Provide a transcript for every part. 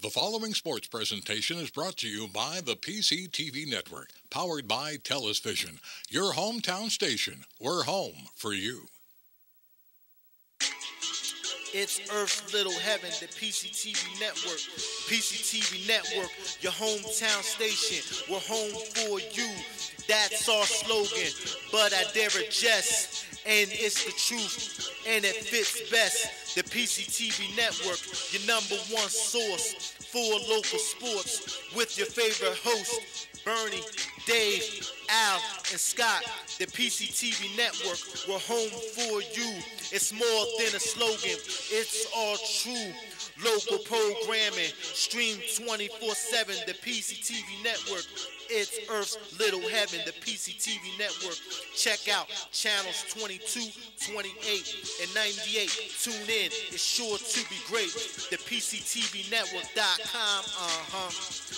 The following sports presentation is brought to you by the PCTV Network, powered by TELUS Vision, your hometown station. We're home for you. It's Earth's Little Heaven, the PCTV Network. PCTV Network, your hometown station. We're home for you. That's our slogan, but I dare adjust. And it's the truth, and it fits best. The PCTV Network, your number one source for local sports, with your favorite hosts, Bernie, Dave, Al, and Scott. The PCTV Network, we're home for you. It's more than a slogan, it's all true. Local programming, stream 24/7, the PCTV Network. It's Earth's Little Heaven, the PCTV Network. Check out channels 22, 28, and 98. Tune in, it's sure to be great. The PCTVnetwork.com,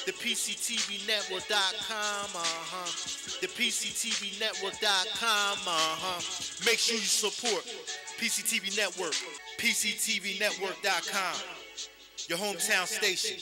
The PCTVnetwork.com, The PCTVnetwork.com, Make sure you support PCTV Network, PCTVnetwork.com, your hometown station.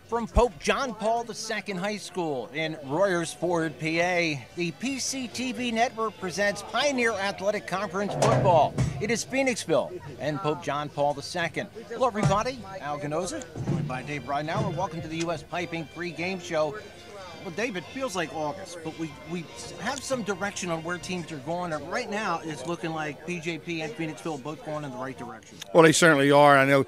From Pope John Paul II High School in Royersford, PA, the PCTV Network presents Pioneer Athletic Conference football. It is Phoenixville and Pope John Paul II. Hello, everybody. Al Ganoza, joined by Dave Ridenauer. Welcome to the U.S. Piping pre-game show. Well, Dave, it feels like August, but we have some direction on where teams are going. And right now, it's looking like PJP and Phoenixville both going in the right direction. Well, they certainly are. I know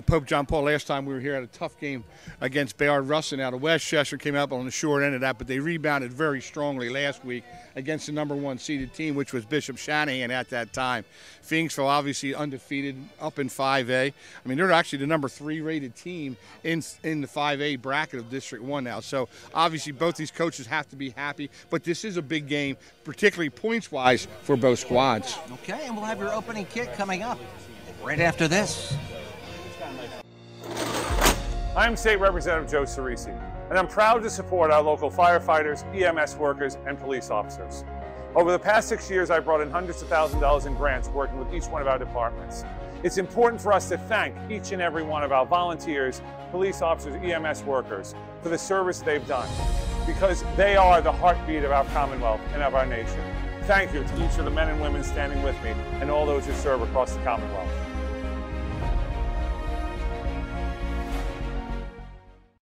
Pope John Paul, last time we were here, had a tough game against Bayard Russin out of Westchester, came up on the short end of that, but they rebounded very strongly last week against the number one seeded team, which was Bishop Shanahan at that time. Phoenixville obviously undefeated, up in 5A. I mean, they're actually the number 3 rated team in the 5A bracket of District 1 now. So obviously both these coaches have to be happy, but this is a big game, particularly points-wise, for both squads. Okay, and we'll have your opening kick coming up right after this. I'm State Representative Joe Cerisi, and I'm proud to support our local firefighters, EMS workers, and police officers. Over the past 6 years, I've brought in hundreds of thousands of dollars in grants working with each one of our departments. It's important for us to thank each and every one of our volunteers, police officers, EMS workers for the service they've done, because they are the heartbeat of our Commonwealth and of our nation. Thank you to each of the men and women standing with me and all those who serve across the Commonwealth.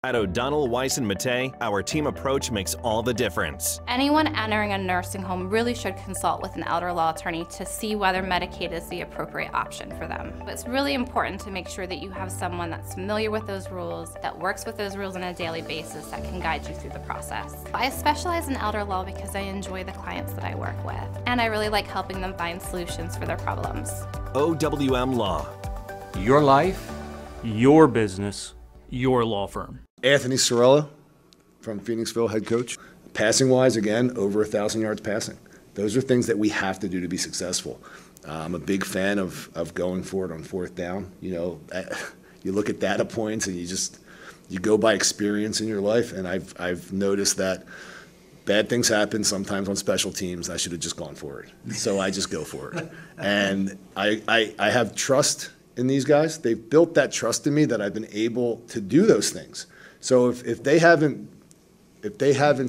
At O'Donnell, Weiss & Mattei, our team approach makes all the difference. Anyone entering a nursing home really should consult with an elder law attorney to see whether Medicaid is the appropriate option for them. It's really important to make sure that you have someone that's familiar with those rules, that works with those rules on a daily basis, that can guide you through the process. I specialize in elder law because I enjoy the clients that I work with, and I really like helping them find solutions for their problems. OWM Law. Your life, your business, your law firm. Anthony Sorella from Phoenixville, head coach. Passing-wise, again, over 1,000 yards passing. Those are things that we have to do to be successful. I'm a big fan of going for it on fourth down. You know, you look at data points and you go by experience in your life, and I've noticed that bad things happen sometimes on special teams. I should have just gone for it. So I just go for it. And I have trust in these guys. They've built that trust in me that I've been able to do those things. So if they haven't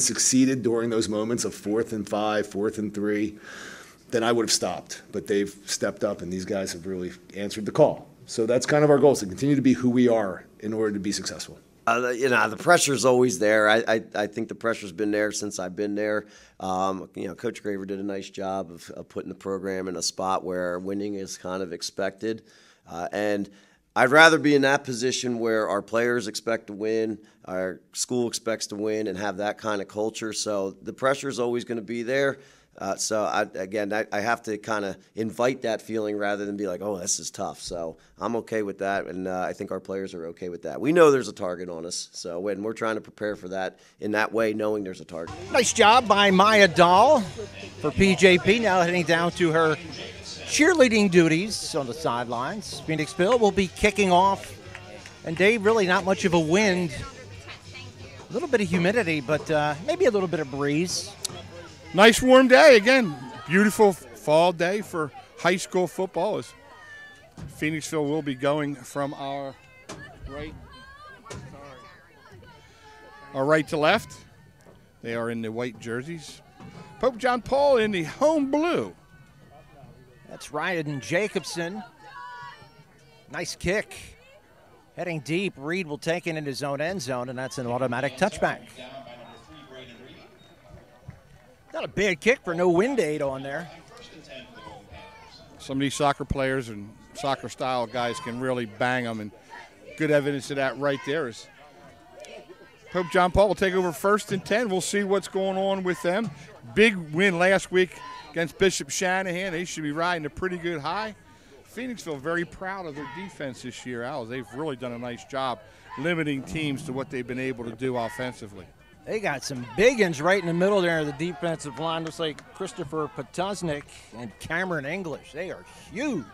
succeeded during those moments of 4th and 5, 4th and 3, then I would have stopped. But they've stepped up, and these guys have really answered the call. So that's kind of our goal, is to continue to be who we are in order to be successful. The pressure's always there. I think the pressure's been there since I've been there. Coach Graver did a nice job of putting the program in a spot where winning is kind of expected. And I'd rather be in that position where our players expect to win, our school expects to win, and have that kind of culture. So the pressure is always going to be there. I have to kind of invite that feeling rather than be like, oh, this is tough. So I'm okay with that, and I think our players are okay with that. We know there's a target on us, so when we're trying to prepare for that in that way, knowing there's a target. Nice job by Maya Dahl for PJP, now heading down to her cheerleading duties on the sidelines. Phoenixville will be kicking off, and Dave, really not much of a wind. A little bit of humidity, but maybe a little bit of breeze. Nice warm day again. Beautiful fall day for high school football. As Phoenixville will be going from our right. Or right to left. They are in the white jerseys. Pope John Paul in the home blue. That's Ryan Jacobson. Nice kick. Heading deep, Reed will take it in his own end zone, and that's an automatic touchback. Not a bad kick for no wind aid on there. Some of these soccer players and soccer style guys can really bang them, and good evidence of that right there is Pope John Paul will take over 1st and 10. We'll see what's going on with them. Big win last week against Bishop Shanahan. They should be riding a pretty good high. Phoenixville very proud of their defense this year, Al. They've really done a nice job limiting teams to what they've been able to do offensively. They got some big ones right in the middle there of the defensive line. Looks like Christopher Potosnik and Cameron English. They are huge.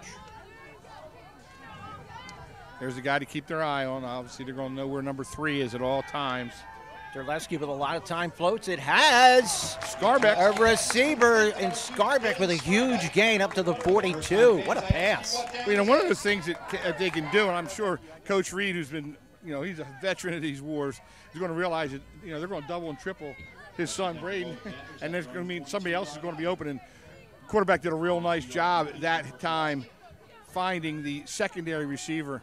There's a guy to keep their eye on. Obviously, they're going to know where number 3 is at all times. Terleski with a lot of time floats. It has Scarbeck. A receiver in Scarbeck with a huge gain up to the 42. What a pass. You know, one of the things that they can do, and I'm sure Coach Reed, who's been, you know, he's a veteran of these wars, is going to realize that, you know, they're going to double and triple his son Braden, and there's going to mean somebody else is going to be open. And quarterback did a real nice job at that time finding the secondary receiver.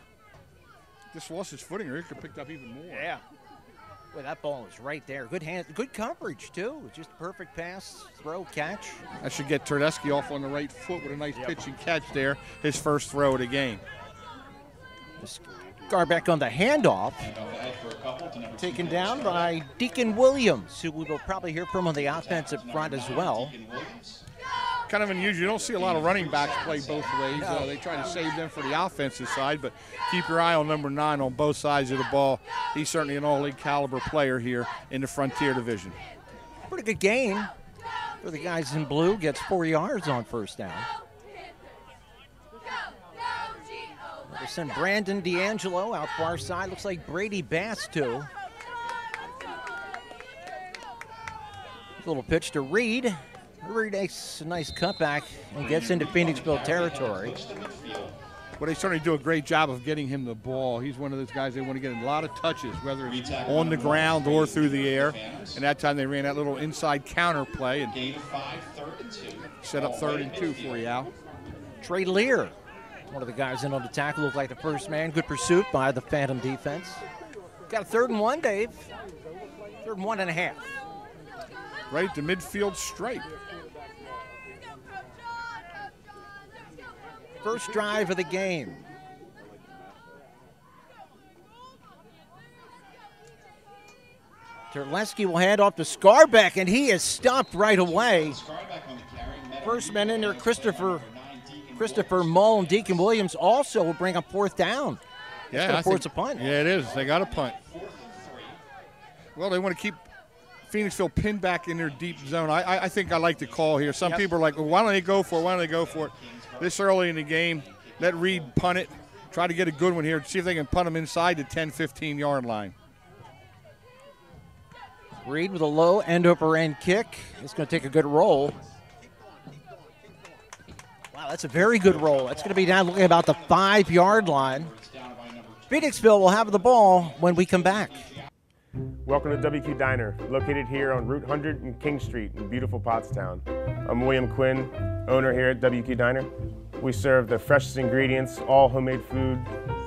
Just lost his footing, or he could have picked up even more. Yeah. Boy, that ball was right there. Good hand, good coverage, too. Just a perfect pass, throw, catch. That should get Terleski off on the right foot with a nice pitch and catch there. His first throw of the game. Scarbeck on the handoff. Taken down by Deacon Williams, who we will probably hear from on the offensive front as well. Kind of unusual. You don't see a lot of running backs play both ways. They try to save them for the offensive side, but keep your eye on number 9 on both sides of the ball. He's certainly an all-league caliber player here in the Frontier Division. Pretty good game for the guys in blue. Gets 4 yards on first down. We'll send Brandon D'Angelo out far side. Looks like Brady Bass, too. Little pitch to Reed. Reed makes a nice cutback and gets into Phoenixville territory. Well, they certainly do a great job of getting him the ball. He's one of those guys they want to get a lot of touches, whether it's on the ground or through the air. And that time they ran that little inside counter play and set up 3rd and 2 for you, Al. Trey Lear, one of the guys in on the tackle, looked like the first man. Good pursuit by the Phantom defense. Got a 3rd and 1, Dave. 3rd and 1.5. Right at the midfield stripe. First drive of the game. Terleski will hand off to Scarbeck, and he is stopped right away. First man in there, Christopher Mull, and Deacon Williams also will bring up 4th down. Yeah, force a punt. Yeah, it is. They got a punt. Well, they want to keep Phoenixville pinned back in their deep zone. I think I like the call here. Some people are like, well, why don't they go for it? Why don't they go for it? This early in the game, let Reed punt it. Try to get a good one here. See if they can punt them inside the 10, 15-yard line. Reed with a low end-over-end kick. It's going to take a good roll. Wow, that's a very good roll. That's going to be down looking about the 5-yard line. Phoenixville will have the ball when we come back. Welcome to WQ Diner, located here on Route 100 and King Street in beautiful Pottstown. I'm William Quinn, owner here at WQ Diner. We serve the freshest ingredients, all homemade food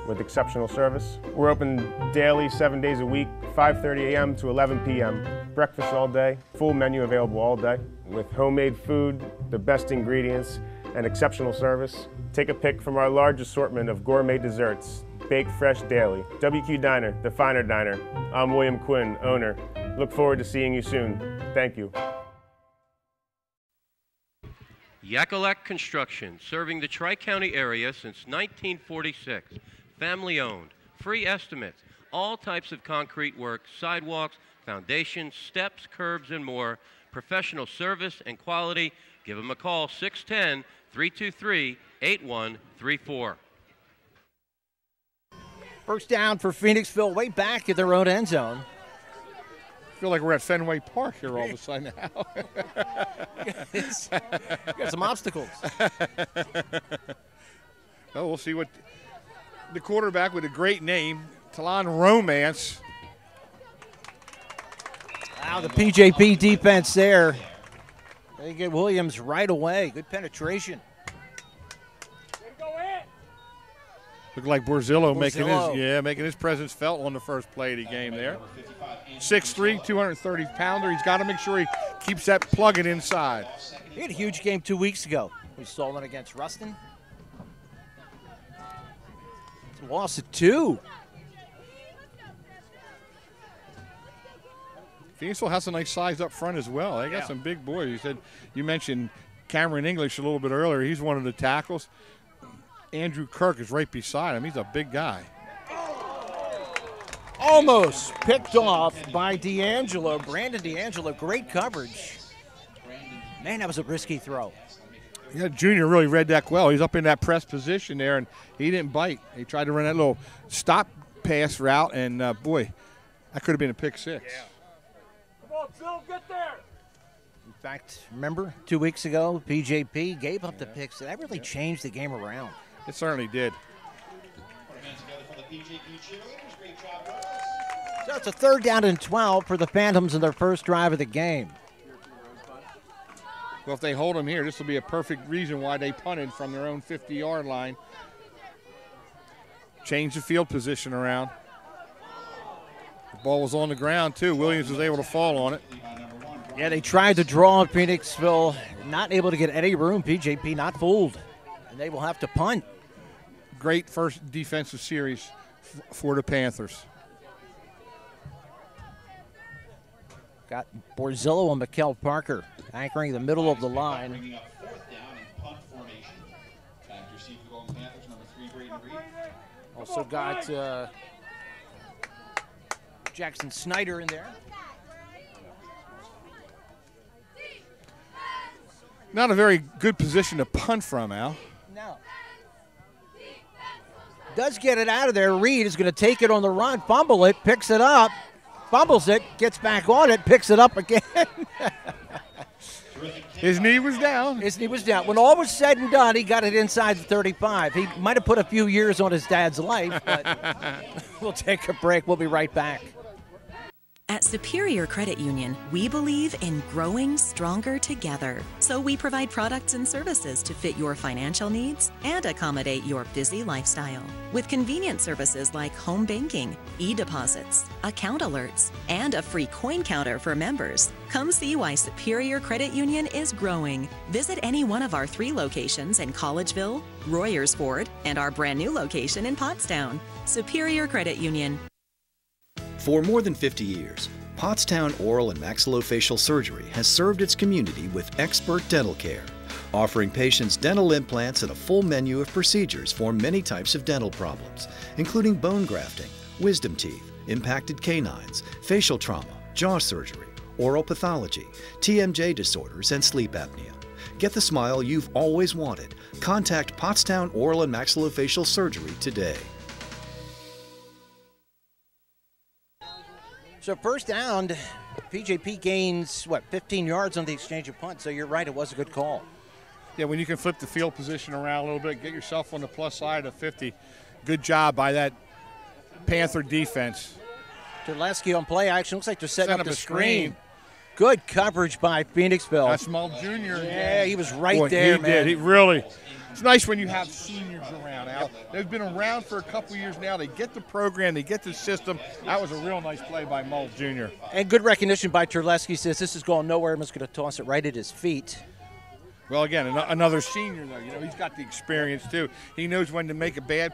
with exceptional service. We're open daily, 7 days a week, 5:30 a.m. to 11 p.m. Breakfast all day, full menu available all day. With homemade food, the best ingredients, and exceptional service. Take a pick from our large assortment of gourmet desserts, baked fresh daily. WQ Diner, the finer diner. I'm William Quinn, owner. Look forward to seeing you soon. Thank you. Yakalak Construction, serving the Tri-County area since 1946. Family owned, free estimates, all types of concrete work, sidewalks, foundations, steps, curbs, and more. Professional service and quality. Give them a call, 610-323-8134. First down for Phoenixville, way back at their own end zone. I feel like we're at Fenway Park here all of a sudden now. Got some obstacles. Well, we'll see what the quarterback with a great name, Talon Romance. Wow, the PJP defense there. They get Williams right away. Good penetration. Looked like Borzillo making his presence felt on the first play of the game there. 6'3", 230-pounder. He's got to make sure he keeps that plugging inside. He had a huge game 2 weeks ago. We saw it against Ruston. It's a loss of 2. Phoenixville has a nice size up front as well. They got some big boys. You mentioned Cameron English a little bit earlier. He's one of the tackles. Andrew Kirk is right beside him. He's a big guy. Almost picked off by D'Angelo. Brandon D'Angelo, great coverage. Man, that was a risky throw. Yeah, Junior really read that well. He's up in that press position there, and he didn't bite. He tried to run that little stop pass route, and boy, that could have been a pick 6. Yeah. Come on, Phil, get there. In fact, remember 2 weeks ago, PJP gave up the picks. That really changed the game around. It certainly did. So it's a 3rd down and 12 for the Phantoms in their first drive of the game. Well, if they hold them here, this will be a perfect reason why they punted from their own 50-yard line. Change the field position around. The ball was on the ground, too. Williams was able to fall on it. Yeah, they tried to draw Phoenixville, not able to get any room. PJP not fooled, and they will have to punt. Great first defensive series for the Panthers. Got Borzillo and Mikkel Parker anchoring the middle of the line. Also got Jackson Snyder in there. Not a very good position to punt from, Al. No. Does get it out of there. Reed is going to take it on the run, fumble it, picks it up, fumbles it, gets back on it, picks it up again. His knee was down. His knee was down. When all was said and done, he got it inside the 35. He might have put a few years on his dad's life, but we'll take a break. We'll be right back. At Superior Credit Union, we believe in growing stronger together. So we provide products and services to fit your financial needs and accommodate your busy lifestyle. With convenient services like home banking, e-deposits, account alerts, and a free coin counter for members. Come see why Superior Credit Union is growing. Visit any one of our 3 locations in Collegeville, Royersford, and our brand new location in Pottstown. Superior Credit Union. For more than 50 years, Pottstown Oral and Maxillofacial Surgery has served its community with expert dental care, offering patients dental implants and a full menu of procedures for many types of dental problems, including bone grafting, wisdom teeth, impacted canines, facial trauma, jaw surgery, oral pathology, TMJ disorders, and sleep apnea. Get the smile you've always wanted. Contact Pottstown Oral and Maxillofacial Surgery today. So first down, PJP gains, 15 yards on the exchange of punts. So you're right, it was a good call. Yeah, when you can flip the field position around a little bit, get yourself on the plus side of 50. Good job by that Panther defense. Terleski on play action. Looks like they're setting up the screen. Good coverage by Phoenixville. That's Mull Jr. Yeah, he was right there, he man. Did. He really. It's nice when you have seniors around, Al. They've been around for a couple years now. They get the program. They get the system. That was a real nice play by Mull Jr. And good recognition by Terleski. Says this is going nowhere. I'm just going to toss it right at his feet. Well, again, another senior, though. You know, he's got the experience, too. He knows when to make a bad,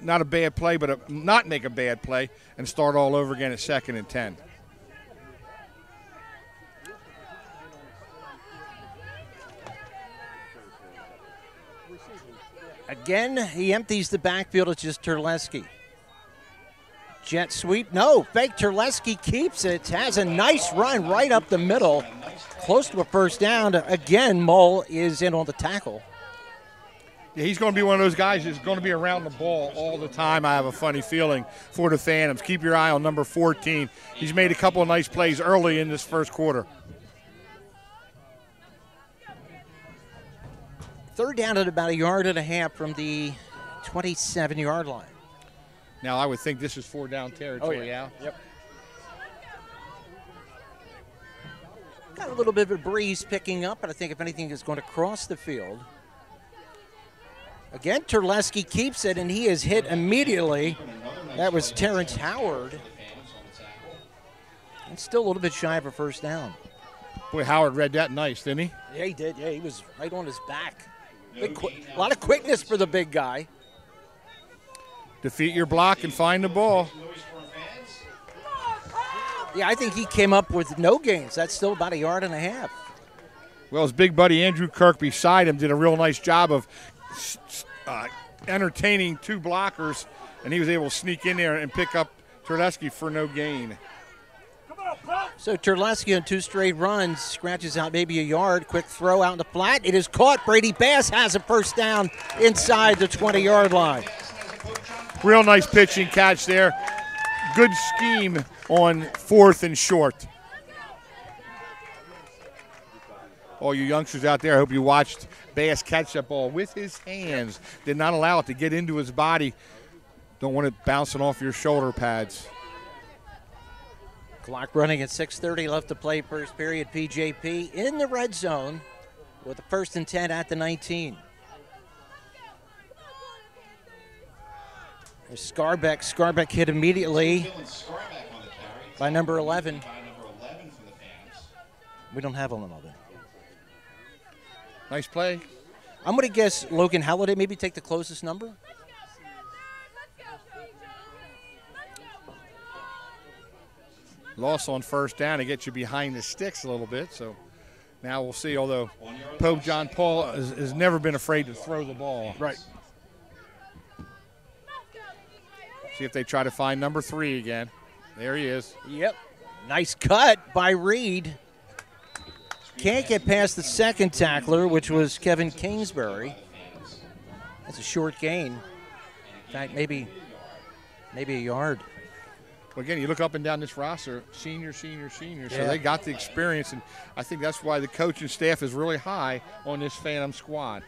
not a bad play, but not make a bad play and start all over again at 2nd and 10. Again, he empties the backfield. It's just Terleski. Jet sweep. No, fake Terleski keeps it. Has a nice run right up the middle. Close to a first down. Again, Mull is in on the tackle. Yeah, he's going to be one of those guys who's going to be around the ball all the time, I have a funny feeling, for the Phantoms. Keep your eye on number 14. He's made a couple of nice plays early in this first quarter. Third down at about 1.5 yards from the 27-yard line. Now, I would think this is 4 down territory, Al. Yep. Got a little bit of a breeze picking up, but I think if anything is going to cross the field. Again, Terleski keeps it, and he is hit immediately. That was Terrence Howard. And still a little bit shy of a first down. Boy, Howard read that nice, didn't he? Yeah, he did. Yeah, he was right on his back. A lot of quickness for the big guy. Defeat your block and find the ball. Yeah, I think he came up with no gains. That's still about 1.5 yards. Well, his big buddy Andrew Kirk beside him did a real nice job of entertaining 2 blockers, and he was able to sneak in there and pick up Terleski for no gain. So Terleski on 2 straight runs, scratches out maybe 1 yard. Quick throw out in the flat. It is caught. Brady Bass has a first down inside the 20-yard line. Real nice pitching catch there. Good scheme on 4th and short. All you youngsters out there, I hope you watched Bass catch that ball with his hands. Did not allow it to get into his body. Don't want it bouncing off your shoulder pads. Clock running at 6:30 left to play first period. PJP in the red zone with the 1st and 10 at the 19. There's Scarbeck. Scarbeck hit immediately by number 11. We don't have 11. Nice play. I'm going to guess Logan Halliday maybe take the closest number. Loss on first down to get you behind the sticks a little bit. So now we'll see, although Pope John Paul has never been afraid to throw the ball. Right. See if they try to find number 3 again. There he is. Yep. Nice cut by Reed. Can't get past the second tackler, which was Kevin Kingsbury. That's a short gain. In fact, maybe 1 yard. Well, again, you look up and down this roster, senior. So Yeah. they got the experience, and I think that's why the coaching staff is really high on this Phantom squad.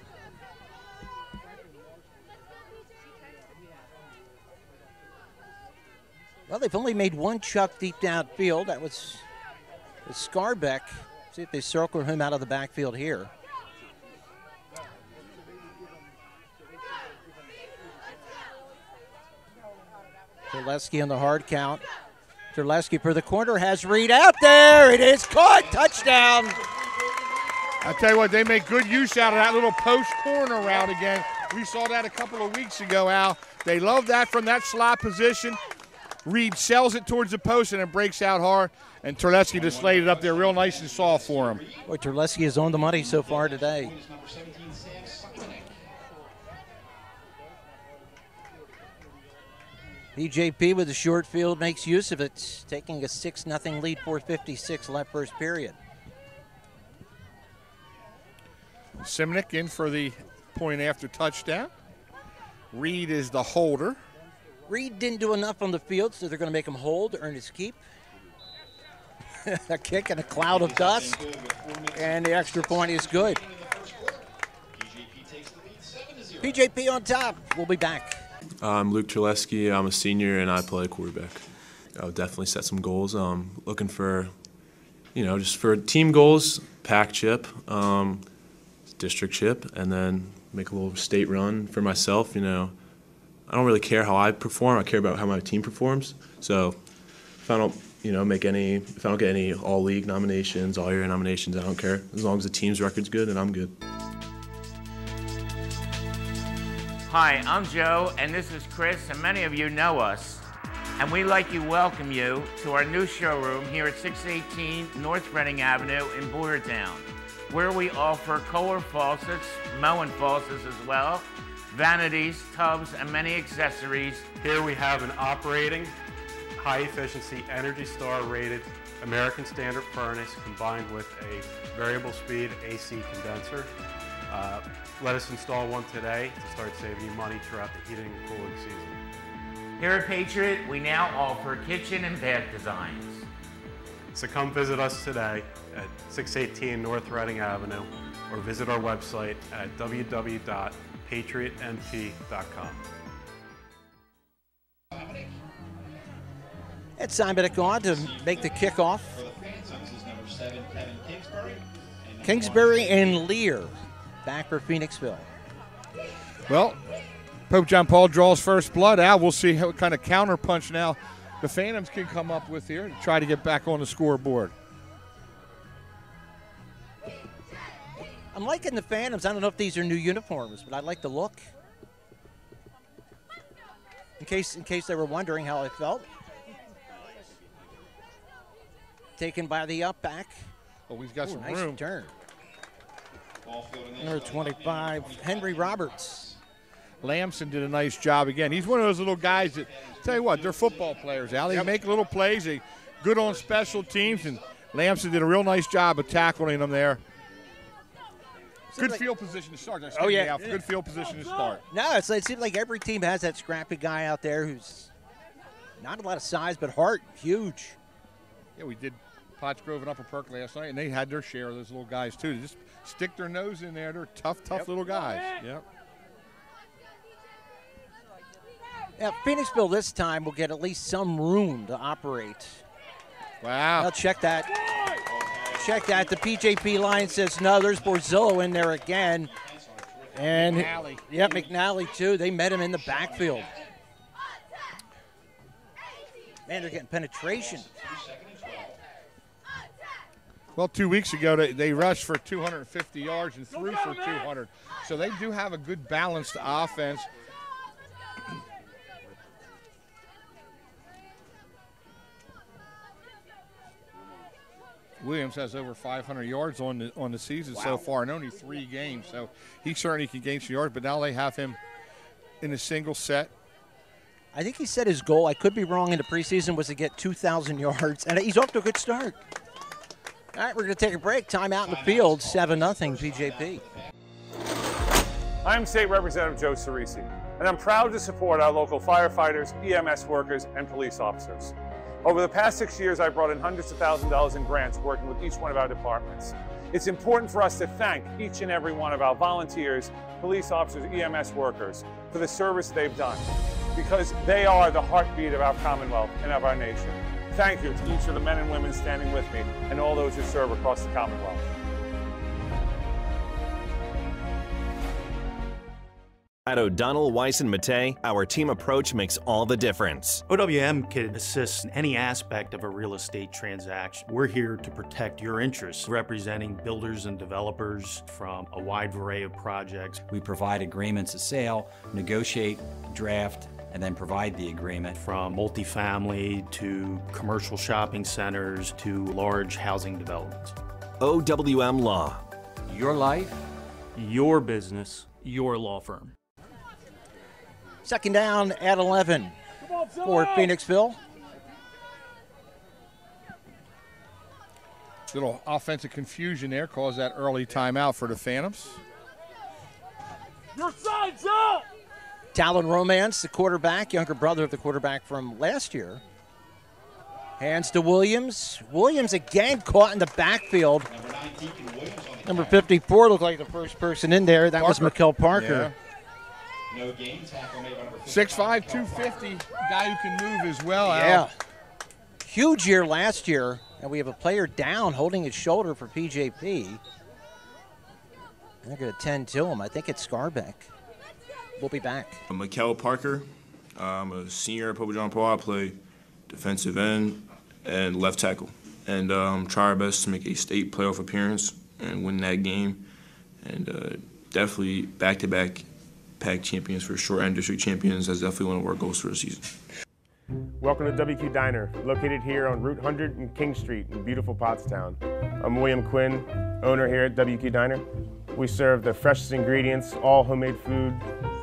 Well, they've only made 1 chuck deep downfield. That was Scarbeck. See if they circle him out of the backfield here. Terleski on the hard count. Terleski for the corner has Reed out there. It is caught. Touchdown. I tell you what, they make good use out of that little post corner route again. We saw that a couple of weeks ago, Al. They love that from that slot position. Reed sells it towards the post and it breaks out hard. And Terleski just laid it up there real nice and soft for him. Boy, Terleski has owned the money so far today. PJP with the short field makes use of it, taking a 6-0 lead, 4:56 left first period. Simnick in for the point after touchdown. Reed is the holder. Reed didn't do enough on the field, so they're going to make him hold to earn his keep. A kick in a cloud of dust, and the extra point is good. PJP on top. We'll be back. I'm Luke Terleski. I'm a senior, and I play quarterback. I'll definitely set some goals. Looking for, just for team goals, pack chip, district chip, and then make a little state run for myself. I don't really care how I perform. I care about how my team performs. So if I don't, if I don't get any all-league nominations, all-year nominations, I don't care. As long as the team's record's good, then I'm good. Hi, I'm Joe, and this is Chris, and many of you know us. And we'd like to welcome you to our new showroom here at 618 North Reading Avenue in Boyertown, where we offer Kohler faucets, Moen faucets as well, vanities, tubs, and many accessories. Here we have an operating, high-efficiency, Energy Star rated American Standard furnace combined with a variable speed AC condenser. Let us install one today to start saving you money throughout the heating and cooling season. Here at Patriot, we now offer kitchen and bath designs. So come visit us today at 618 North Reading Avenue or visit our website at www.patriotmp.com. It's Simon on to make the kickoff. Kingsbury and Lear back for Phoenixville. Well, Pope John Paul draws first blood. Al, we'll see what kind of counter punch now the Phantoms can come up with here to try to get back on the scoreboard. I'm liking the Phantoms. I don't know if these are new uniforms, but I like the look. In case they were wondering how I felt. Taken by the up back. Oh, we've got some nice room. Turn. Number 25, Henry Roberts. Lamson did a nice job again. He's one of those little guys that, tell you what, they're football players, Al. They make little plays. They good on special teams, and Lamson did a real nice job of tackling them there. Good field position to start. Oh, yeah. Good field position to start. No, it seems like every team has that scrappy guy out there who's not a lot of size, but heart, huge. Yeah, we did Pottsgrove and Upper Perk last night, and they had their share of those little guys, too. They just stick their nose in there. They're tough little guys. Yep. Now, Phoenixville this time will get at least some room to operate. Wow. Now, check that. Check that. The PJP line says no. There's Borzillo in there again. And McNally. Yeah, McNally, too. They met him in the backfield. Man, they're getting penetration. Well, 2 weeks ago, they rushed for 250 yards and threw for 200. So they do have a good balanced offense. Williams has over 500 yards on the season so far in only 3 games. So he certainly can gain some yards, but now they have him in a single set. I think he said his goal, I could be wrong, in the preseason was to get 2,000 yards, and he's off to a good start. All right, we're going to take a break. Time out in the field, 7-0 PJP. I'm State Representative Joe Cerisi, and I'm proud to support our local firefighters, EMS workers, and police officers. Over the past 6 years, I've brought in hundreds of thousands of dollars in grants working with each one of our departments. It's important for us to thank each and every one of our volunteers, police officers, EMS workers for the service they've done, because they are the heartbeat of our Commonwealth and of our nation. Thank you to each of the men and women standing with me and all those who serve across the Commonwealth. At O'Donnell, Weiss & Mattei, our team approach makes all the difference. OWM can assist in any aspect of a real estate transaction. We're here to protect your interests, representing builders and developers from a wide array of projects. We provide agreements of sale, negotiate, draft, and then provide the agreement. From multifamily to commercial shopping centers to large housing developments. OWM Law. Your life, your business, your law firm. Second down at 11 for Phoenixville. Little offensive confusion there caused that early timeout for the Phantoms. Your side's up! Talon Romance, the quarterback, younger brother of the quarterback from last year. Hands to Williams. Williams again caught in the backfield. Number 54 looked like the first person in there. That was Mikkel Parker. Yeah. No game, tackle made by number 6'5", 250, guy who can move as well. Yeah. Al. Huge year last year, and we have a player down holding his shoulder for PJP. They're going to tend to him. I think it's Scarbeck. We'll be back. I'm Mikkel Parker. I'm a senior at Pope John Paul. I play defensive end and left tackle. And try our best to make a state playoff appearance and win that game. And definitely back-to-back PAC champions for sure, and district champions. That's definitely one of our goals for the season. Welcome to WQ Diner, located here on Route 100 and King Street in beautiful Pottstown. I'm William Quinn, owner here at WQ Diner. We serve the freshest ingredients, all homemade food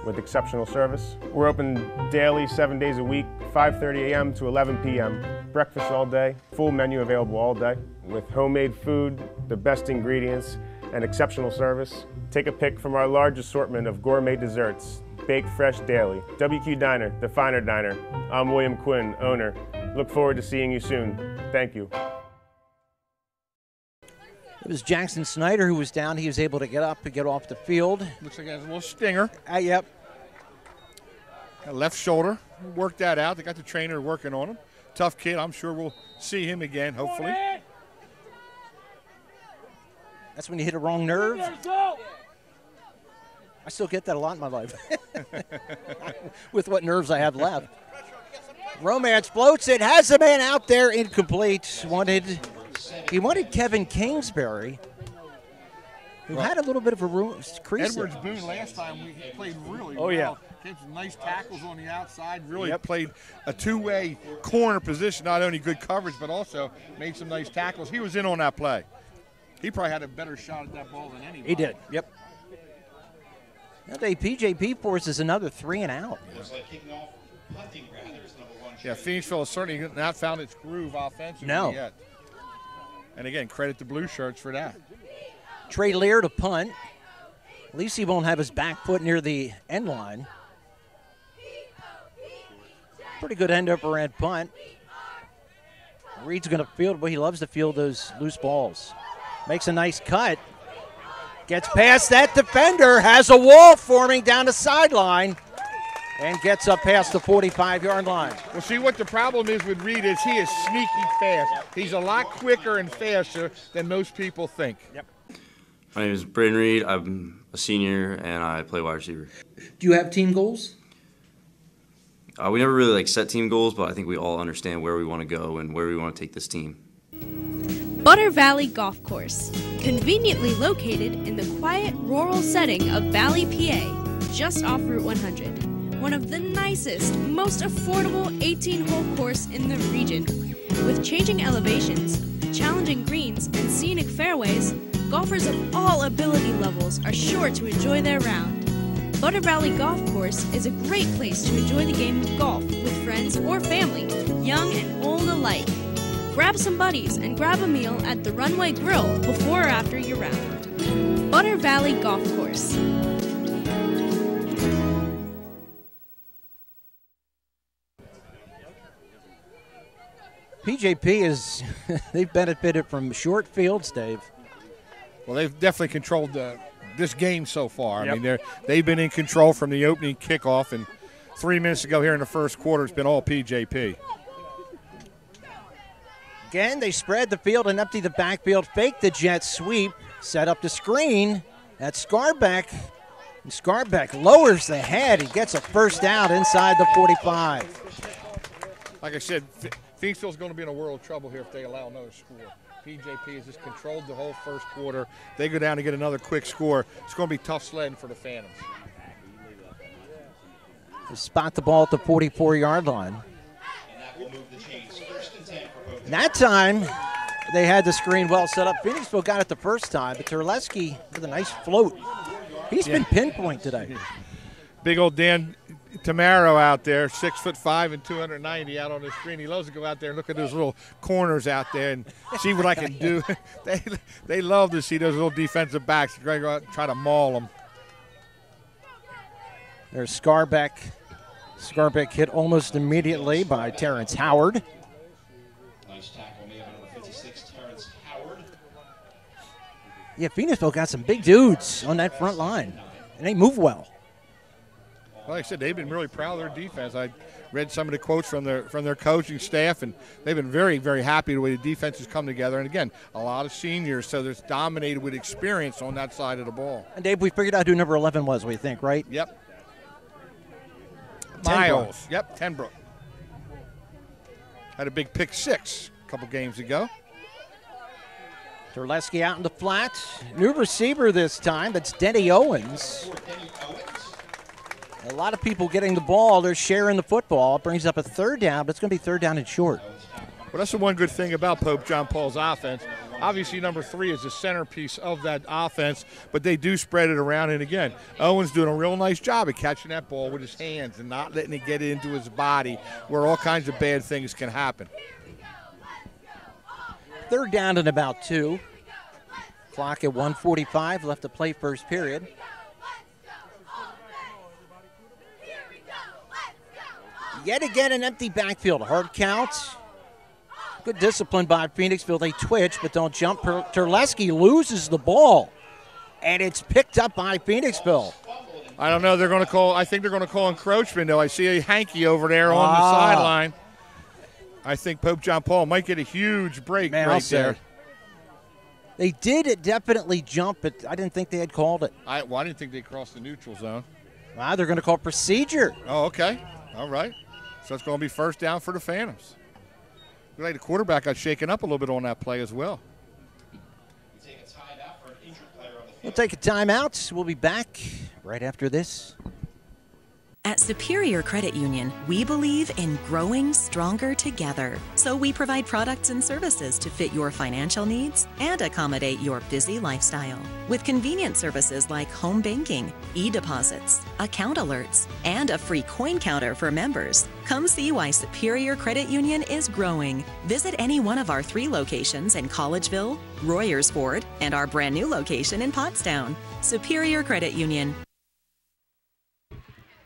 with exceptional service. We're open daily, 7 days a week, 5:30 a.m. to 11 p.m. Breakfast all day, full menu available all day with homemade food, the best ingredients, and exceptional service. Take a pick from our large assortment of gourmet desserts, baked fresh daily. WQ Diner, the finer diner. I'm William Quinn, owner. Look forward to seeing you soon. Thank you. It was Jackson Snyder who was down. He was able to get up and get off the field. Looks like he has a little stinger. Yep. Got left shoulder. Worked that out. They got the trainer working on him. tough kid. I'm sure we'll see him again, hopefully. That's when you hit a wrong nerve. I still get that a lot in my life with what nerves I have left. Romance floats it, has a man out there, incomplete. He wanted Kevin Kingsbury, who had a little bit of a crease. Edwards Boone last time he played really well. Oh, yeah. Had some nice tackles on the outside. Really played a two-way corner position. Not only good coverage, but also made some nice tackles. He was in on that play. He probably had a better shot at that ball than anybody. He did. Yep. Nowadays, PJP forces another 3 and out. Yeah, Phoenixville has certainly not found its groove offensively yet. And again, credit to Blue Shirts for that. Trey Lear to punt. At least he won't have his back foot near the end line. Pretty good end over end punt. Reed's going to field, but he loves to field those loose balls. Makes a nice cut. Gets past that defender, has a wall forming down the sideline, and gets up past the 45-yard line. Well, see, what the problem is with Reed is he is sneaky fast. He's a lot quicker and faster than most people think. Yep. My name is Braden Reed. I'm a senior, and I play wide receiver. Do you have team goals? We never really set team goals, but I think we all understand where we want to go and where we want to take this team. Butter Valley Golf Course, conveniently located in the quiet rural setting of Valley, PA, just off Route 100. One of the nicest, most affordable 18-hole course in the region. With changing elevations, challenging greens, and scenic fairways, golfers of all ability levels are sure to enjoy their round. Butter Valley Golf Course is a great place to enjoy the game of golf with friends or family, young and old alike. Grab some buddies and grab a meal at the Runway Grill before or after your round. Butter Valley Golf Course. PJP is, they've benefited from short fields, Dave. Well, they've definitely controlled this game so far. I mean, they've been in control from the opening kickoff, and 3 minutes ago here in the first quarter, it's been all PJP. Again, they spread the field and empty the backfield, fake the jet sweep, set up the screen. That's Scarbeck. And Scarbeck lowers the head. He gets a first down inside the 45. Like I said, Phoenixville's going to be in a world of trouble here if they allow another score. PJP has just controlled the whole first quarter. They go down to get another quick score. It's going to be tough sledding for the Phantoms. They spot the ball at the 44-yard line. And that time, they had the screen well set up. Phoenixville got it the first time, but Terleski with a nice float. He's been pinpoint today. Big old Dan Tamaro out there, 6'5" and 290 out on the screen. He loves to go out there and look at those little corners out there and see what I can do. They love to see those little defensive backs go out and try to maul them. There's Scarbeck. Scarbeck hit almost immediately by Terrence Howard. Nice tackle made by number 56, Terrence Howard. Yeah, Phoenixville got some big dudes on that front line, and they move well. Like I said, they've been really proud of their defense. I read some of the quotes from their coaching staff, and they've been very, very happy the way the defense has come together. And again, a lot of seniors, so it's dominated with experience on that side of the ball. And Dave, we figured out who number 11 was, we think, right? Yep. Miles. Yep, Tenbrook. Had a big pick six a couple games ago. Terleski out in the flat. New receiver this time. That's Denny Owens. A lot of people getting the ball. They're sharing the football. It brings up a third down, but it's going to be third down and short. Well, that's the one good thing about Pope John Paul's offense. Obviously, number 3 is the centerpiece of that offense, but they do spread it around. And again, Owens doing a real nice job of catching that ball with his hands and not letting it get into his body where all kinds of bad things can happen. Third down and about 2. Clock at 1:45 left to play first period. Yet again, an empty backfield. Hard count. Good discipline by Phoenixville. They twitch, but don't jump. Terleski loses the ball, and it's picked up by Phoenixville. I don't know. They're going to call. I think they're going to call encroachment, though. I see a hanky over there on the sideline. I think Pope John Paul might get a huge break right there. They did definitely jump, but I didn't think they had called it. I didn't think they crossed the neutral zone. Wow, they're going to call procedure. Oh, okay. All right. So it's going to be first down for the Phantoms. Looks like the quarterback got shaken up a little bit on that play as well. We'll take a timeout. We'll be back right after this. At Superior Credit Union, we believe in growing stronger together. So we provide products and services to fit your financial needs and accommodate your busy lifestyle. With convenient services like home banking, e-deposits, account alerts, and a free coin counter for members. Come see why Superior Credit Union is growing. Visit any one of our 3 locations in Collegeville, Royersford, and our brand new location in Pottstown. Superior Credit Union.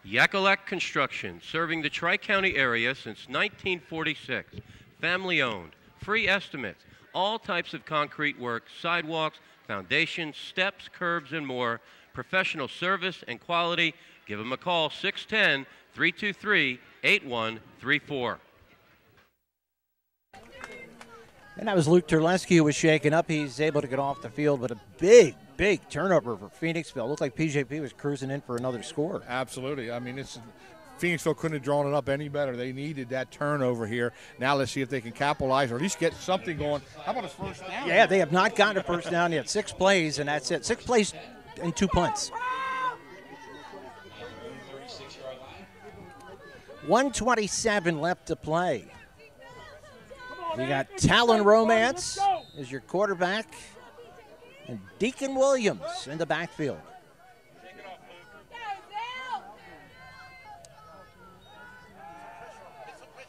Yakalak Construction, serving the Tri-County area since 1946. Family owned, free estimates, all types of concrete work, sidewalks, foundations, steps, curbs, and more. Professional service and quality. Give them a call, 610-323-8134. And that was Luke Terleski who was shaken up. He's able to get off the field with a big turnover for Phoenixville. Looked like PJP was cruising in for another score. Absolutely. I mean, Phoenixville couldn't have drawn it up any better. They needed that turnover here. Now let's see if they can capitalize or at least get something going. How about a first down? Yeah, they have not gotten a first down yet. 6 plays, and that's it. 6 plays and 2 punts. 1:27 left to play. You got Talon Romance as your quarterback and Deacon Williams in the backfield.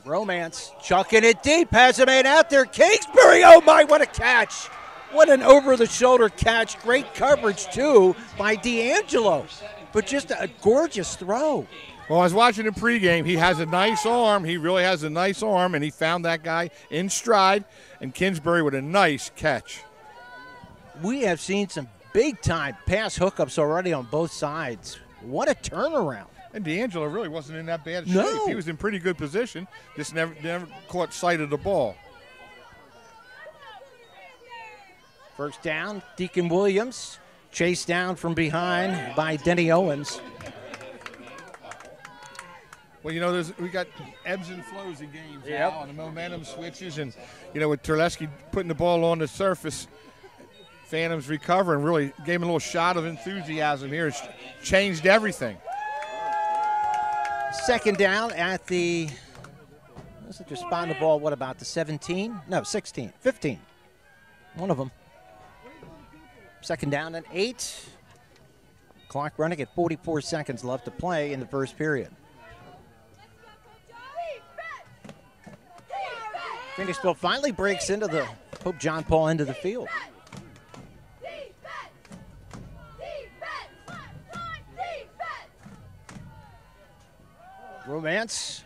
Romance chucking it deep, has a man out there. Kingsbury, oh my, what a catch. What an over-the-shoulder catch. Great coverage, too, by D'Angelo. But just a gorgeous throw. Well, I was watching the pregame. He has a nice arm. He really has a nice arm, and he found that guy in stride, and Kingsbury with a nice catch. We have seen some big-time pass hookups already on both sides. What a turnaround. And D'Angelo really wasn't in that bad shape. No. He was in pretty good position, just never caught sight of the ball. First down, Deacon Williams, chased down from behind by Denny Owens. Well, you know, we got ebbs and flows in games now, and the momentum switches. And, you know, with Terleski putting the ball on the surface, Phantoms recovering, really gave him a little shot of enthusiasm here. It's changed everything. Second down at the, let's just spot the ball, what about the 17? No, 16, 15. One of them. Second down and 8. Clock running at 44 seconds left to play in the first period. Phoenixville finally breaks into the Pope John Paul end of the field. Romance.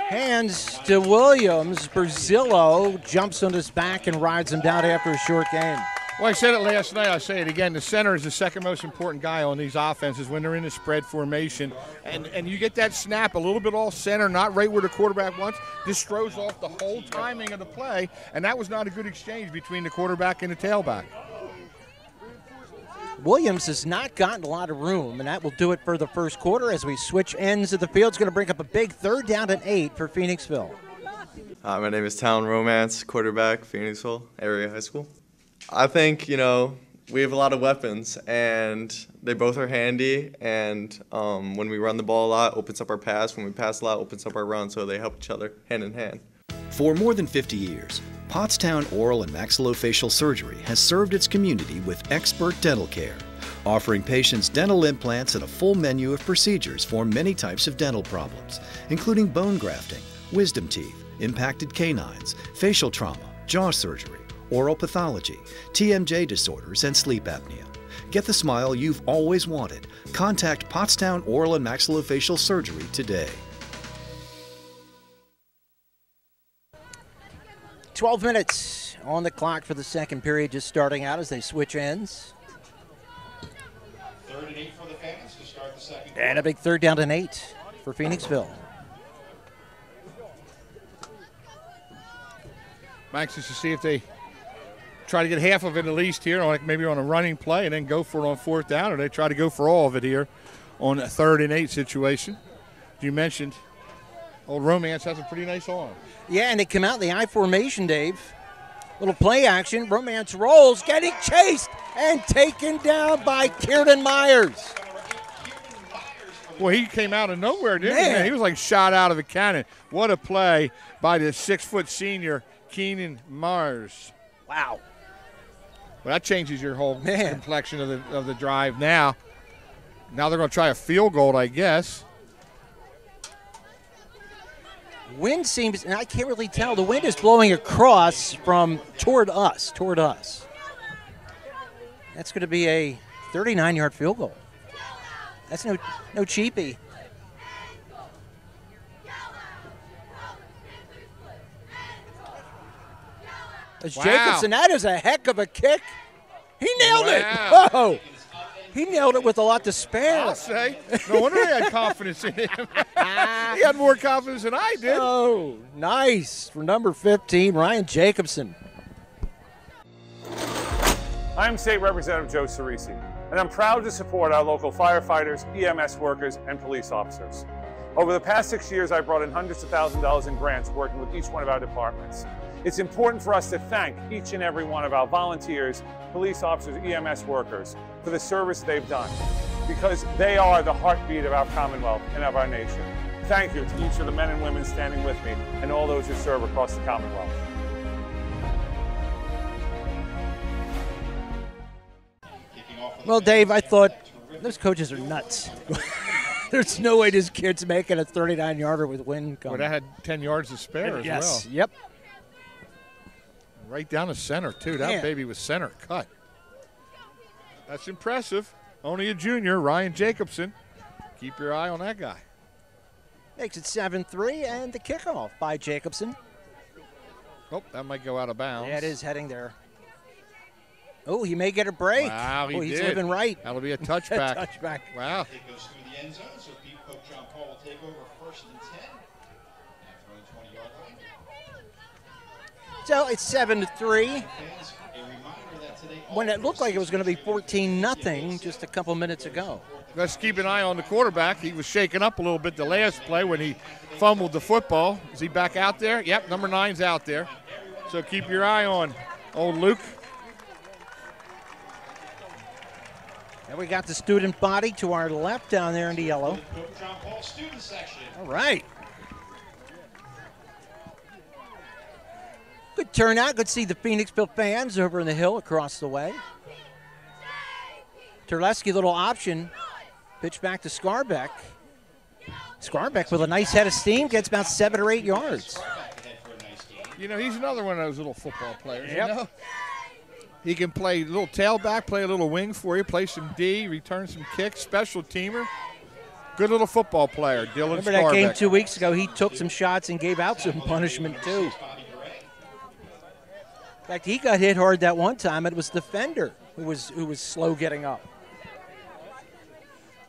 Hands to Williams. Brazillo jumps on his back and rides him down after a short game. Well, I said it last night. I'll say it again. The center is the second most important guy on these offenses when they're in the spread formation. And you get that snap a little bit off center, not right where the quarterback wants. This throws off the whole timing of the play. And that was not a good exchange between the quarterback and the tailback. Williams has not gotten a lot of room, and that will do it for the first quarter as we switch ends of the field. It's going to bring up a big third down and 8 for Phoenixville. My name is Talon Romance, quarterback, Phoenixville Area High School. I think, you know, we have a lot of weapons, and they both are handy, and when we run the ball a lot, opens up our pass. When we pass a lot, opens up our run, so they help each other hand in hand. For more than 50 years, Pottstown Oral and Maxillofacial Surgery has served its community with expert dental care, offering patients dental implants and a full menu of procedures for many types of dental problems, including bone grafting, wisdom teeth, impacted canines, facial trauma, jaw surgery, oral pathology, TMJ disorders, and sleep apnea. Get the smile you've always wanted. Contact Pottstown Oral and Maxillofacial Surgery today. 12 minutes on the clock for the second period, just starting out as they switch ends. 3rd and 8 for the Phantoms to start the second. And a big third down and 8 for Phoenixville. I'm anxious to see if they try to get half of it at least here, like maybe on a running play, and then go for it on 4th down, or they try to go for all of it here on a 3rd and 8 situation. You mentioned old Romance has a pretty nice arm. Yeah, and they come out in the I formation, Dave. Little play action. Romance rolls, getting chased and taken down by Kieran Myers. Well, he came out of nowhere, didn't he? Man, he was like shot out of a cannon. What a play by the 6-foot senior, Keenan Myers. Wow. Well, that changes your whole complexion of the drive now. Now they're going to try a field goal, I guess. Wind seems, and I can't really tell, the wind is blowing across from toward us. That's going to be a 39-yard field goal. That's no cheapie. As Jacobson, that is a heck of a kick. He nailed it. Whoa. He nailed it with a lot to spare. I'll say. No wonder I had confidence in him. He had more confidence than I did. Oh, nice. For number 15, Ryan Jacobson. I'm State Representative Joe Cerisi, and I'm proud to support our local firefighters, EMS workers, and police officers. Over the past 6 years, I've brought in hundreds of thousands of dollars in grants working with each one of our departments. It's important for us to thank each and every one of our volunteers, police officers, EMS workers for the service they've done, because they are the heartbeat of our Commonwealth and of our nation. Thank you to each of the men and women standing with me and all those who serve across the Commonwealth. Well, Dave, I thought those coaches are nuts. There's no way this kid's making a 39-yarder with wind coming. Well, that had 10 yards to spare as well. Yep. Right down the center, too. That baby was center cut. That's impressive. Only a junior, Ryan Jacobson. Keep your eye on that guy. Makes it 7-3, and the kickoff by Jacobson. Oh, that might go out of bounds. Yeah, it is heading there. Oh, he may get a break. Wow, he's living right. That'll be a touchback. Touchback. Wow. It goes through the end zone, so Pope John Paul will take over 1st and 10 after the 20-yard line. So it's 7-3. When it looked like it was going to be 14-0 just a couple minutes ago. Let's keep an eye on the quarterback. He was shaken up a little bit the last play when he fumbled the football. Is he back out there? Yep, number 9's out there. So keep your eye on old Luke. And we got the student body to our left down there in the yellow. John Paul student section. All right. Good turnout. Good to see the Phoenixville fans over in the hill across the way. Terleski, little option. Pitch back to Scarbeck. Scarbeck with a nice head of steam gets about 7 or 8 yards. You know, he's another one of those little football players. Yep. You know? He can play a little tailback, play a little wing for you, play some D, return some kicks, special teamer. Good little football player, Dylan Remember Scarbeck. that game 2 weeks ago? He took some shots and gave out some punishment, too. In fact, he got hit hard that one time. It was the defender who was slow getting up.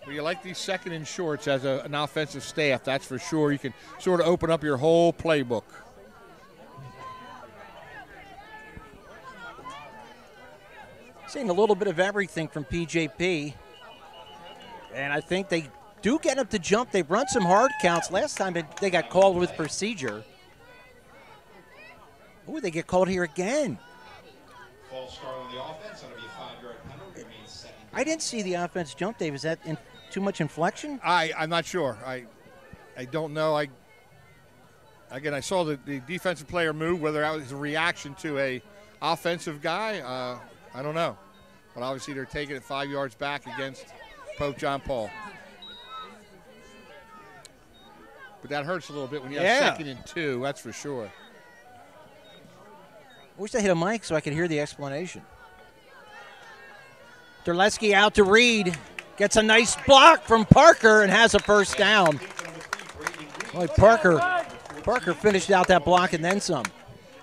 Well, you like these 2nd and shorts as an offensive staff, that's for sure. You can sort of open up your whole playbook. Seeing a little bit of everything from PJP. And I think they do get up to jump. They've run some hard counts. Last time they got called with procedure. Oh, they get called here again. False start on the offense. That'll be a 5-yard penalty. Remains 2nd. I didn't see the offense jump, Dave. Is that too much inflection? I'm not sure. I don't know. Again, I saw the defensive player move. Whether that was a reaction to a offensive guy, I don't know. But obviously they're taking it 5 yards back against Pope John Paul. But that hurts a little bit when you have 2nd and 2, that's for sure. I wish I hit a mic so I could hear the explanation. Terleski out to Reed. Gets a nice block from Parker and has a 1st down. Boy, Parker finished out that block and then some.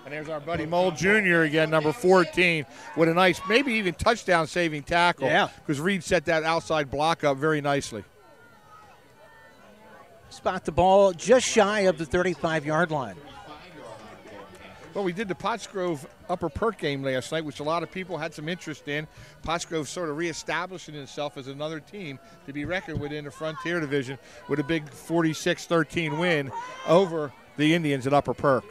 And there's our buddy Mole Jr. again, number 14, with a nice, maybe even touchdown-saving tackle. Yeah. Because Reed set that outside block up very nicely. Spot the ball just shy of the 35-yard line. Well, we did the Pottsgrove Upper Perk game last night, which a lot of people had some interest in. Pottsgrove sort of reestablishing itself as another team to be reckoned with in the Frontier Division with a big 46-13 win over the Indians at Upper Perk.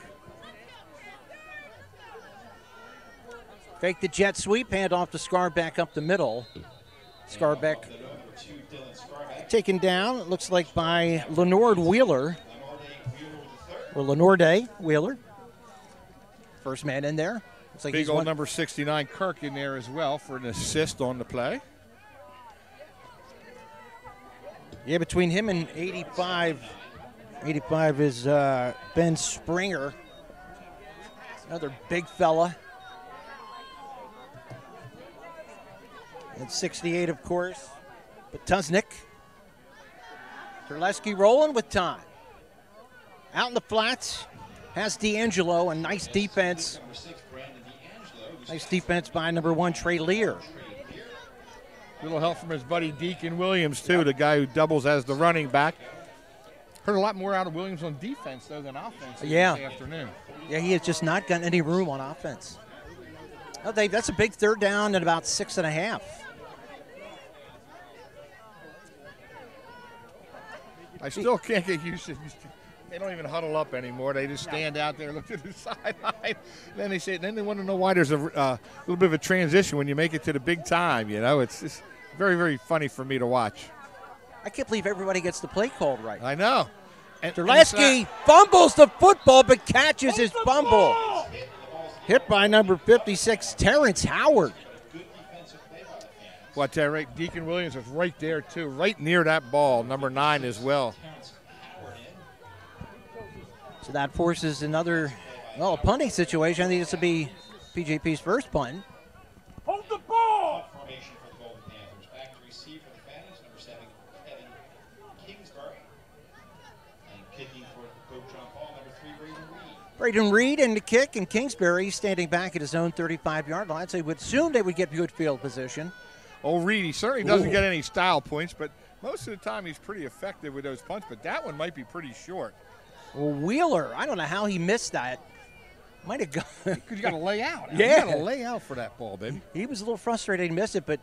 Fake the jet sweep, hand off to Scarbeck up the middle. Scarbeck taken down, it looks like by Lenord Wheeler. Or Lenorde Wheeler. First man in there. Looks like big old number 69 Kirk in there as well for an assist on the play. Yeah, between him and 85 is Ben Springer. Another big fella. And 68, of course, Potuznik. Terleski rolling with time. Out in the flats, has D'Angelo, and nice defense. Nice defense by number 1, Trey Lear. Little help from his buddy Deacon Williams, too, the guy who doubles as the running back. Heard a lot more out of Williams on defense, though, than offense this afternoon. Yeah, he has just not gotten any room on offense. Oh, Dave, that's a big third down at about 6.5. I still can't get used to it. They don't even huddle up anymore. They just stand out there, look to the sideline. Then they want to know why there's a little bit of a transition when you make it to the big time. You know, it's just very, very funny for me to watch. I can't believe everybody gets the play called right. I know. And Terleski fumbles the football but catches his fumble. Hit by number 56, Terrence Howard. Well, Deacon Williams was right there, too, right near that ball, number 9 as well. So that forces another, a punting situation. I think this will be PJP's first punt. Hold the ball! Formation for the Golden Panthers. Back to receive for the Phantoms, number 7, Kevin Kingsbury. And kicking for Pope John Paul, number 3, Braden Reed. Braden Reed in the kick, and Kingsbury standing back at his own 35-yard line. So I would assume they would get good field position. Oh, Reed, he certainly doesn't get any style points, but most of the time he's pretty effective with those punts, but that one might be pretty short. Well, Wheeler, I don't know how he missed that. Might have gone. Because you got to lay out. Yeah. You got to lay out for that ball, baby. He was a little frustrated he missed it, but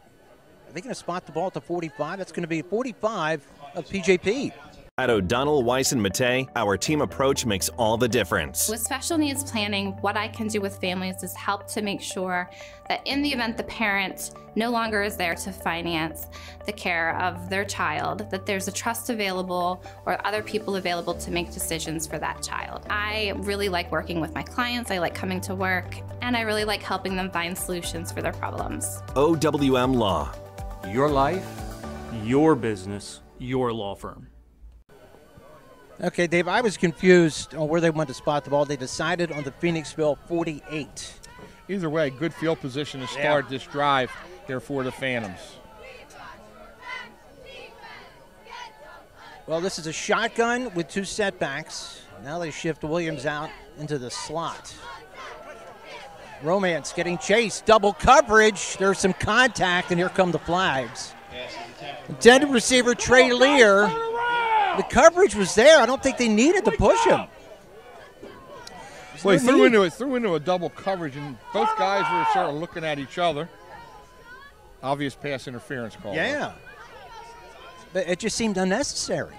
are they going to spot the ball at the 45? That's going to be 45 of PJP. At O'Donnell, Weiss, and Matei, our team approach makes all the difference. With special needs planning, what I can do with families is help to make sure that in the event the parent no longer is there to finance the care of their child, that there's a trust available or other people available to make decisions for that child. I really like working with my clients, I like coming to work, and I really like helping them find solutions for their problems. OWM Law. Your life, your business, your law firm. Okay, Dave, I was confused on where they wanted to spot the ball. They decided on the Phoenixville 48. Either way, good field position to start this drive here for the Phantoms. Well, this is a shotgun with 2 setbacks. Now they shift Williams out into the slot. Romance getting chased, double coverage. There's some contact, and here come the flags. Intended receiver Trey Lear. The coverage was there. I don't think they needed to push him. Well, he threw into a double coverage, and both guys were sort of looking at each other. Obvious pass interference call. Yeah. But it just seemed unnecessary.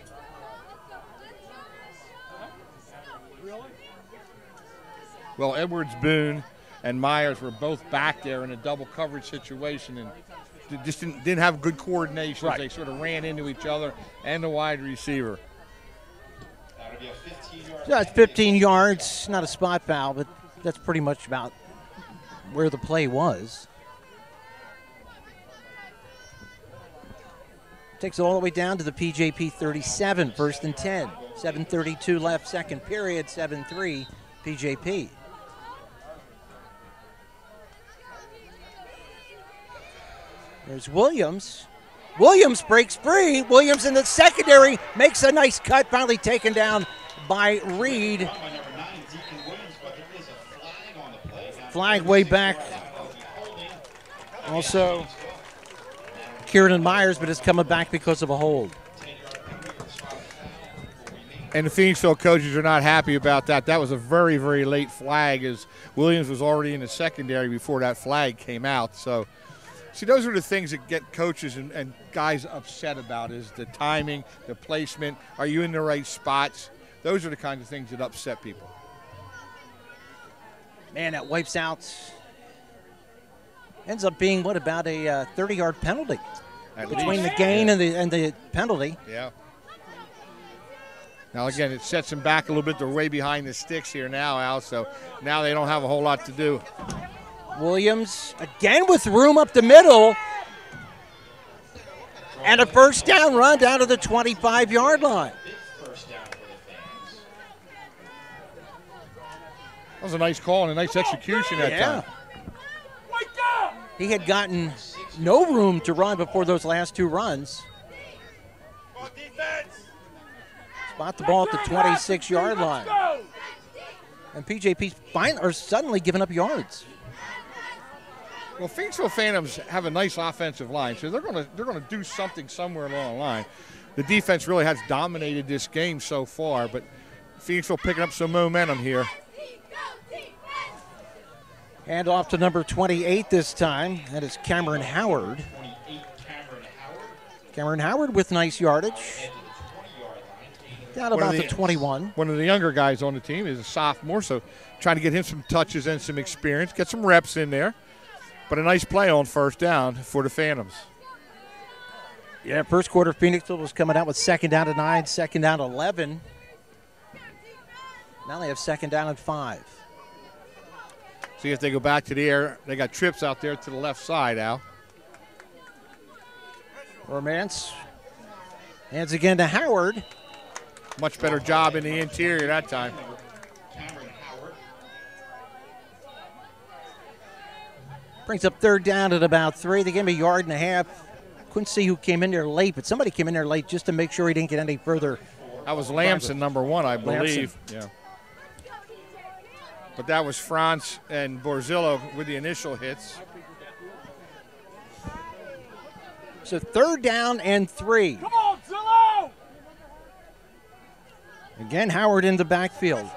Well, Edwards, Boone, and Myers were both back there in a double coverage situation, and just didn't have good coordination. Right. They sort of ran into each other and the wide receiver. So it's 15 yards, not a spot foul, but that's pretty much about where the play was. Takes it all the way down to the PJP 37, 1st and 10. 7:32 left, second period, 7-3 PJP. There's Williams. Williams breaks free. Williams in the secondary makes a nice cut, finally taken down by Reed. Flag way back. Also, Kieran Myers, but it's coming back because of a hold. And the Phoenixville coaches are not happy about that. That was a very, very late flag, as Williams was already in the secondary before that flag came out. So, see, those are the things that get coaches and guys upset about, is the timing, the placement. Are you in the right spots? Those are the kinds of things that upset people. Man, that wipes out. Ends up being, what, about a 30-yard penalty between the gain and the penalty. Yeah. Now, again, it sets them back a little bit. They're way behind the sticks here now, Al, so now they don't have a whole lot to do. Williams, again with room up the middle. And a first down run down to the 25-yard line. That was a nice call and a nice execution that time. He had gotten no room to run before those last two runs. Spot the ball at the 26-yard line. And PJP's suddenly giving up yards. Well, Phoenixville Phantoms have a nice offensive line, so they're going to do something somewhere along the line. The defense really has dominated this game so far, but Phoenixville picking up some momentum here. Hand off to number 28 this time. That is Cameron Howard. Cameron Howard with nice yardage. Down about the 21. One of the younger guys on the team is a sophomore, so trying to get him some touches and some experience, get some reps in there. But a nice play on first down for the Phantoms. Yeah, first quarter, Phoenixville was coming out with 2nd down to 9, 2nd down to 11. Now they have 2nd down and 5. See if they go back to the air. They got trips out there to the left side, Al. Romance hands again to Howard. Much better job in the interior that time. Brings up 3rd down at about 3. They gave him a yard and a half. Couldn't see who came in there late, but somebody came in there late just to make sure he didn't get any further. That was Lamson, number 1, I believe. Yeah. But that was France and Borzillo with the initial hits. So 3rd down and 3. Come on, Zillow! Again, Howard in the backfield.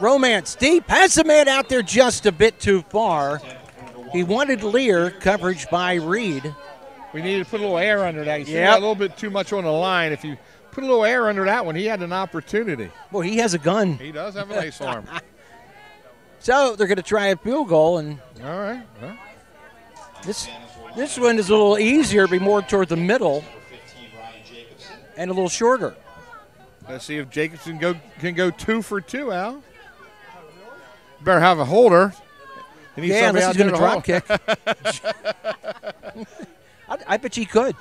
Romance deep, has a man out there just a bit too far. He wanted Lear, coverage by Reed. We needed to put a little air under that. He got a little bit too much on the line. If you put a little air under that one, he had an opportunity. Well, he has a gun. He does have a nice arm. So they're going to try a field goal. And all right. Well. This one is a little easier, be more toward the middle, and a little shorter. Let's see if Jacobson can go 2 for 2, Al. Better have a holder. Yeah, unless he's going to drop kick. I bet he could.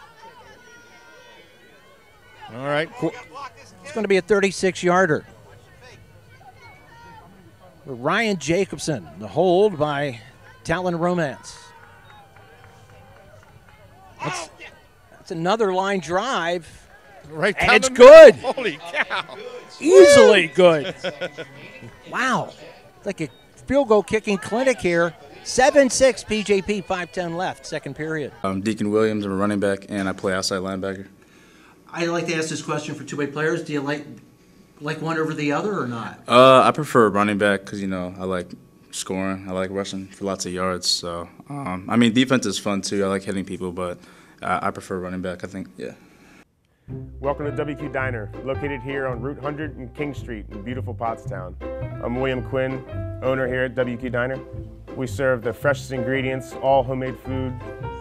All right. Cool. It's going to be a 36-yarder. Ryan Jacobson, the hold by Talon Romance. That's another line drive. Right, and it's good. Holy cow. Easily good. Wow. It's like a field goal kicking clinic here. 7-6 PJP, 5:10 left, second period. I'm Deacon Williams. I'm a running back, and I play outside linebacker. I like to ask this question for two-way players. Do you like one over the other or not? I prefer running back because, I like scoring. I like rushing for lots of yards. So, defense is fun, too. I like hitting people, but I prefer running back, I think, yeah. Welcome to WQ Diner, located here on Route 100 and King Street in beautiful Pottstown. I'm William Quinn, owner here at WQ Diner. We serve the freshest ingredients, all homemade food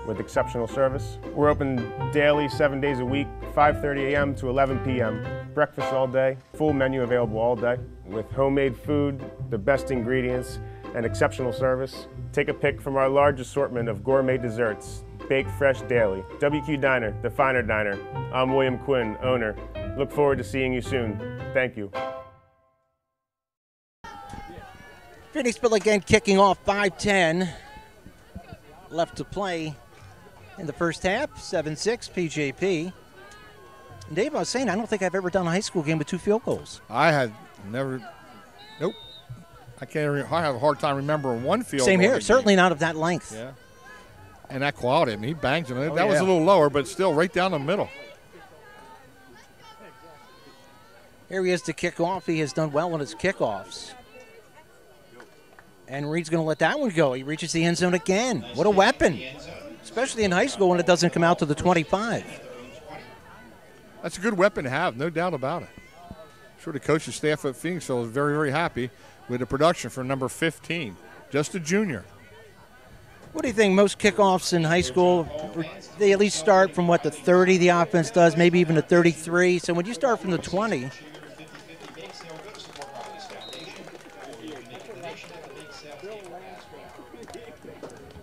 with exceptional service. We're open daily, 7 days a week, 5:30 a.m. to 11 p.m. Breakfast all day, full menu available all day with homemade food, the best ingredients, and exceptional service. Take a pick from our large assortment of gourmet desserts. Baked fresh daily. WQ Diner, the finer diner. I'm William Quinn, owner. Look forward to seeing you soon. Thank you. Phoenixville again kicking off 5:10 left to play in the first half. 7-6 PJP. And Dave, I was saying, I don't think I've ever done a high school game with 2 field goals. I had never. Nope. I have a hard time remembering 1 field goal. Same here. Certainly not of that length. Yeah. And that quality, he bangs him. That was a little lower, but still right down the middle. Here he is to kick off. He has done well on his kickoffs. And Reed's going to let that one go. He reaches the end zone again. What a weapon, especially in high school when it doesn't come out to the 25. That's a good weapon to have, no doubt about it. I'm sure the coaching staff at Phoenixville is very, very happy with the production for number 15, just a junior. What do you think? Most kickoffs in high school, they at least start from, what, the 30 the offense does, maybe even the 33. So when you start from the 20,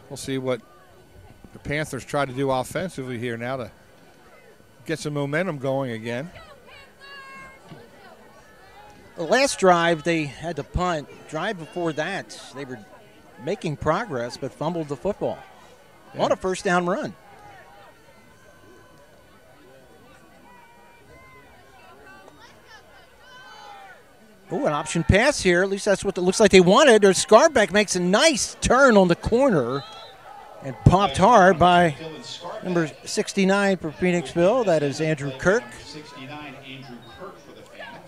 we'll see what the Panthers try to do offensively here now to get some momentum going again. The last drive, they had to punt. Drive before that, they were making progress but fumbled the football on a first down run. Oh, an option pass here. At least that's what it looks like they wanted. Or Scarbeck makes a nice turn on the corner and popped hard by number 69 for Phoenixville. That is Andrew Kirk.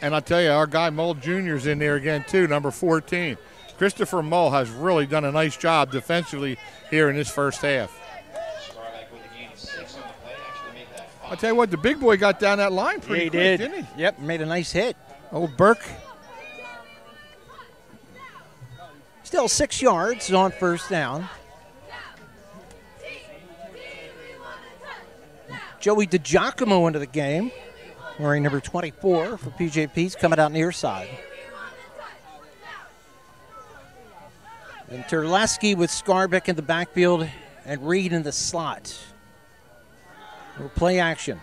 And I'll tell you, our guy Mull Jr. is in there again, too, number 14. Christopher Mull has really done a nice job defensively here in this first half. I'll tell you what, the big boy got down that line pretty quick, didn't he? Yep, made a nice hit. Old Burke. Still 6 yards on first down. Joey DiGiacomo into the game, wearing number 24 for PJP's, coming out near side. And Terleski with Scarbeck in the backfield and Reed in the slot. Little play action.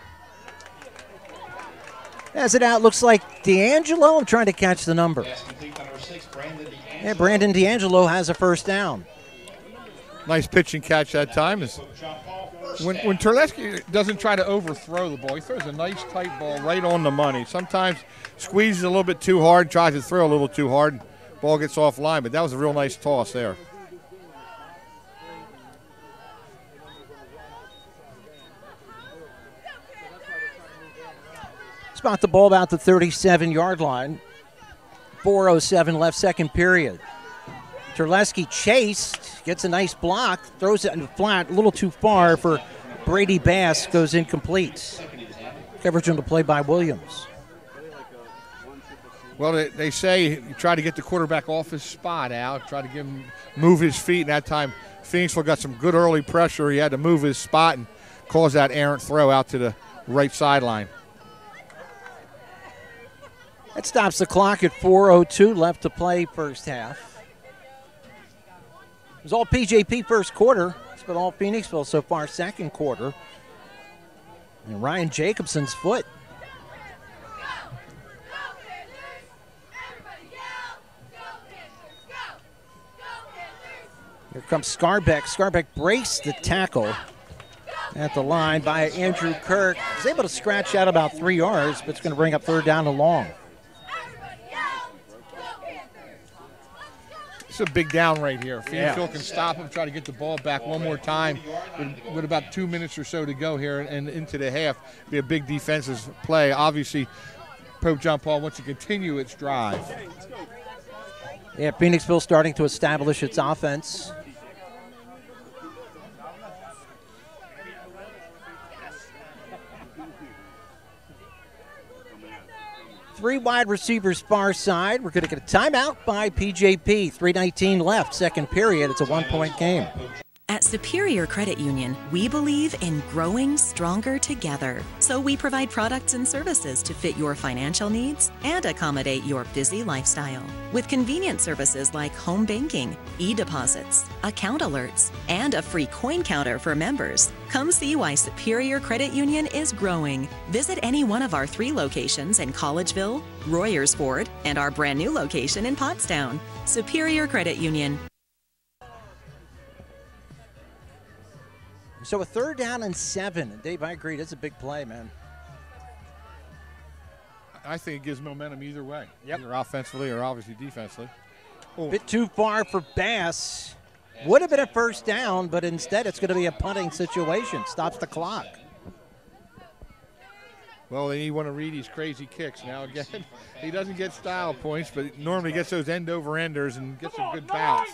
As it out, looks like D'Angelo. I'm trying to catch the number. Yeah, Brandon D'Angelo has a first down. Nice pitch and catch that time. When Terleski doesn't try to overthrow the ball, he throws a nice tight ball right on the money. Sometimes squeezes a little bit too hard, tries to throw a little too hard, ball gets offline, but that was a real nice toss there. Spot the ball about the 37-yard line. 4:07 left, second period. Terleski chased, gets a nice block, throws it in the flat, a little too far for Brady Bass, goes incomplete. Coverage on the play by Williams. Well, they say you try to get the quarterback off his spot, Al, try to get him move his feet, and that time Phoenixville got some good early pressure. He had to move his spot and cause that errant throw out to the right sideline. That stops the clock at 4:02 left to play first half. It was all PJP first quarter. It's been all Phoenixville so far second quarter. And Ryan Jacobson's foot. Here comes Scarbeck. Scarbeck braced the tackle at the line by Andrew Kirk. He's able to scratch out about 3 yards, but it's going to bring up third down and long. It's a big down right here. Phoenixville can stop him, try to get the ball back one more time with about 2 minutes or so to go here and into the half. Be a big defensive play. Obviously, Pope John Paul wants to continue its drive. Yeah, Phoenixville starting to establish its offense. Three wide receivers far side. We're going to get a timeout by PJP. 3:19 left, second period. It's a one-point game. At Superior Credit Union, we believe in growing stronger together. So we provide products and services to fit your financial needs and accommodate your busy lifestyle. With convenient services like home banking, e-deposits, account alerts, and a free coin counter for members. Come see why Superior Credit Union is growing. Visit any one of our 3 locations in Collegeville, Royersford, and our brand new location in Pottstown. Superior Credit Union. So a 3rd down and 7. Dave, I agree. That's a big play, man. I think it gives momentum either way. Yep. Either offensively or obviously defensively. A bit too far for Bass. Would have been a first down, but instead it's going to be a punting situation. Stops the clock. Well, then you want to read these crazy kicks. Now, again, he doesn't get style points, but normally gets those end-over-enders and gets a good bounce.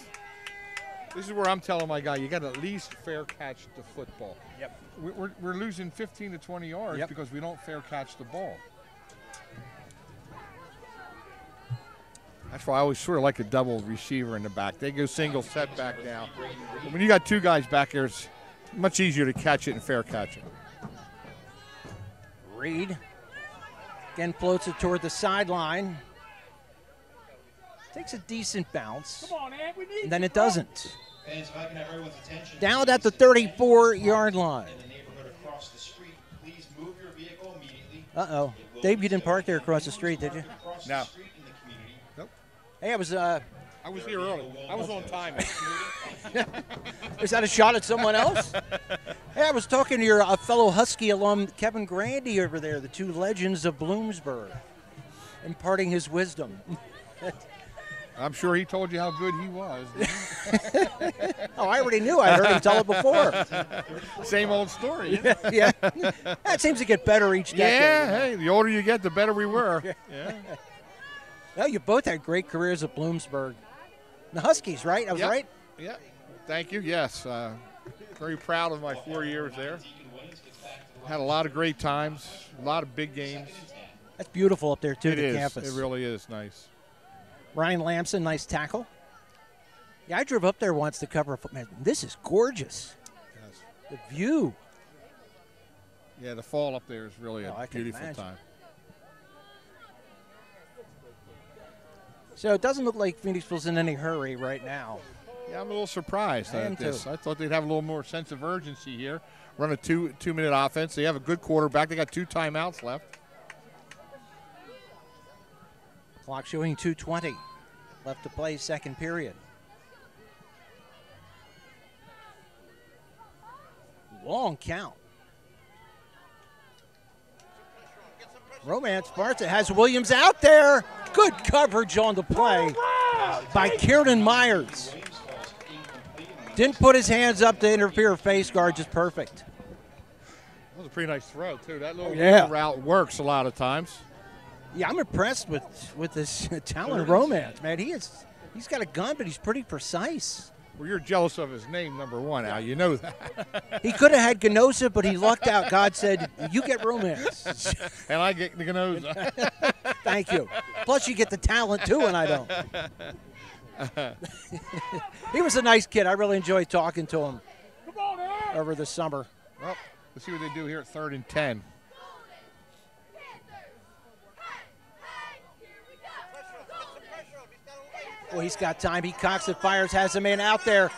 This is where I'm telling my guy, you got to at least fair catch the football. Yep. We're losing 15 to 20 yards because we don't fair catch the ball. That's why I always sort of like a double receiver in the back. They go single setback now. But when you got two guys back there, it's much easier to catch it and fair catch it. Reed again floats it toward the sideline. Takes a decent bounce, and then it doesn't. Fans, if I can have everyone's attention, Down at the 34-yard line. in the neighborhood across the street, please move your vehicle immediately. Uh-oh. Dave, you didn't park there across the street, did you? No. Nope. Hey, I was here early. I was on time. Is that a shot at someone else? Hey, I was talking to your fellow Husky alum, Kevin Grandy, over there, the two legends of Bloomsburg, imparting his wisdom. I'm sure he told you how good he was. Oh, I already knew. I heard him tell it before. Same old story. Yeah. That seems to get better each decade. Yeah, hey, the older you get, the better we were. Yeah. Well, you both had great careers at Bloomsburg. The Huskies, right? I was right? Yeah. Thank you. Yes. Very proud of my 4 years there. Had a lot of great times, a lot of big games. That's beautiful up there, too, It the is. campus. It really is nice. Ryan Lamson, nice tackle. Yeah, I drove up there once to cover a foot. Man, this is gorgeous. Yes. The view. Yeah, the fall up there is really I a can beautiful imagine. time. So it doesn't look like Phoenixville's in any hurry right now. Yeah, I'm a little surprised I am at this. too. I thought they'd have a little more sense of urgency here. Run a two-minute offense. They have a good quarterback. They got 2 timeouts left. Clock showing 2:20 left to play, second period. Long count. Romance Barca has Williams out there. Good coverage on the play by Kieran Myers. Didn't put his hands up to interfere. Face guard just perfect. That was a pretty nice throw, too. That little route works a lot of times. Yeah, I'm impressed with this talent Romance, man. He's got a gun, but he's pretty precise. Well, you're jealous of his name, number one, Al. You know that. He could have had Ganosa, but he lucked out. God said, you get Romance. And I get the Ganosa. Thank you. Plus, you get the talent, too, and I don't. He was a nice kid. I really enjoyed talking to him over the summer. Well, let's see what they do here at 3rd and 10. Well, he's got time. He cocks it, fires, has a man out there.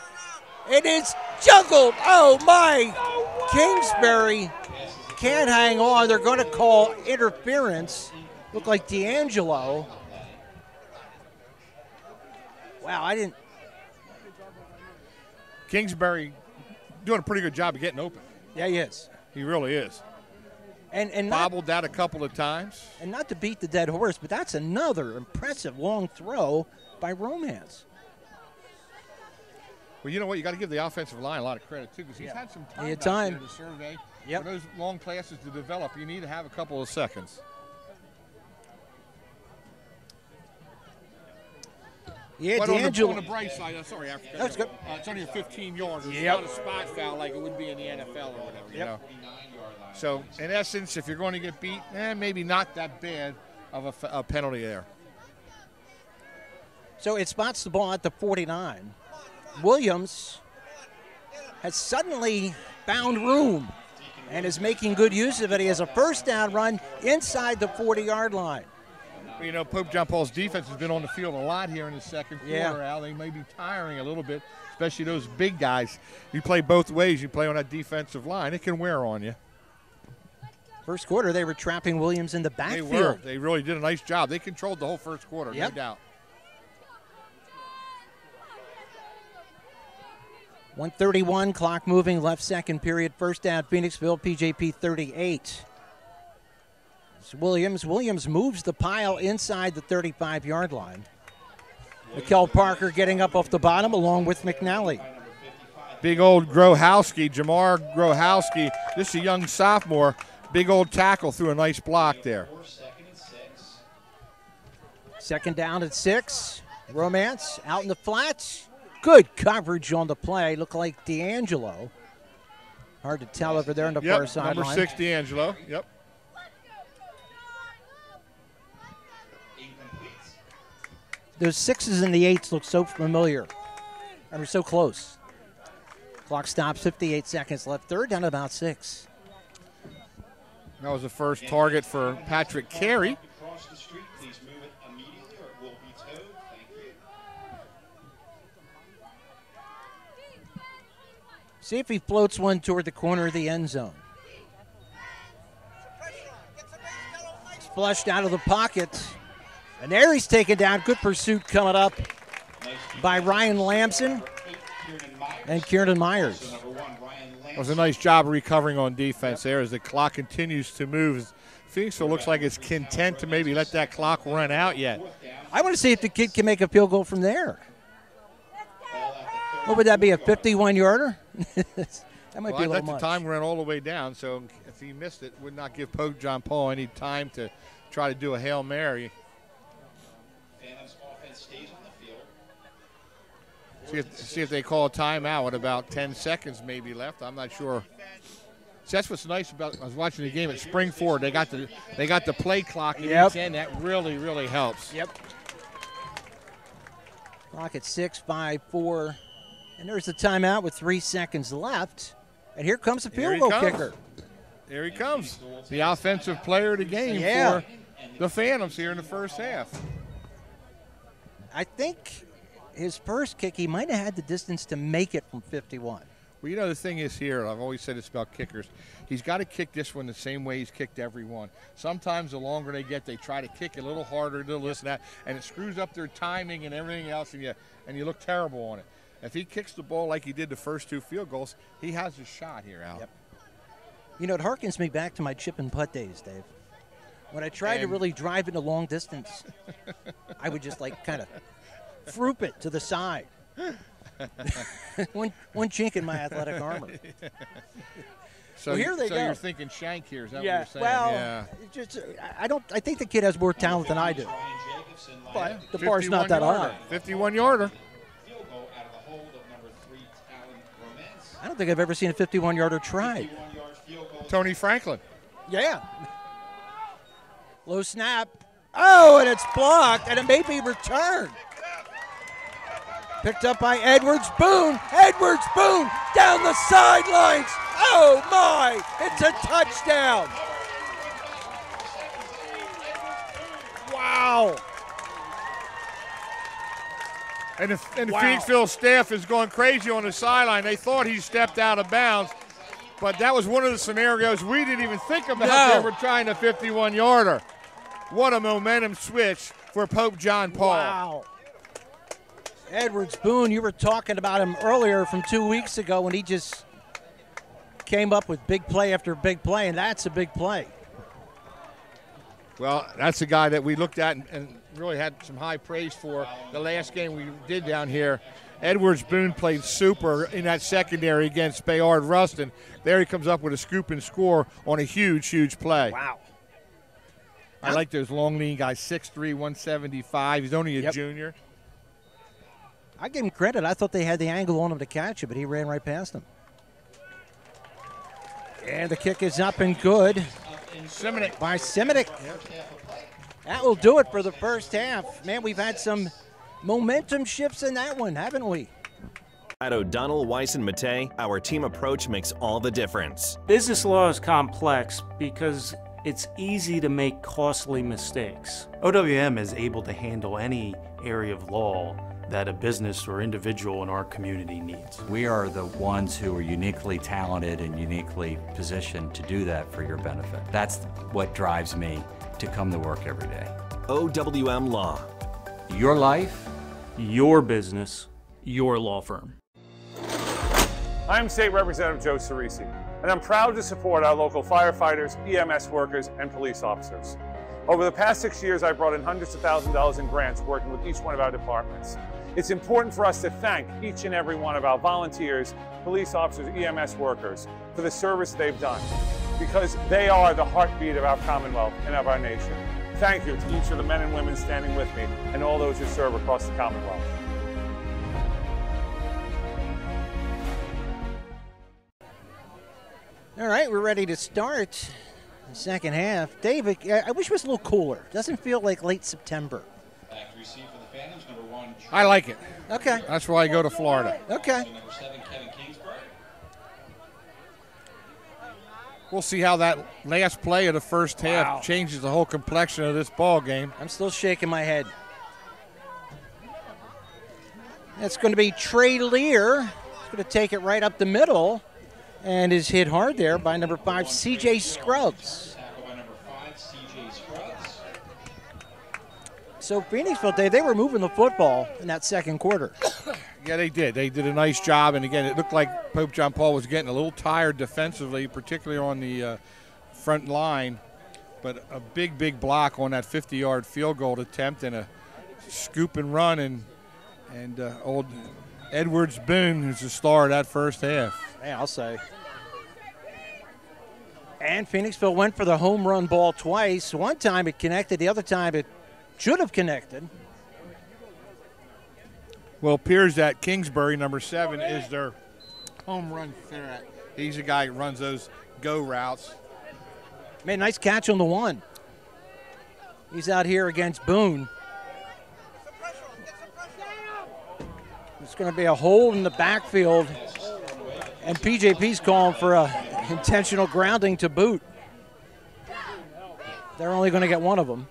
It is juggled. Oh, my. Kingsbury can't hang on. They're going to call interference. Look like D'Angelo. Wow, I didn't. Kingsbury doing a pretty good job of getting open. Yeah, he is. He really is. And bobbled that a couple of times. And not to beat the dead horse, but that's another impressive long throw by Romance. Well, you know what? You got to give the offensive line a lot of credit, too, because he's had some time, He had back time. there to survey. Yep. For those long passes to develop, you need to have a couple of seconds. Yeah, but D'Angelo. on the bright side, sorry, Africa. That's good. It's only a 15-yarder. It's Yep. not a spot foul like it would be in the NFL or whatever, you Yep. know. So, in essence, if you're going to get beat, maybe not that bad of a penalty there. So it spots the ball at the 49. Williams has suddenly found room and is making good use of it. He has a first down run inside the 40-yard line. Well, you know, Pope John Paul's defense has been on the field a lot here in the second quarter, Yeah. Al. They may be tiring a little bit, especially those big guys. You play both ways. You play on that defensive line. It can wear on you. First quarter, they were trapping Williams in the They backfield. were. They really did a nice job. They controlled the whole first quarter, Yep. no doubt. 1:31, clock moving, left second period, first down, Phoenixville, PJP 38. It's Williams moves the pile inside the 35-yard line. Mikel Parker getting up off the bottom along with McNally. Big old Grohowski, Jamar Grohowski, just a young sophomore, Big old tackle through a nice block there. Second down at 6. Romance out in the flats. Good coverage on the play. Looked like D'Angelo. Hard to tell over there on the far sideline. Number 6, D'Angelo. Yep. Those 6s and the 8s look so familiar. And we're so close. Clock stops, 58 seconds left. Third down at about 6. That was the first target for Patrick Carey. See if he floats one toward the corner of the end zone. It's flushed out of the pocket. And there he's taken down. Good pursuit coming up by Ryan Lamson and Kieran Myers. It was a nice job of recovering on defense there as the clock continues to move. Phoenixville looks like it's content to maybe let that clock run out yet. I want to see if the kid can make a field goal from there. What would that be, a 51-yarder? That might be a little let much. the time run all the way down, so if he missed it, would not give Pope John Paul any time to try to do a Hail Mary. See if they call a timeout with about 10 seconds maybe left. I'm not sure. See, that's what's nice about. I was watching the game at Spring Ford. They got the play clock at each end. That really helps. Yep. Clock at 6, 5, 4, and there's the timeout with 3 seconds left. And here comes the field goal kicker. Here he comes, the offensive player of the game for the Phantoms here in the first half. I think his first kick, he might have had the distance to make it from 51. Well, you know, the thing is here, I've always said this about kickers, he's got to kick this one the same way he's kicked every one. Sometimes the longer they get, they try to kick a little harder, this and that, and it screws up their timing and everything else, and you look terrible on it. If he kicks the ball like he did the first 2 field goals, he has a shot here, Al. Yep. You know, it harkens me back to my chip and putt days, Dave. When I tried to really drive it a long distance, I would just kind of froop it to the side. one chink in my athletic armor. So well, here they go. You're thinking shank here, is that what you're saying? Well, I think the kid has more talent than I do. But the bar's not that high. 51-yarder. I don't think I've ever seen a 51-yarder tried. Tony Franklin. Yeah. Low snap. Oh, and it's blocked, and it may be returned. Picked up by Edwards Boone. Edwards Boone down the sidelines. Oh, my. It's a touchdown. Wow. And the Phoenixville staff is going crazy on the sideline. They thought he stepped out of bounds, but that was one of the scenarios we didn't even think about. They were trying a 51-yarder. What a momentum switch for Pope John Paul. Wow. Edwards Boone, you were talking about him earlier from 2 weeks ago when he just came up with big play after big play, and that's a big play. Well, that's a guy that we looked at and really had some high praise for the last game we did down here. Edwards Boone played super in that secondary against Bayard Rustin. There he comes up with a scoop and score on a huge play. Wow. I like those long lean guys, 6'3", 175. He's only a junior. I give him credit. I thought they had the angle on him to catch it, but he ran right past him. And the kick is up and good. Simonik. By Simonik. That will do it for the first half. Man, we've had some momentum shifts in that one, haven't we? At O'Donnell, Weiss, and Mattei, our team approach makes all the difference. Business law is complex because it's easy to make costly mistakes. OWM is able to handle any area of law that a business or individual in our community needs. We are the ones who are uniquely talented and uniquely positioned to do that for your benefit. That's what drives me to come to work every day. OWM Law. Your life, your business, your law firm. I'm State Representative Joe Cerisi, and I'm proud to support our local firefighters, EMS workers, and police officers. Over the past 6 years, I've brought in hundreds of thousands of dollars in grants working with each one of our departments. It's important for us to thank each and every one of our volunteers, police officers, EMS workers for the service they've done. because they are the heartbeat of our Commonwealth and of our nation. Thank you to each of the men and women standing with me and all those who serve across the Commonwealth. All right, we're ready to start the second half. David, I wish it was a little cooler. Doesn't feel like late September. Back to receive for the Phantoms, number 1. I like it. Okay. That's why I go to Florida. Okay. So number 7, Kevin Kingsbury. We'll see how that last play of the first half changes the whole complexion of this ball game. I'm still shaking my head. That's going to be Trey Lear. He's going to take it right up the middle and is hit hard there by number 5, CJ Scruggs. Tackle by number 5, CJ Scruggs. So Phoenixville, Dave, they were moving the football in that second quarter. Yeah, they did. They did a nice job. And, again, it looked like Pope John Paul was getting a little tired defensively, particularly on the front line. But a big, big block on that 50-yard field goal attempt and a scoop and run. And old Edwards Boone, who's the star of that first half. Yeah, I'll say. And Phoenixville went for the home run ball twice. One time it connected. The other time it should have connected. Well, it appears that Kingsbury, number 7, is their home run threat. He's the guy who runs those go routes. Made a nice catch on the one. He's out here against Boone. It's going to be a hold in the backfield. And PJP's calling for a intentional grounding to boot. They're only going to get one of them.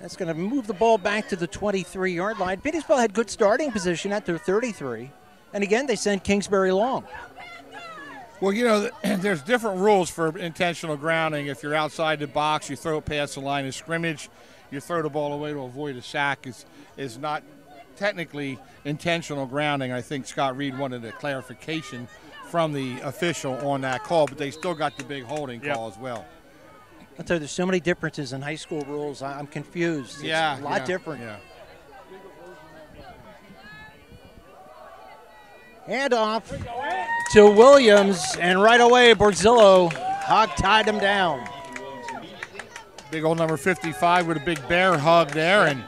That's going to move the ball back to the 23-yard line. Phoenixville had good starting position at their 33. And again, they sent Kingsbury long. Well, you know, there's different rules for intentional grounding. If you're outside the box, you throw it past the line of scrimmage. You throw the ball away to avoid a sack is not technically intentional grounding. I think Scott Reed wanted a clarification from the official on that call, but they still got the big holding call as well. I'll tell you, there's so many differences in high school rules. I'm confused. It's a lot different. Yeah. Hand off to Williams, and right away, Borzillo hog-tied him down. Big old number 55 with a big bear hug there and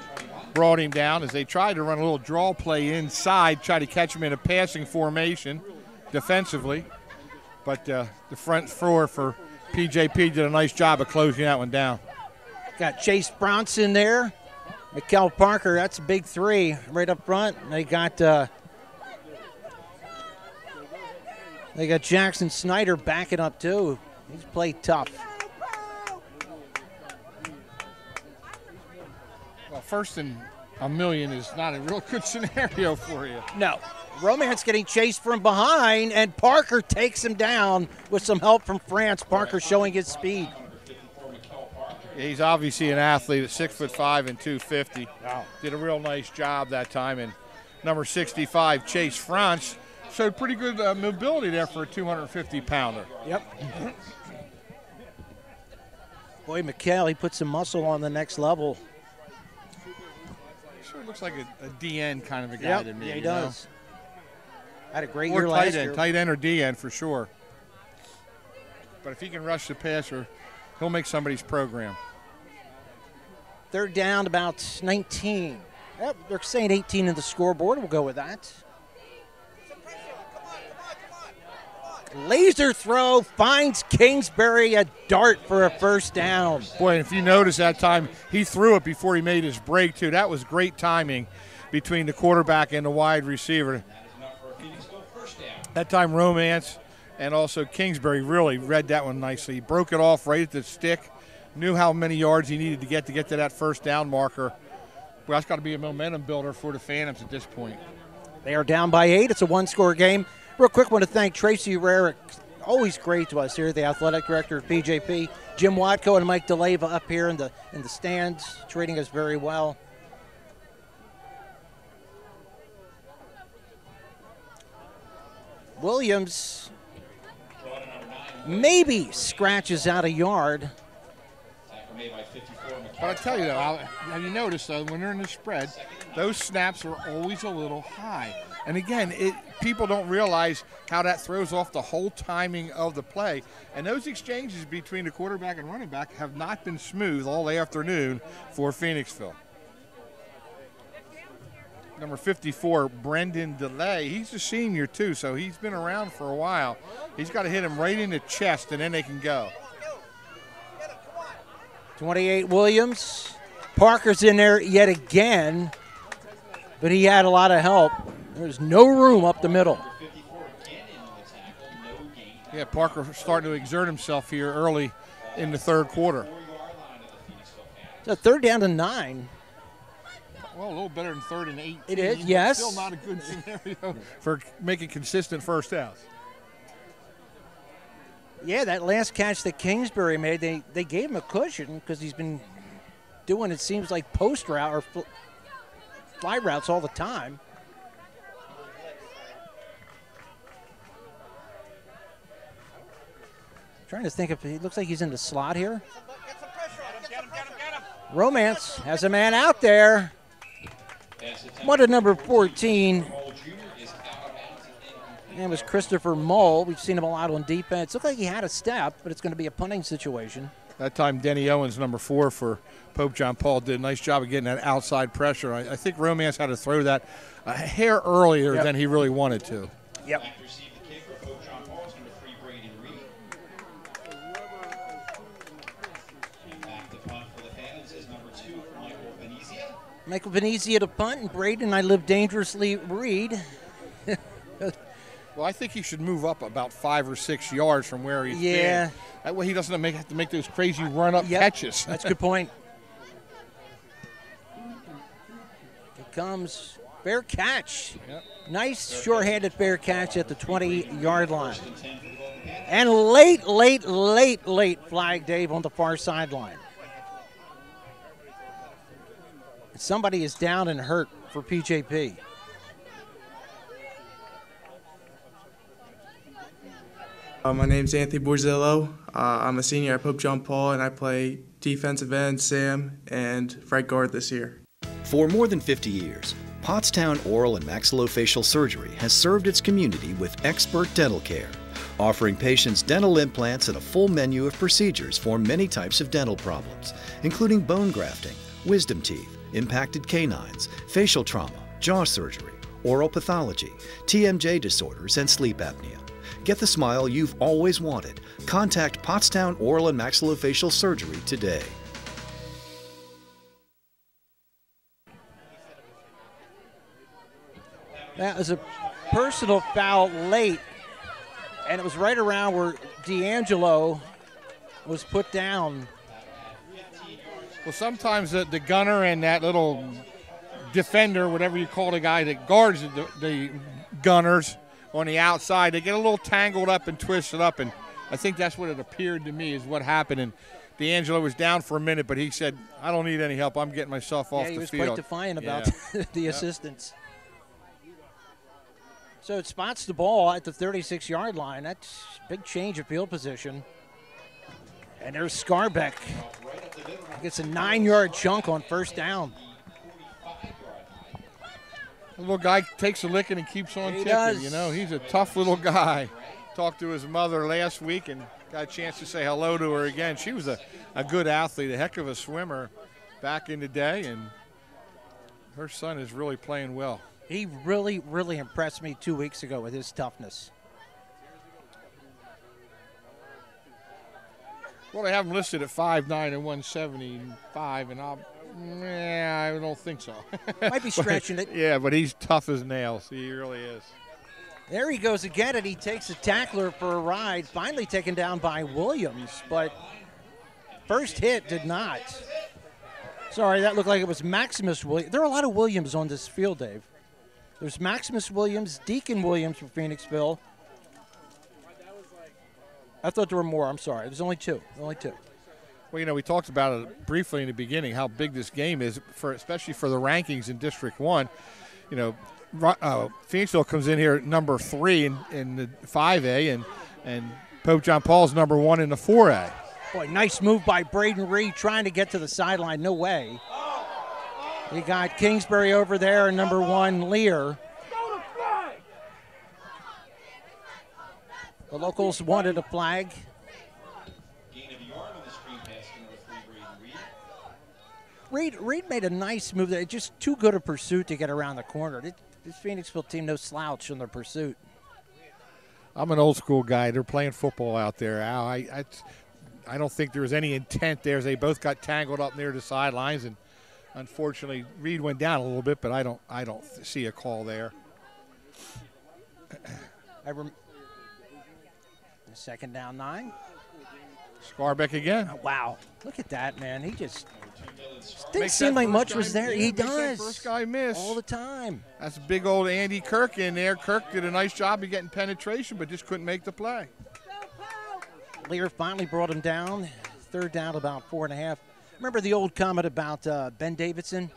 brought him down as they tried to run a little draw play inside, try to catch him in a passing formation defensively. But the front four for PJP did a nice job of closing that one down. Got Chase Bronson there. Mikel Parker, that's a big 3 right up front. They got Jackson Snyder backing up too. He's played tough. Well, 1st and a million is not a real good scenario for you. No. Romance getting chased from behind, and Parker takes him down with some help from France. Parker showing his speed. Yeah, he's obviously an athlete at 6'5" and 250. Wow. Did a real nice job that time. And number 65, Chase France, showed pretty good mobility there for a 250-pounder. Yep. Boy, Mikel, he put some muscle on the next level. Sure looks like a DN kind of a guy to me. Yeah, he does. Had a great or year last year. Tight end or DN for sure. But if he can rush the passer, he'll make somebody's program. 3rd down, about 19. Yep, they're saying 18 in the scoreboard. We'll go with that. Laser throw finds Kingsbury a dart for a 1st down. Boy, if you notice that time, he threw it before he made his break, too. That was great timing between the quarterback and the wide receiver. That time, Romance and also Kingsbury really read that one nicely. He broke it off right at the stick, knew how many yards he needed to get to that 1st down marker. Well, that's got to be a momentum builder for the Phantoms at this point. They are down by 8. It's a 1-score game. Real quick, want to thank Tracy Rarick, always great to us here, the athletic director of PJP. Jim Watko and Mike DeLeva up here in the stands, treating us very well. Williams maybe scratches out a yard. made by 54. But I tell you though, have you noticed though, when they're in the spread, those snaps are always a little high. And again, people don't realize how that throws off the whole timing of the play. And those exchanges between the quarterback and running back have not been smooth all afternoon for Phoenixville. Number 54, Brendan DeLay. He's a senior too, so he's been around for a while. He's got to hit him right in the chest, and then they can go. 28 Williams. Parker's in there yet again, but he had a lot of help. There's no room up the middle. Yeah, Parker starting to exert himself here early in the third quarter. It's a third down to 9. Well, a little better than 3rd and 18. It is, yes. Still not a good scenario for making consistent first downs. Yeah, that last catch that Kingsbury made, they gave him a cushion because he's been doing, it seems like, post route or fly routes all the time. Trying to think if he looks like he's in the slot here. Romance has a man out there. What a number 14. That was Christopher Mull. We've seen him a lot on defense. Looked like he had a step, but it's going to be a punting situation. That time, Denny Owens, number 4 for Pope John Paul, did a nice job of getting that outside pressure. I think Romance had to throw that a hair earlier than he really wanted to. Yep. Michael Venezia to punt, and Braden, I live dangerously, Reed. Well, I think he should move up about 5 or 6 yards from where he's been. That way he doesn't have to make those crazy run-up catches. That's a good point. Here comes fair catch. Yep. Nice short-handed fair catch at the 20-yard line. And late flag, Dave, on the far sideline. Somebody is down and hurt for PJP. My name's Anthony Borzillo. I'm a senior at Pope John Paul, and I play defensive end, Sam, and right guard this year. For more than 50 years, Pottstown Oral and Maxillofacial Surgery has served its community with expert dental care, offering patients dental implants and a full menu of procedures for many types of dental problems, including bone grafting, wisdom teeth, impacted canines, facial trauma, jaw surgery, oral pathology, TMJ disorders, and sleep apnea. Get the smile you've always wanted. Contact Pottstown Oral and Maxillofacial Surgery today. That was a personal foul late, and it was right around where D'Angelo was put down. Well, sometimes the gunner and that little defender, whatever you call the guy that guards the gunners on the outside, they get a little tangled up and twisted up, and I think that's what it appeared to me is what happened. And D'Angelo was down for a minute, but he said, I don't need any help. I'm getting myself off the field. He was quite defiant about the assistance. So it spots the ball at the 36-yard line. That's a big change of field position. And there's Scarbeck. Gets a 9-yard chunk on first down. The little guy takes a licking and keeps on ticking. Does. You know, he's a tough little guy. Talked to his mother last week and got a chance to say hello to her again. She was a good athlete, a heck of a swimmer back in the day, and her son is really playing well. He really impressed me 2 weeks ago with his toughness. Well, they have him listed at 5'9" and 175, and I don't think so. Might be stretching it. Yeah, but he's tough as nails. He really is. There he goes again, and he takes a tackler for a ride, finally taken down by Williams, but first hit did not. Sorry, that looked like it was Maximus Williams. There are a lot of Williams on this field, Dave. There's Maximus Williams, Deacon Williams from Phoenixville. I thought there were more. I'm sorry. There's only two. Well, you know, we talked about it briefly in the beginning, how big this game is, especially for the rankings in District 1. You know, Phoenixville comes in here at number 3 in the 5A, and Pope John Paul's number 1 in the 4A. Boy, nice move by Braden Reed trying to get to the sideline. No way. We got Kingsbury over there and number 1, Lear. The locals wanted a flag. Reed made a nice move there. Just too good a pursuit to get around the corner. This Phoenixville team, no slouch in their pursuit. I'm an old school guy. They're playing football out there, Al. I don't think there was any intent there. They both got tangled up near the sidelines, and unfortunately, Reed went down a little bit. But I don't see a call there. Second down 9. Scarbeck again. Oh, wow, look at that, man. He just didn't seem like much was there. He does. First guy miss all the time. That's big old Andy Kirk in there. Kirk did a nice job of getting penetration, but just couldn't make the play. Lear finally brought him down. Third down, about 4.5. Remember the old comment about Ben Davidson?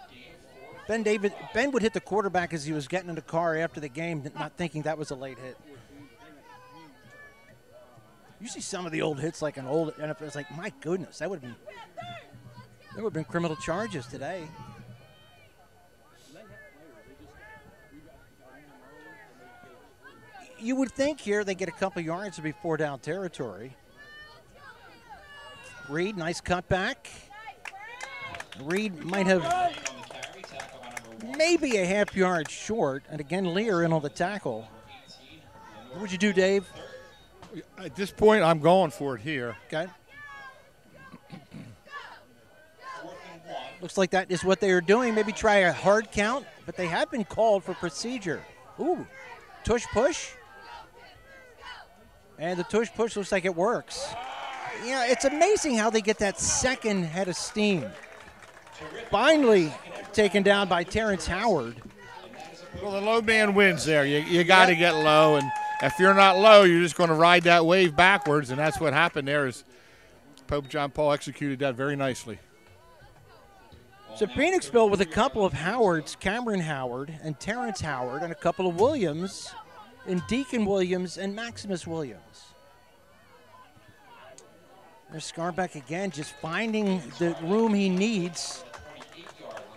Ben would hit the quarterback as he was getting in the car after the game, not thinking that was a late hit. You see some of the old hits like an old NFL. It's like, my goodness, that would have been criminal charges today. You would think here they get a couple yards to be 4-down territory. Reed, nice cutback. Reed might have maybe a half yard short, and again Lear in on the tackle. What would you do, Dave? At this point, I'm going for it here. Okay. Looks like that is what they are doing. Maybe try a hard count, but they have been called for procedure. Ooh, tush push. And the tush push looks like it works. Yeah, it's amazing how they get that second head of steam. Finally taken down by Terrence Howard. Well, the low man wins there. You got to get low, and if you're not low, you're just going to ride that wave backwards, and that's what happened there. Is Pope John Paul executed that very nicely. So Phoenixville with a couple of Howards, Cameron Howard and Terrence Howard, and a couple of Williams, and Deacon Williams and Maximus Williams. There's Scarbeck again, just finding the room he needs.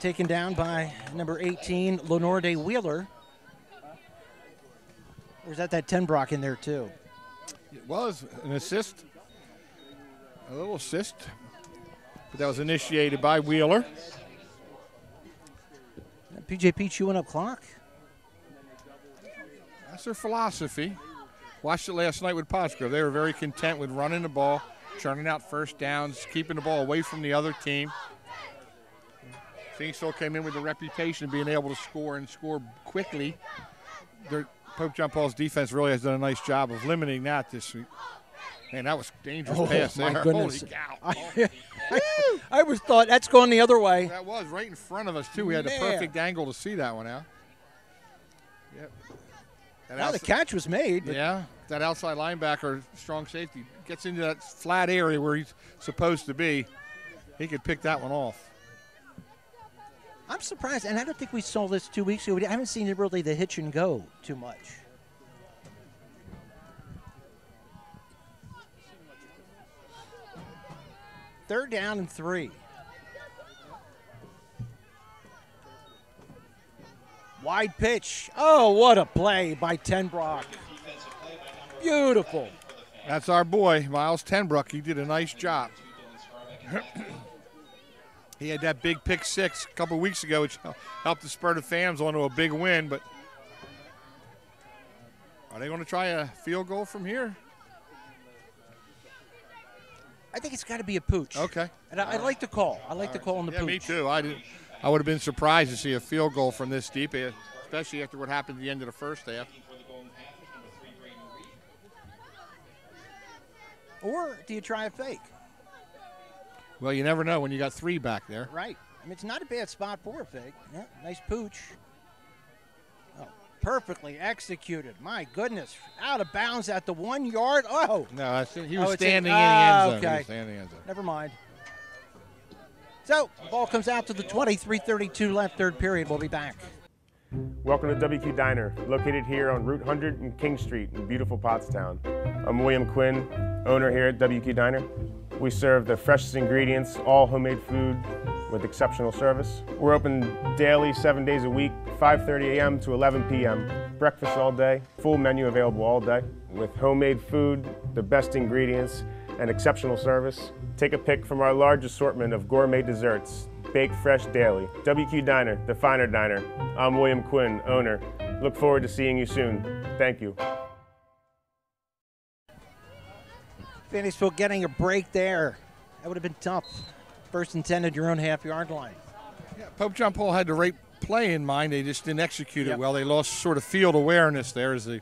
Taken down by number 18, Lenorde Wheeler. Or is that 10 Brock in there too? It was an assist, a little assist, but that was initiated by Wheeler. PJP chewing up clock. That's their philosophy. Watched it last night with Pottsgrove. They were very content with running the ball, churning out first downs, keeping the ball away from the other team. Phoenixville came in with a reputation of being able to score and score quickly. Pope John Paul's defense really has done a nice job of limiting that this week. Man, that was a dangerous pass there. My goodness. Holy cow. I was thought that's going the other way. That was right in front of us, too. We had the perfect angle to see that one out. Yep. Well, the catch was made. But yeah, that outside linebacker, strong safety, gets into that flat area where he's supposed to be. He could pick that one off. I'm surprised, and I don't think we saw this 2 weeks ago. I haven't seen it really the hitch and go too much. Third down and 3. Wide pitch. Oh, what a play by Tenbrock. Beautiful. That's our boy, Miles Tenbrook. He did a nice job. He had that big pick six a couple of weeks ago, which helped the spur the fans onto a big win. But are they going to try a field goal from here? I think it's got to be a pooch. Okay. And I like the call. I like the call on the pooch. Me too. I would have been surprised to see a field goal from this deep, especially after what happened at the end of the first half. Or do you try a fake? Well, you never know when you got 3 back there. Right. I mean, it's not a bad spot for a fake. Yeah, nice pooch. Oh, perfectly executed. My goodness. Out of bounds at the 1 yard. Oh. No, he was standing in the end zone. Okay. He was standing in the end zone. Never mind. So, the ball comes out to the 20, 3:32 left, third period. We'll be back. Welcome to WQ Diner, located here on Route 100 and King Street in beautiful Pottstown. I'm William Quinn, owner here at WQ Diner. We serve the freshest ingredients, all homemade food with exceptional service. We're open daily, 7 days a week, 5:30 a.m. to 11 p.m. Breakfast all day, full menu available all day with homemade food, the best ingredients, and exceptional service. Take a pick from our large assortment of gourmet desserts, baked fresh daily. WQ Diner, the finer diner. I'm William Quinn, owner. Look forward to seeing you soon. Thank you. Phoenixville getting a break there. That would have been tough. First and 10 at your own half-yard line. Yeah, Pope John Paul had the right play in mind. They just didn't execute it well. They lost sort of field awareness there as they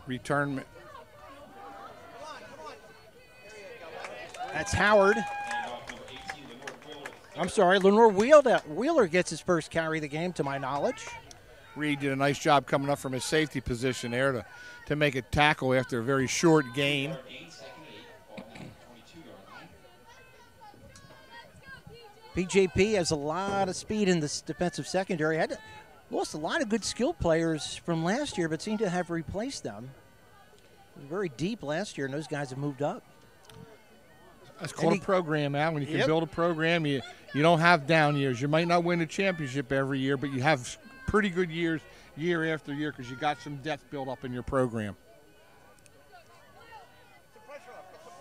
return. That's Howard. I'm sorry, Lenore Wheeler gets his first carry of the game, to my knowledge. Reed did a nice job coming up from his safety position there to make a tackle after a very short gain. PJP has a lot of speed in this defensive secondary. Lost a lot of good skill players from last year, but seem to have replaced them. It was very deep last year, and those guys have moved up. That's called a program, Al. When you can build a program, you don't have down years. You might not win a championship every year, but you have pretty good years year after year because you got some depth built up in your program.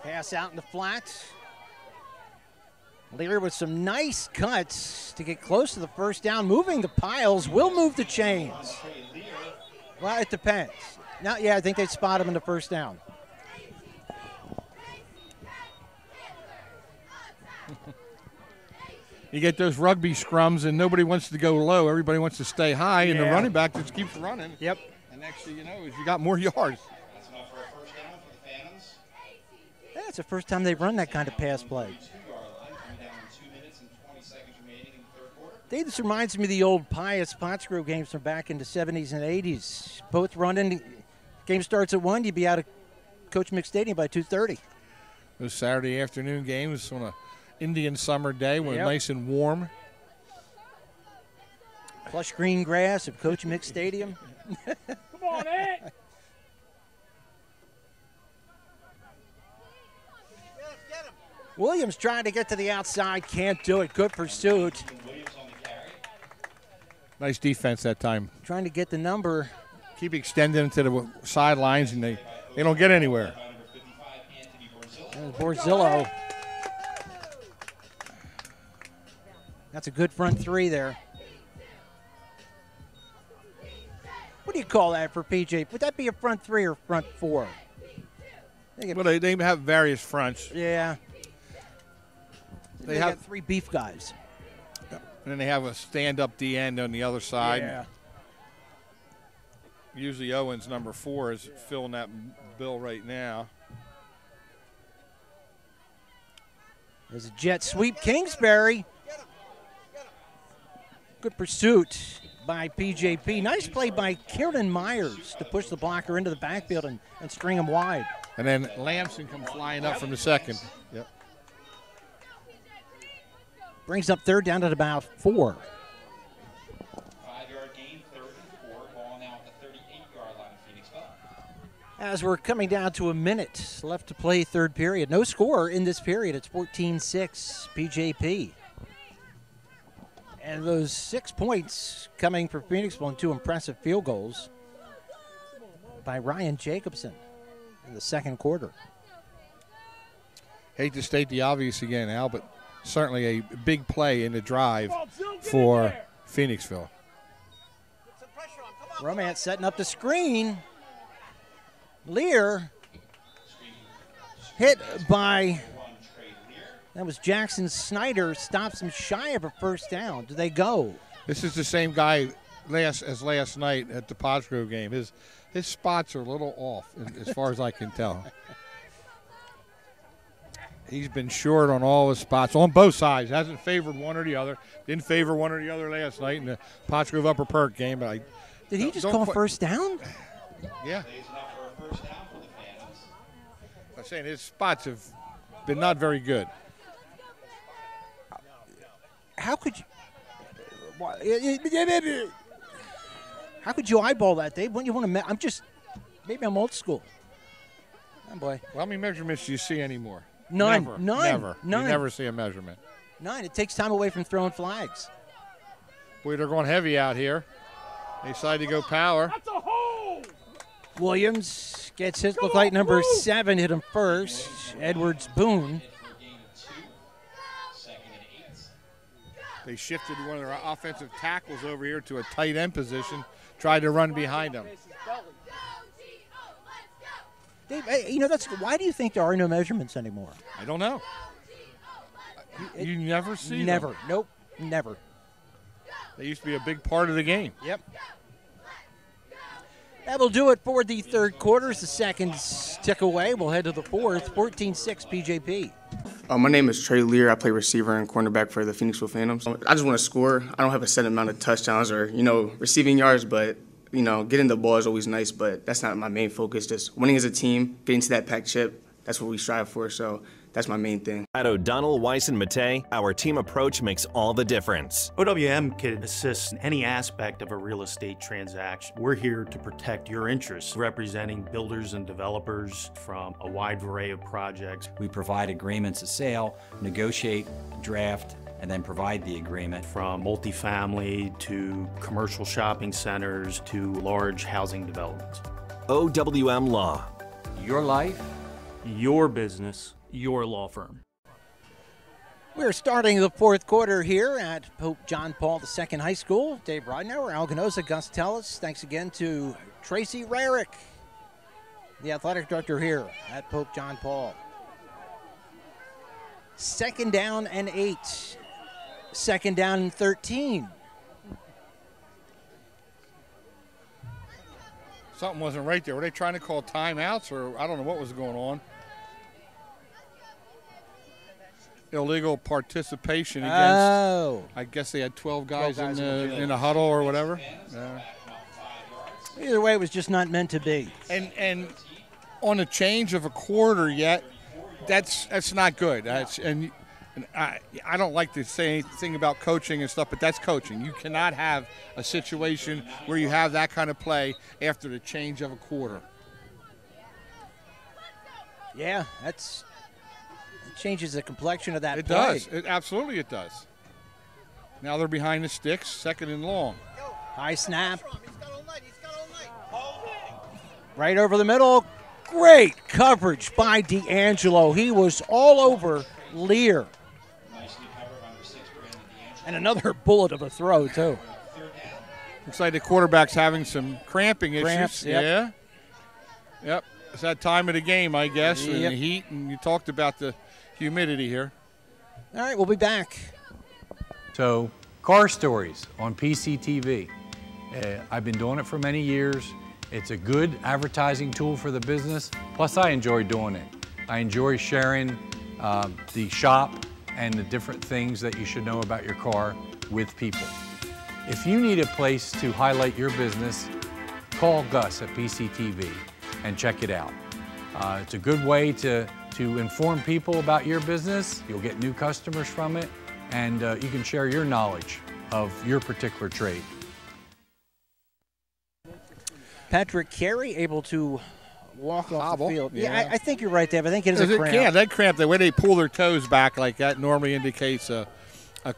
Pass out in the flats. Lear with some nice cuts to get close to the first down. Moving the piles will move the chains. Well, it depends. Now, yeah, I think they'd spot him in the first down. You get those rugby scrums, and nobody wants to go low. Everybody wants to stay high, and the running back just keeps running. Yep. And next thing you know is you got more yards. That's enough for a first down for the Phantoms. Yeah, it's the first time they've run that kind of pass play. This reminds me of the old Pius Pottsgrove games from back in the 70s and 80s. Both running. Game starts at 1, you'd be out of Coach Mick Stadium by 2:30. Those Saturday afternoon games on a Indian summer day when it's nice and warm. Plush green grass of Coach Mick Stadium. Come on, Ed! Williams trying to get to the outside, can't do it. Good pursuit. Nice defense that time. Trying to get the number. Keep extending to the sidelines, and they don't get anywhere. There's Borzillo. That's a good front three there. What do you call that for PJ? Would that be a front three or front four? Well, they have various fronts. Yeah. They have got 3 beef guys. And then they have a stand-up D end on the other side. Yeah. Usually Owens, number 4, is filling that bill right now. There's a jet sweep. Kingsbury. Good pursuit by PJP. Nice play by Kieran Myers to push the blocker into the backfield and string him wide. And then Lamson come flying up from the second. Yep. Brings up third down at about 4. 5-yard gain, 3rd and 4. Ball now at the 38-yard line of Phoenixville. As we're coming down to a minute left to play third period. No score in this period. It's 14-6 PJP. And those 6 points coming for Phoenixville and 2 impressive field goals by Ryan Jacobson in the second quarter. Hate to state the obvious again, Al, but certainly a big play in the drive for Phoenixville. Romance setting up the screen. Lear hit by, that was Jackson Snyder, stops him shy of a first down. Do they go? This is the same guy as last night at the Pottsgrove game. His spots are a little off as far as I can tell. He's been short on all his spots, on both sides. Hasn't favored one or the other. Didn't favor one or the other last night in the Pottsgrove Upper Perk game. But did he just call first down? Yeah. I'm saying his spots have been not very good. How could you eyeball that, Dave? When you want to, maybe I'm old school. Oh boy. Well, how many measurements do you see anymore? None. Never. None. Never. None. You never see a measurement. None. It takes time away from throwing flags. Boy, they're going heavy out here. They decide to go power. That's a hole! Williams gets hit. Look like number 7 hit him first. Edwards Boone. They shifted one of their offensive tackles over here to a tight end position, tried to run behind him. Dave, why do you think there are no measurements anymore? I don't know. You never see Never. them. Nope. Never. They used to be a big part of the game. Yep. That will do it for the third quarter. As the seconds tick away, we'll head to the fourth. 14-6 PJP. My name is Trey Lear. I play receiver and cornerback for the Phoenixville Phantoms. I just want to score. I don't have a set amount of touchdowns or, receiving yards, but, getting the ball is always nice, but that's not my main focus. Just winning as a team, getting to that packed chip, that's what we strive for, so that's my main thing. At O'Donnell, Weiss, and Matei, our team approach makes all the difference. OWM can assist in any aspect of a real estate transaction. We're here to protect your interests, representing builders and developers from a wide array of projects. We provide agreements of sale, negotiate, draft, and then provide the agreement. From multifamily to commercial shopping centers to large housing developments. OWM Law. Your life, your business, your law firm. We're starting the fourth quarter here at Pope John Paul II High School. Dave Rodenour, Al Ganoza, Gus Tellis. Thanks again to Tracy Rarick, the athletic director here at Pope John Paul. 2nd down and 8. 2nd down and 13. Something wasn't right there. Were they trying to call timeouts, or I don't know what was going on? Illegal participation against. I guess they had 12 guys in the huddle or whatever. Either way, it was just not meant to be. And on a change of a quarter yet, that's not good. And I don't like to say anything about coaching and stuff, but that's coaching. You cannot have a situation where you have that kind of play after the change of a quarter. Yeah, it changes the complexion of that play. It does. Absolutely it does. Now they're behind the sticks, 2nd and long. High snap. Right over the middle. Great coverage by D'Angelo. He was all over Lear. And another bullet of a throw, too. Looks like the quarterback's having some cramping issues. Yep. Yep. It's that time of the game, I guess, Yep. and the heat, and you talked about the humidity here. All right, we'll be back. So, car stories on PCTV. I've been doing it for many years. It's a good advertising tool for the business. Plus, I enjoy doing it. I enjoy sharing the shop and the different things that you should know about your car with people. If you need a place to highlight your business, call Gus at PCTV and check it out. It's a good way to inform people about your business. You'll get new customers from it, and you can share your knowledge of your particular trade. Patrick Carey able to walk off the field. Yeah. I think you're right, Dave. I think it is a cramp. Yeah, that cramp, the way they pull their toes back like that normally indicates a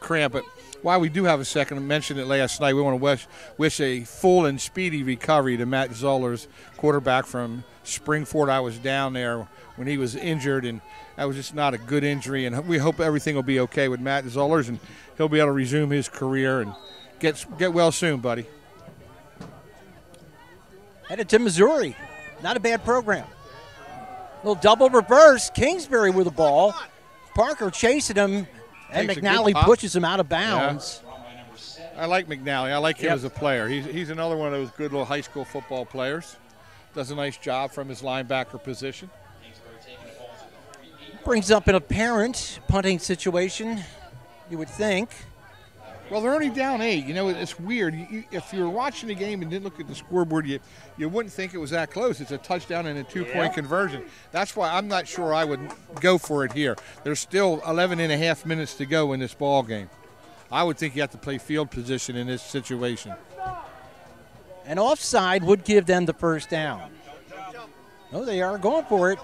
cramp. But while we do have a second, I mentioned it last night, we want to wish a full and speedy recovery to Matt Zollers, quarterback from Springford. I was down there when he was injured, and that was just not a good injury. And we hope everything will be okay with Matt Zollers, and he'll be able to resume his career and get well soon, buddy. Headed to Missouri. Not a bad program. Little double reverse. Kingsbury with the ball. Parker chasing him, and McNally pushes him out of bounds. Yeah. I like McNally. I like him as a player. He's another one of those good little high school football players. Does a nice job from his linebacker position. Brings up an apparent punting situation, you would think. Well, they're only down 8. You know, it's weird. If you were watching the game and didn't look at the scoreboard, you wouldn't think it was that close. It's a touchdown and a 2-point conversion. That's why I'm not sure I would go for it here. There's still 11 and a half minutes to go in this ball game. I would think you have to play field position in this situation. An offside would give them the first down. Oh, they are going for it.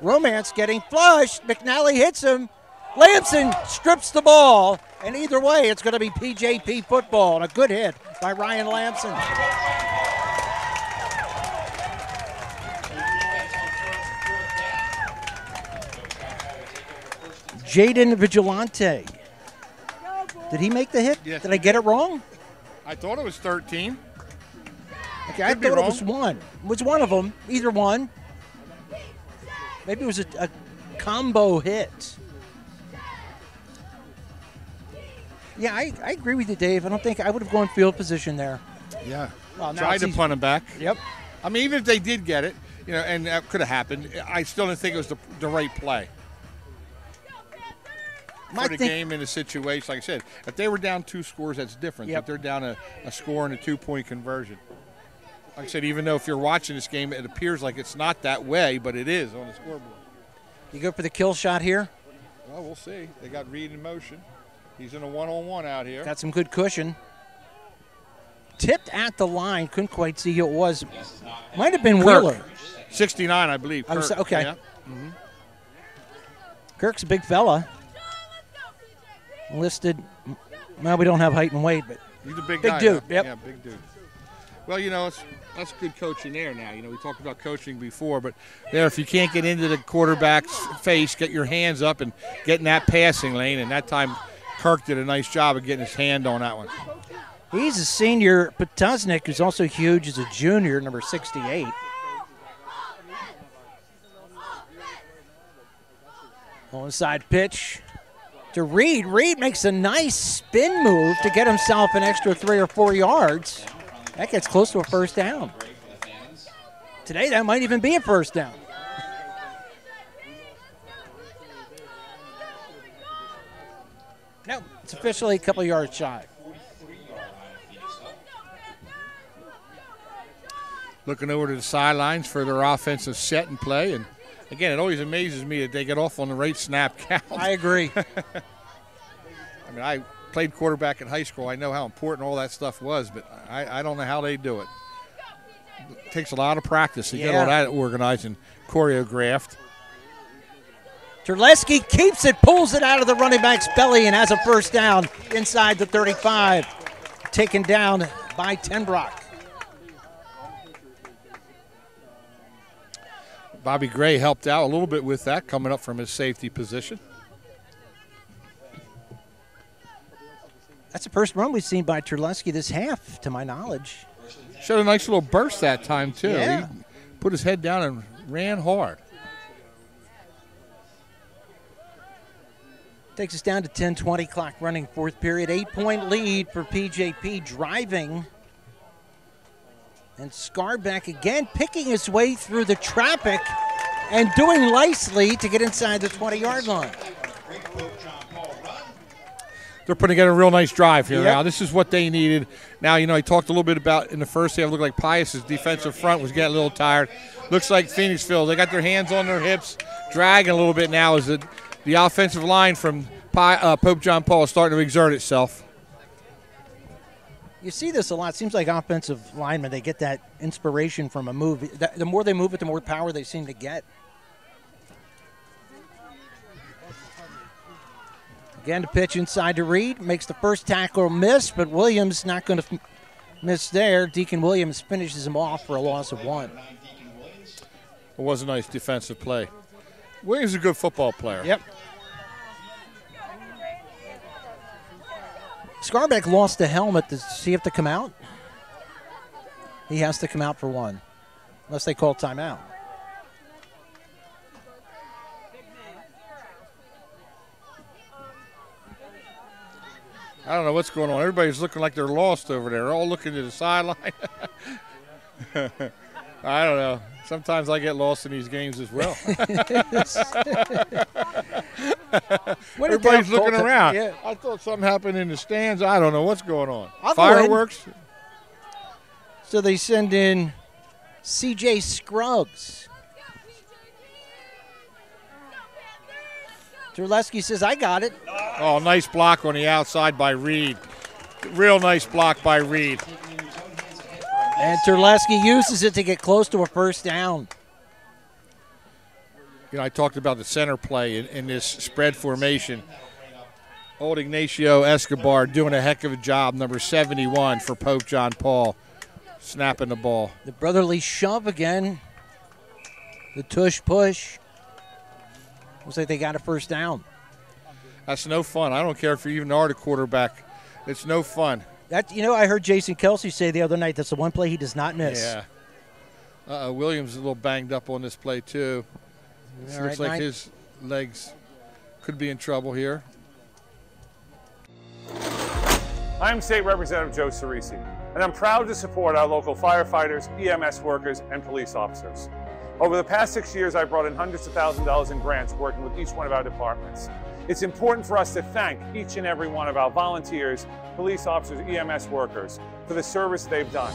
Romance getting flushed. McNally hits him. Lamson strips the ball. And either way, it's going to be PJP football. And a good hit by Ryan Lamson. Jaden Vigilante. Did he make the hit? Yes. Did I get it wrong? I thought it was 13. Okay, I thought it was one. It was one of them. Either one. Maybe it was a combo hit. Yeah, I agree with you, Dave. I don't think I would have gone field position there. Yeah. Well, now Tried to punt him back. Yep. I mean, even if they did get it, and that could have happened, I still didn't think it was the right play. For the game in a situation, like I said, if they were down 2 scores, that's different. Yep. If they're down a score and a 2-point conversion. Like I said, even though if you're watching this game, it appears like it's not that way, but it is on the scoreboard. You go for the kill shot here? Well, we'll see. They got Reed in motion. He's in a one-on-one out here. Got some good cushion. Tipped at the line. Couldn't quite see who it was. Might have been Wheeler. 69, I believe. I was, Kirk. okay. Yeah. Kirk's a big fella. Listed. Well, we don't have height and weight, but he's a big guy, dude. Huh? Yep. Yeah, big dude. Well, that's good coaching there now. We talked about coaching before, but there, if you can't get into the quarterback's face, get your hands up and get in that passing lane, and that time Kirk did a nice job of getting his hand on that one. He's a senior. Potuznik, who's also huge, is a junior, number 68. Onside pitch to Reed. Reed makes a nice spin move to get himself an extra 3 or 4 yards. That gets close to a first down. Today, that might even be a first down. No, it's officially a couple of yards shy. Looking over to the sidelines for their offensive set and play. And, again, it always amazes me that they get off on the right snap count. I agree. I mean, I played quarterback in high school. I know how important all that stuff was, but I don't know how they do it. It takes a lot of practice to get all that organized and choreographed. Terleski keeps it, pulls it out of the running back's belly, and has a first down inside the 35. Taken down by Tenbrock. Bobby Gray helped out a little bit with that, coming up from his safety position. That's the first run we've seen by Terleski this half, to my knowledge. Showed a nice little burst that time, too. Yeah. He put his head down and ran hard. Takes us down to 10:20 clock running, fourth period. 8-point lead for PJP, driving. And Scarback again picking his way through the traffic and doing nicely to get inside the 20-yard line. They're putting together a real nice drive here now. This is what they needed. Now, I talked a little bit about in the first half, it looked like Pius's defensive front was getting a little tired. Looks like Phoenixville, they got their hands on their hips, dragging a little bit now as the offensive line from Pope John Paul is starting to exert itself. You see this a lot. Seems like offensive linemen, they get that inspiration from a move. The more they move it, the more power they seem to get. Again, to pitch inside to Reed. Makes the first tackle miss, but Williams not going to miss there. Deacon Williams finishes him off for a loss of 1. It was a nice defensive play. Williams is a good football player. Yep. Scarback lost the helmet. Does he have to come out? He has to come out for 1, unless they call timeout. I don't know what's going on. Everybody's looking like they're lost over there. They're all looking to the sideline. I don't know. Sometimes I get lost in these games as well. Everybody's looking around. Yeah. I thought something happened in the stands. I don't know what's going on. Fireworks? So they send in C.J. Scruggs. Terleski says, I got it. Oh, nice block on the outside by Reed. Real nice block by Reed. And Terleski uses it to get close to a first down. you know, I talked about the center play in this spread formation. Old Ignacio Escobar doing a heck of a job, number 71 for Pope John Paul, snapping the ball. The brotherly shove again. The tush push. Looks like they got a first down. That's no fun. I don't care if you even are the quarterback. It's no fun. That, you know, I heard Jason Kelsey say the other night that's the one play he does not miss. Yeah. Williams is a little banged up on this play, too. Looks like his legs could be in trouble here. I'm State Representative Joe Cerisi, and I'm proud to support our local firefighters, EMS workers, and police officers. Over the past 6 years, I've brought in hundreds of thousands of dollars in grants working with each one of our departments. It's important for us to thank each and every one of our volunteers, police officers, EMS workers for the service they've done,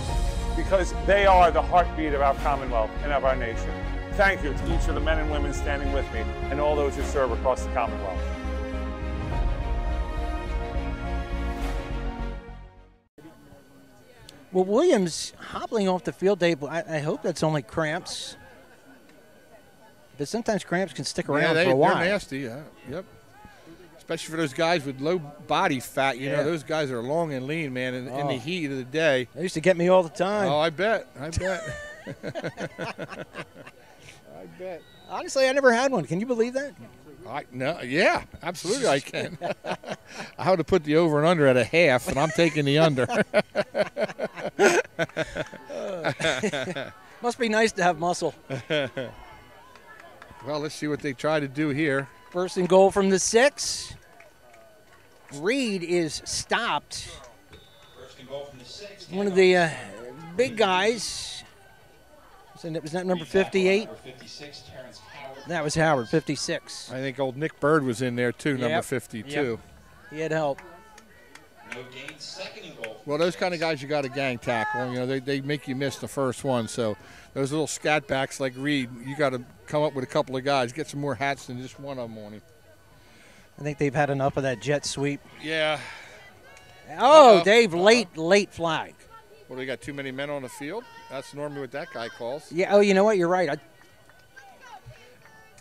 because they are the heartbeat of our Commonwealth and of our nation. Thank you to each of the men and women standing with me and all those who serve across the Commonwealth. Well, Williams hobbling off the field, Dave, I hope that's only cramps. But sometimes cramps can stick around for a while. They're nasty, yep. Especially for those guys with low body fat. You know, those guys are long and lean, man, in the heat of the day. They used to get me all the time. Oh, I bet. I bet. Honestly, I never had one. Can you believe that? Yeah, absolutely I can. I would have put the over and under at a half, and I'm taking the under. Must be nice to have muscle. Well, let's see what they try to do here. First and goal from the 6. Reed is stopped. First and goal from the 6. One of the big guys. Was that number 58? Number 56, Terrence Howard. That was Howard, 56. I think old Nick Bird was in there too, number 52. Yep. He had help. No gain, second and goal. Well, those kind of guys you got to gang tackle. You know, they make you miss the first one. So those little scat backs like Reed, you got to come up with a couple of guys, get some more hats than just one of them on him. I think they've had enough of that jet sweep. Yeah. Oh, Dave, late flag. Well, they got too many men on the field? That's normally what that guy calls. Yeah, oh, you know what? You're right. Yep.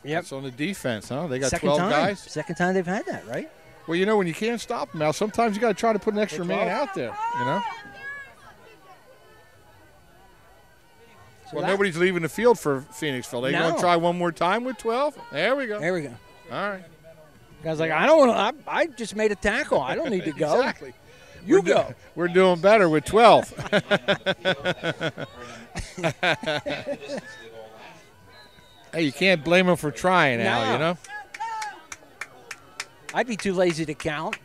That's on the defense, huh? They got Second 12 time. guys? Second time they've had that, right? Well, you know, when you can't stop them, Al, sometimes you got to try to put an extra man out there, you know? So well, nobody's leaving the field for Phoenixville. They going to try one more time with 12? There we go. There we go. All right. Guy's like, I don't want to. I just made a tackle. I don't need to go. Exactly. You go. We're doing better with 12. Hey, you can't blame them for trying, Al, you know? I'd be too lazy to count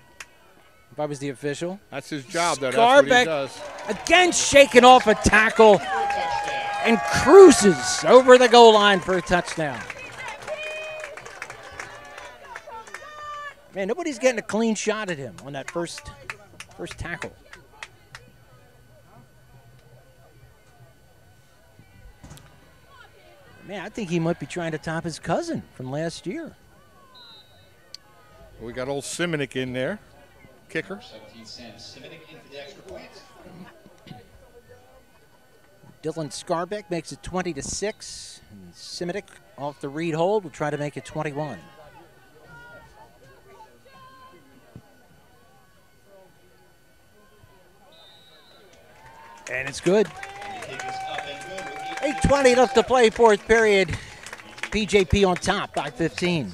if I was the official. That's his job, though. That's what he does. Again shaking off a tackle and cruises over the goal line for a touchdown. Man, nobody's getting a clean shot at him on that first tackle. Man, I think he might be trying to top his cousin from last year. We got old Simonik in there, kicker. 17 Sam Simonik in for the extra point. Dylan Scarbeck makes it 20-6. And Simonik off the Reed hold will try to make it 21. And it's good. 8:20 left to play, fourth period. PJP on top by 15.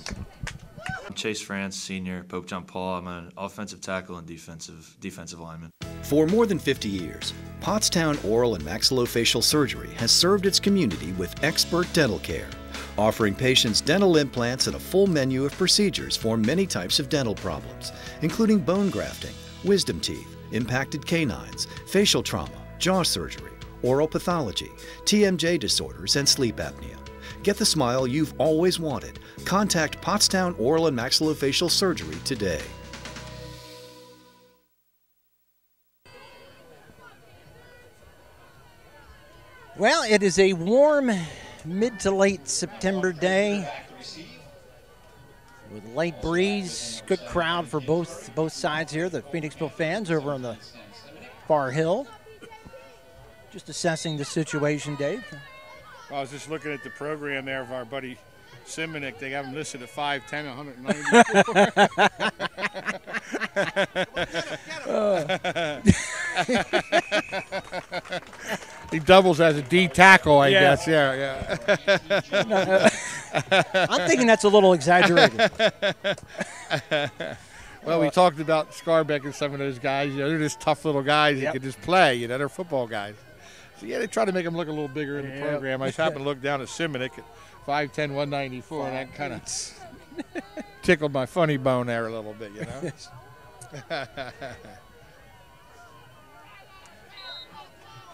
I'm Chase France, senior, Pope John Paul. I'm an offensive tackle and defensive lineman. For more than 50 years, Pottstown Oral and Maxillofacial Surgery has served its community with expert dental care, offering patients dental implants and a full menu of procedures for many types of dental problems, including bone grafting, wisdom teeth, impacted canines, facial trauma, jaw surgery, oral pathology, TMJ disorders, and sleep apnea. Get the smile you've always wanted. Contact Pottstown Oral and Maxillofacial Surgery today. Well, it is a warm mid to late September day with light breeze, good crowd for both sides here. The Phoenixville fans over on the far hill. Just assessing the situation, Dave. I was just looking at the program there of our buddy Simonik, they have him listed at 5'10", 194. He doubles as a D tackle, I guess. Yeah. I'm thinking that's a little exaggerated. Well, we talked about Scarbeck and some of those guys. You know, they're just tough little guys that can just play. You know, they're football guys. So, yeah, they try to make them look a little bigger in the program. I just happened to look down at Simonik at 5'10", 194, and that kind of tickled my funny bone there a little bit, you know.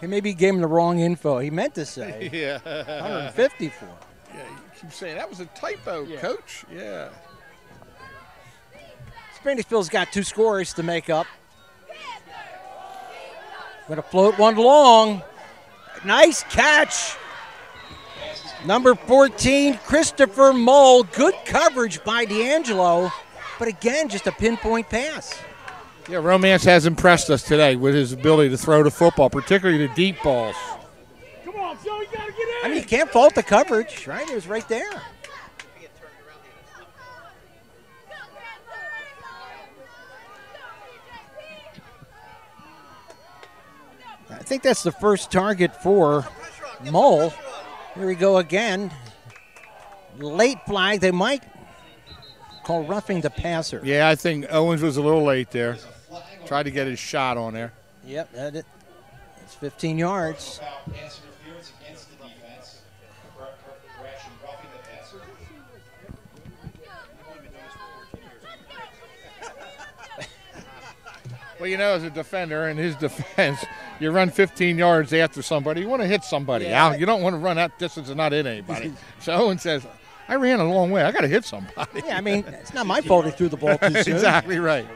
He maybe gave him the wrong info. He meant to say 154. Yeah, you keep saying that was a typo, Coach. Yeah. Springfield's got 2 scores to make up. Going to float one long. Nice catch. Number 14, Christopher Mull. Good coverage by D'Angelo. But again, just a pinpoint pass. Yeah, Romance has impressed us today with his ability to throw the football, particularly the deep balls. Come on, Phil, you got to get in. I mean, you can't fault the coverage, right? It was right there. I think that's the first target for Mull. Here we go again. Late flag. They might call roughing the passer. Yeah, I think Owens was a little late there. Tried to get his shot on there. Yep, that's 15 yards. Well, you know, as a defender, in his defense, you run 15 yards after somebody. You want to hit somebody, Al. You don't want to run that distance and not hit anybody. So Owen says, I ran a long way. I got to hit somebody. Yeah, I mean, it's not my fault he threw the ball too soon. Exactly right.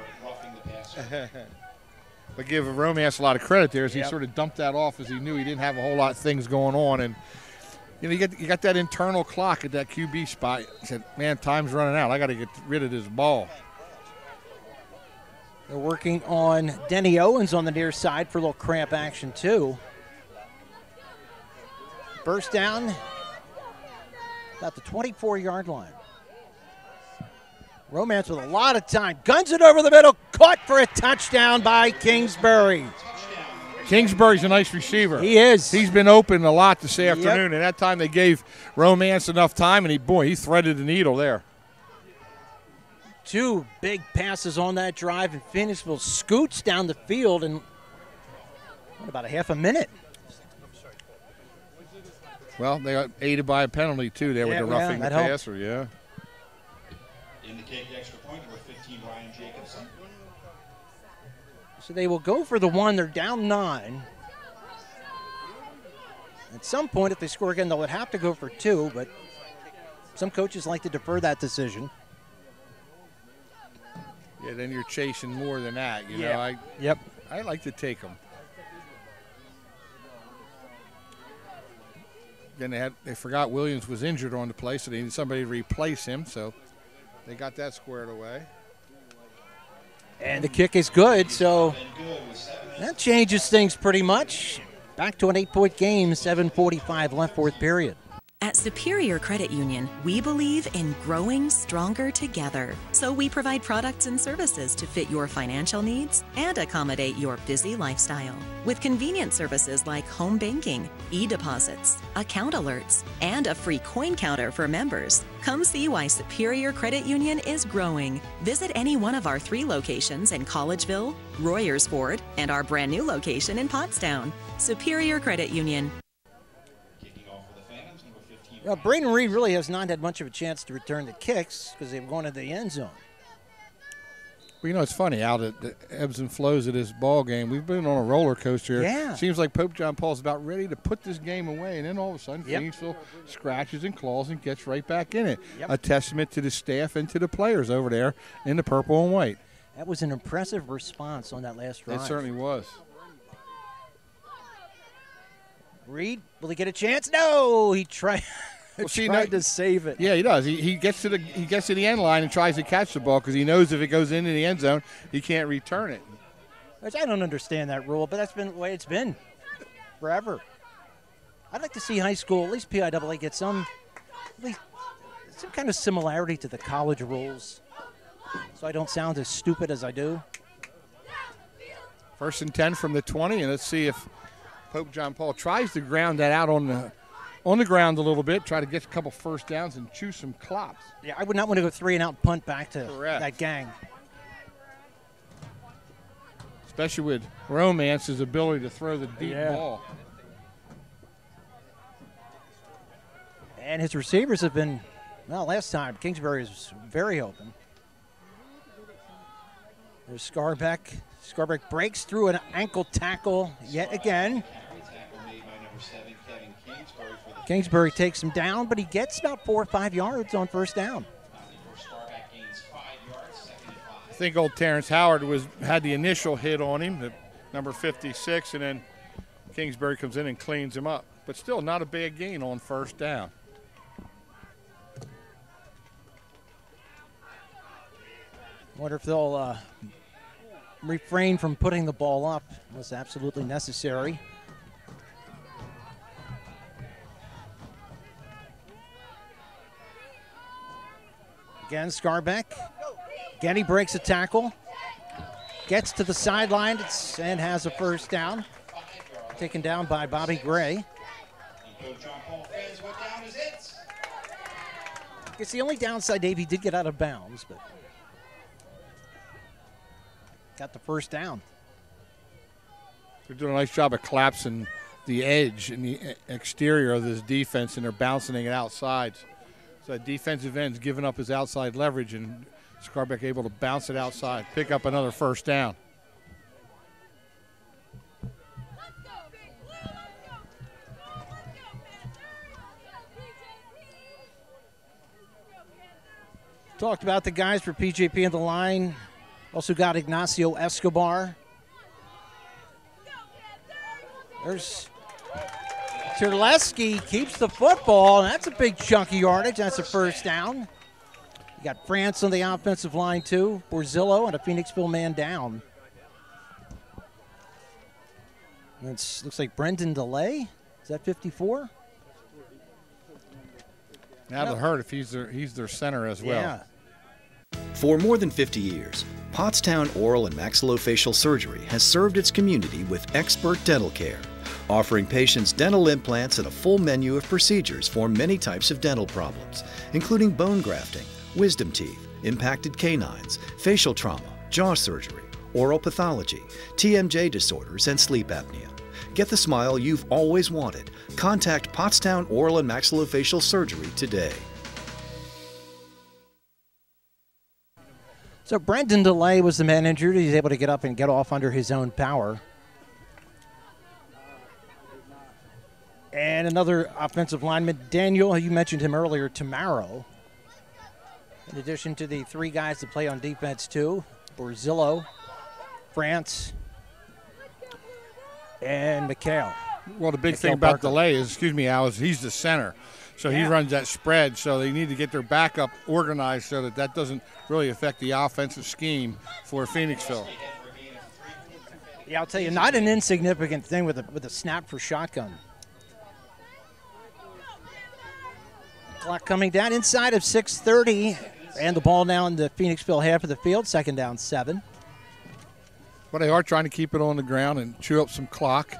But give Romance a lot of credit there as he sort of dumped that off as he knew he didn't have a whole lot of things going on. And, you know, you got that internal clock at that QB spot. He said, man, time's running out. I got to get rid of this ball. They're working on Denny Owens on the near side for a little cramp action, too. Burst down about the 24-yard line. Romance with a lot of time. Guns it over the middle. Caught for a touchdown by Kingsbury. Kingsbury's a nice receiver. He is. He's been open a lot this afternoon, and that time they gave Romance enough time, and he threaded the needle there. 2 big passes on that drive, and Phoenixville scoots down the field in about a half a minute. Well, they got aided by a penalty, too, there with the roughing the passer, Indicate the extra point, number 15, Ryan Jacobson. So they will go for the 1. They're down 9. At some point, if they score again, they'll have to go for 2, but some coaches like to defer that decision. Yeah, then you're chasing more than that, you know. I like to take them. Then they forgot Williams was injured on the play, so they needed somebody to replace him, so they got that squared away. And the kick is good, so that changes things pretty much. Back to an 8-point game, 7:45 left, 4th period. At Superior Credit Union, we believe in growing stronger together. So we provide products and services to fit your financial needs and accommodate your busy lifestyle. With convenient services like home banking, e-deposits, account alerts, and a free coin counter for members. Come see why Superior Credit Union is growing. Visit any one of our 3 locations in Collegeville, Royersford, and our brand new location in Pottstown. Superior Credit Union. Well, Braden Reed really has not had much of a chance to return the kicks because they've gone to the end zone. Well, you know, it's funny, Al, the ebbs and flows of this ball game. We've been on a roller coaster. Yeah. Seems like Pope John Paul's about ready to put this game away, and then all of a sudden, Phoenixville scratches and claws and gets right back in it. A testament to the staff and to the players over there in the purple and white. That was an impressive response on that last drive. It certainly was. Reed, will he get a chance? No, he tried. Tried to save it. Yeah, he does. He gets to the end line and tries to catch the ball because he knows if it goes into the end zone, he can't return it. Which I don't understand that rule, but that's been the way it's been forever. I'd like to see high school, at least PIAA, get some some kind of similarity to the college rules, so I don't sound as stupid as I do. 1st and 10 from the 20, and let's see if Pope John Paul tries to ground that out on the ground a little bit, try to get a couple first downs and chew some clops. Yeah, I would not want to go 3 and out, punt back to that gang. Especially with Romance's ability to throw the deep ball. And his receivers have been, well, last time, Kingsbury was very open. There's Scarbeck. Scarbeck breaks through an ankle tackle yet again. Kingsbury takes him down, but he gets about 4 or 5 yards on first down. I think old Terrence Howard had the initial hit on him, the number 56, and then Kingsbury comes in and cleans him up. But still not a bad gain on first down. Wonder if they'll refrain from putting the ball up unless absolutely necessary. Again, Scarbeck. Again, he breaks a tackle. Gets to the sideline and has a first down. Taken down by Bobby Gray. I guess the only downside, Dave, he did get out of bounds, but got the first down. They're doing a nice job of collapsing the edge and the exterior of this defense, and they're bouncing it outside. So that defensive end's giving up his outside leverage, and Scarbeck able to bounce it outside, pick up another first down. Talked about the guys for PJP in the line. Also got Ignacio Escobar. There's Terleski, keeps the football, and that's a big chunk of yardage. That's a first down. You got France on the offensive line too. Borzillo and a Phoenixville man down. It looks like Brendan DeLay. Is that 54? Now to hurt if he's their center as well. Yeah. For more than 50 years, Pottstown Oral and Maxillofacial Surgery has served its community with expert dental care, offering patients dental implants and a full menu of procedures for many types of dental problems, including bone grafting, wisdom teeth, impacted canines, facial trauma, jaw surgery, oral pathology, TMJ disorders, and sleep apnea. Get the smile you've always wanted. Contact Pottstown Oral and Maxillofacial Surgery today. So Brendan DeLay was the man injured. He's able to get up and get off under his own power. And another offensive lineman, Daniel, you mentioned him earlier, Tamaro. In addition to the 3 guys that play on defense too, Borzillo, France, and McHale. Well, the big thing about DeLay is, Al, is he's the center. So he runs that spread, so they need to get their backup organized so that doesn't really affect the offensive scheme for Phoenixville. Yeah, I'll tell you, not an insignificant thing with a snap for shotgun. Clock coming down inside of 6:30, and the ball now in the Phoenixville half of the field, 2nd down 7. But they are trying to keep it on the ground and chew up some clock.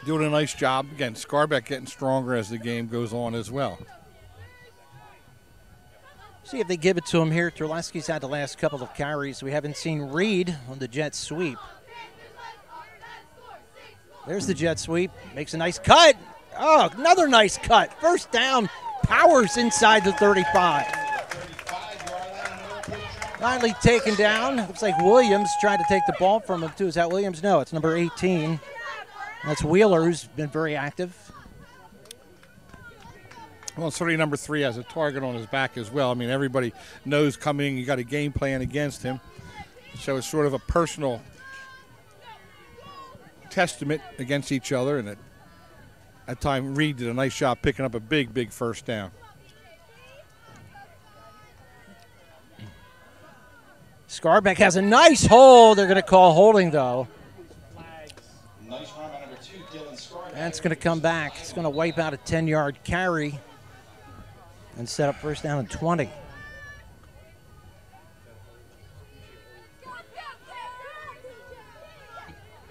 Doing a nice job. Again, Scarbeck getting stronger as the game goes on as well. See if they give it to him here. Terleski's had the last couple of carries. We haven't seen Reed on the jet sweep. There's the jet sweep. Makes a nice cut. Oh, another nice cut. First down. Powers inside the 35. Finally taken down. Looks like Williams tried to take the ball from him too. Is that Williams? No, it's number 18. That's Wheeler, who's been very active. Well, certainly number 3 has a target on his back as well. I mean, everybody knows coming, you got a game plan against him. So it's sort of a personal testament against each other. And at that time, Reed did a nice job picking up a big, big first down. Scarbeck has a nice hold. They're going to call holding, though. Nice run by number 2, Dylan Scarbeck. That's going to come back. It's going to wipe out a 10-yard carry and set up first down and 20.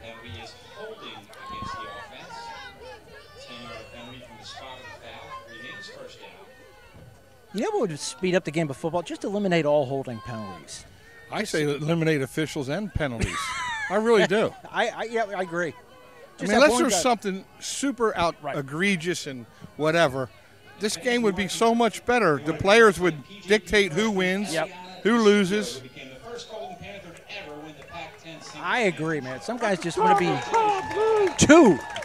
Penalty is holding against the offense. 10-yard penalty from the spot of the foul. Remains first down. You know what would speed up the game of football? Just eliminate all holding penalties. I say eliminate officials and penalties. I really do. I agree. I mean, unless there's something super egregious and whatever, this game would be so much better. The players would dictate who wins, who loses. I agree, man. Some guys just want to be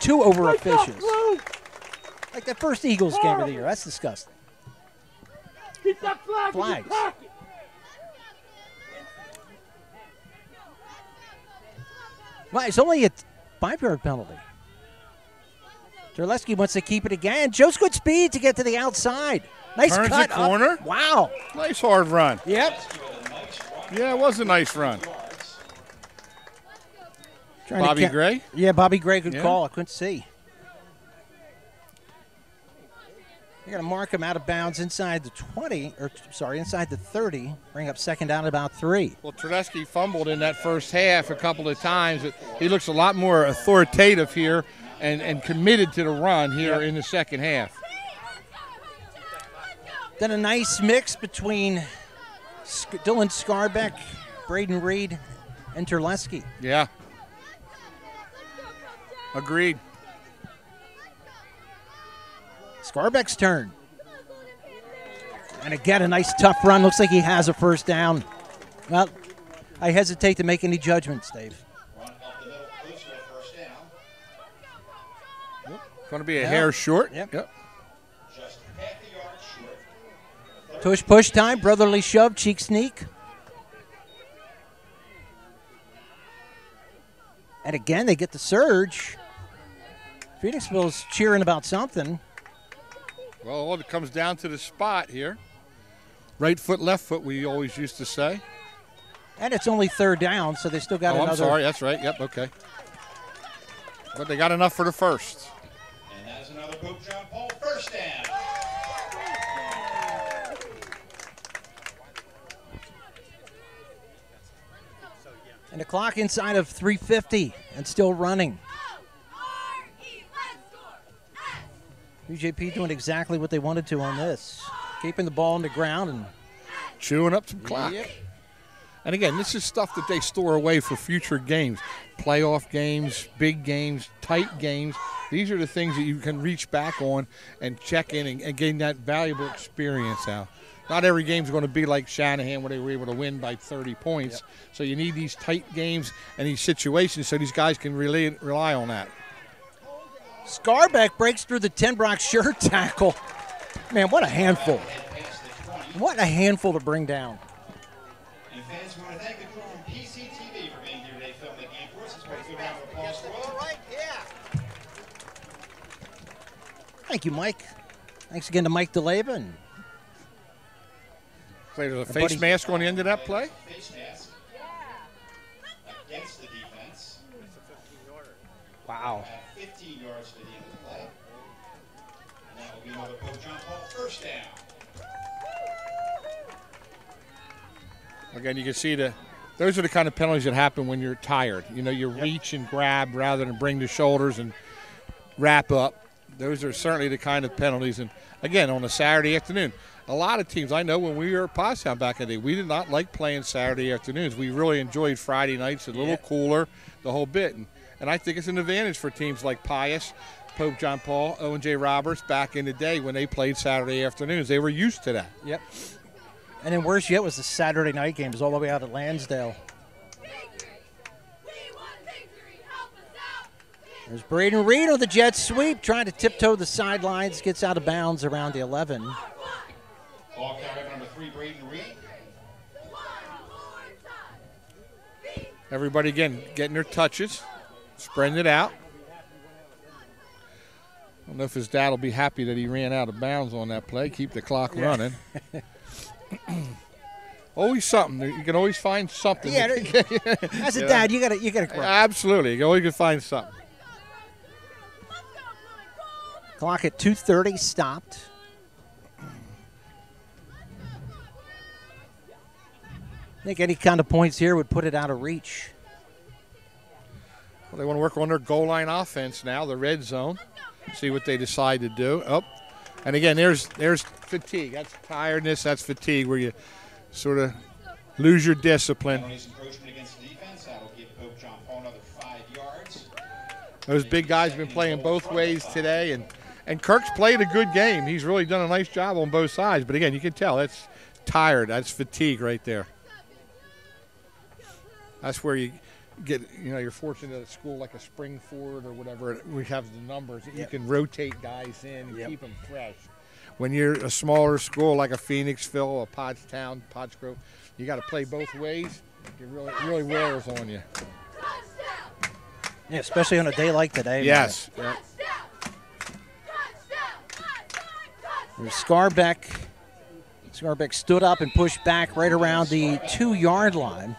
too over officious. Like that first Eagles game of the year. That's disgusting. Keep that flag in your Flags. pocket. Well, it's only a 5-yard penalty. Terleski wants to keep it again. Shows good speed to get to the outside. Nice Turns cut the corner. Up. Wow. Nice hard run. Yep. Yeah, it was a nice run. Bobby Gray? Yeah, Bobby Gray, good Yeah. call. I couldn't see. You're going to mark him out of bounds inside the 20, or sorry, inside the 30. Bring up second down at about 3. Well, Tedeschi fumbled in that first half a couple of times. He looks a lot more authoritative here and committed to the run here in the second half. Then a nice mix between Dylan Scarbeck, Braden Reed, and Terleski. Yeah. Agreed. Scarbeck's turn. And again, a nice tough run. Looks like he has a first down. Well, I hesitate to make any judgments, Dave. Going to be a hair short. Yep. Push time, brotherly shove, cheek sneak. And again, they get the surge. Phoenixville's cheering about something. Well, it comes down to the spot here. Right foot, left foot, we always used to say. And it's only third down, so they still got another. I'm sorry, that's right. Yep, okay. But they got enough for the first. And that is another Pope John Paul first down. And the clock inside of 3:50 and still running. PJP doing exactly what they wanted to on this. Keeping the ball on the ground and chewing up some clock. Yep. And again, this is stuff that they store away for future games. Playoff games, big games, tight games. These are the things that you can reach back on and check in and gain that valuable experience out. Not every game's going to be like Shanahan where they were able to win by 30 points. Yep. So you need these tight games and these situations so these guys can rely on that. Scarbeck breaks through the Tenbrock shirt tackle. Man, what a handful. What a handful to bring down. And fans, we want to thank the crew from PCTV for being here today filming the game for us. Let's give a round of applause for them. All right, yeah. Thank you, Mike. Thanks again to Mike DeLeva. And there's a face mask on the end of that play. Face mask against the defense. Wow. 15 yards to the end of the play. And that will be another Pope John Paul first down. Again, you can see those are the kind of penalties that happen when you're tired. You know, you reach and grab rather than bring the shoulders and wrap up. Those are certainly the kind of penalties. And again, on a Saturday afternoon, a lot of teams, I know when we were at Pottstown back in the day, we did not like playing Saturday afternoons. We really enjoyed Friday nights, a little cooler, the whole bit. And I think it's an advantage for teams like Pius, Pope John Paul, Owen J. Roberts back in the day when they played Saturday afternoons. They were used to that. Yep. And then worse yet was the Saturday night games all the way out at Lansdale. There's Braden Reed on the jet sweep, trying to tiptoe the sidelines, gets out of bounds around the 11. Ball carrier number 3, Braden Reed. Everybody, again, getting their touches, spreading it out. I don't know if his dad will be happy that he ran out of bounds on that play. Keep the clock running. Always something. You can always find something. Yeah, as a dad, you gotta correct. Absolutely, you always can find something. Clock at 2:30 stopped. I think any kind of points here would put it out of reach. Well, they want to work on their goal line offense now, the red zone. See what they decide to do. Oh, and again, there's fatigue. That's tiredness. That's fatigue, where you sort of lose your discipline. Those big guys have been playing both ways today, and Kirk's played a good game. He's really done a nice job on both sides. But again, you can tell that's tired. That's fatigue right there. That's where you get, you're fortunate at a school like a Springford or whatever. We have the numbers. You can rotate guys in and keep them fresh. When you're a smaller school like a Phoenixville, a Pottstown, Pottsgrove, you got to play both ways. It really wears on you. Yeah, especially on a day like today. Yes. Yeah. Scarbeck stood up and pushed back right around the 2-yard line.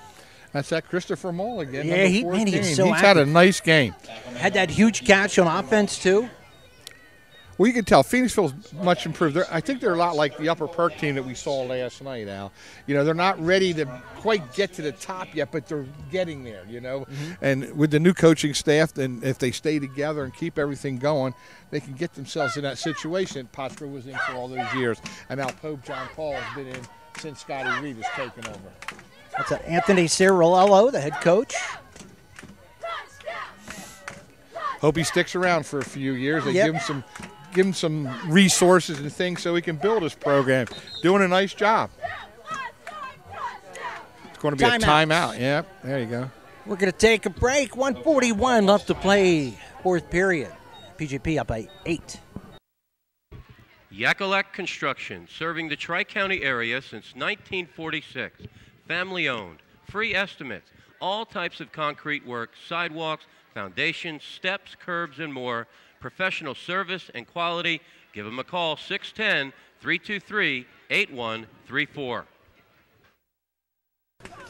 That's that Christopher Mole again. Yeah, he's so He's had a nice game. Had that huge catch on offense, too. Well, you can tell Phoenixville's much improved. I think they're a lot like the Upper Perk team that we saw last night, Al. They're not ready to quite get to the top yet, but they're getting there, And with the new coaching staff, and if they stay together and keep everything going, they can get themselves in that situation Pottsgrove was in for all those years. And now Pope John Paul has been in since Scotty Reed has taken over. That's Anthony Cirillo, the head coach. Hope he sticks around for a few years. They give him some resources and things so he can build his program. Doing a nice job. It's going to be a timeout. Yeah, there you go. We're going to take a break. 1:41 left to play, fourth period. PJP up by 8. Yakulak Construction, serving the Tri-County area since 1946. Family owned, free estimates, all types of concrete work, sidewalks, foundations, steps, curbs, and more. Professional service and quality. Give them a call, 610-323-8134.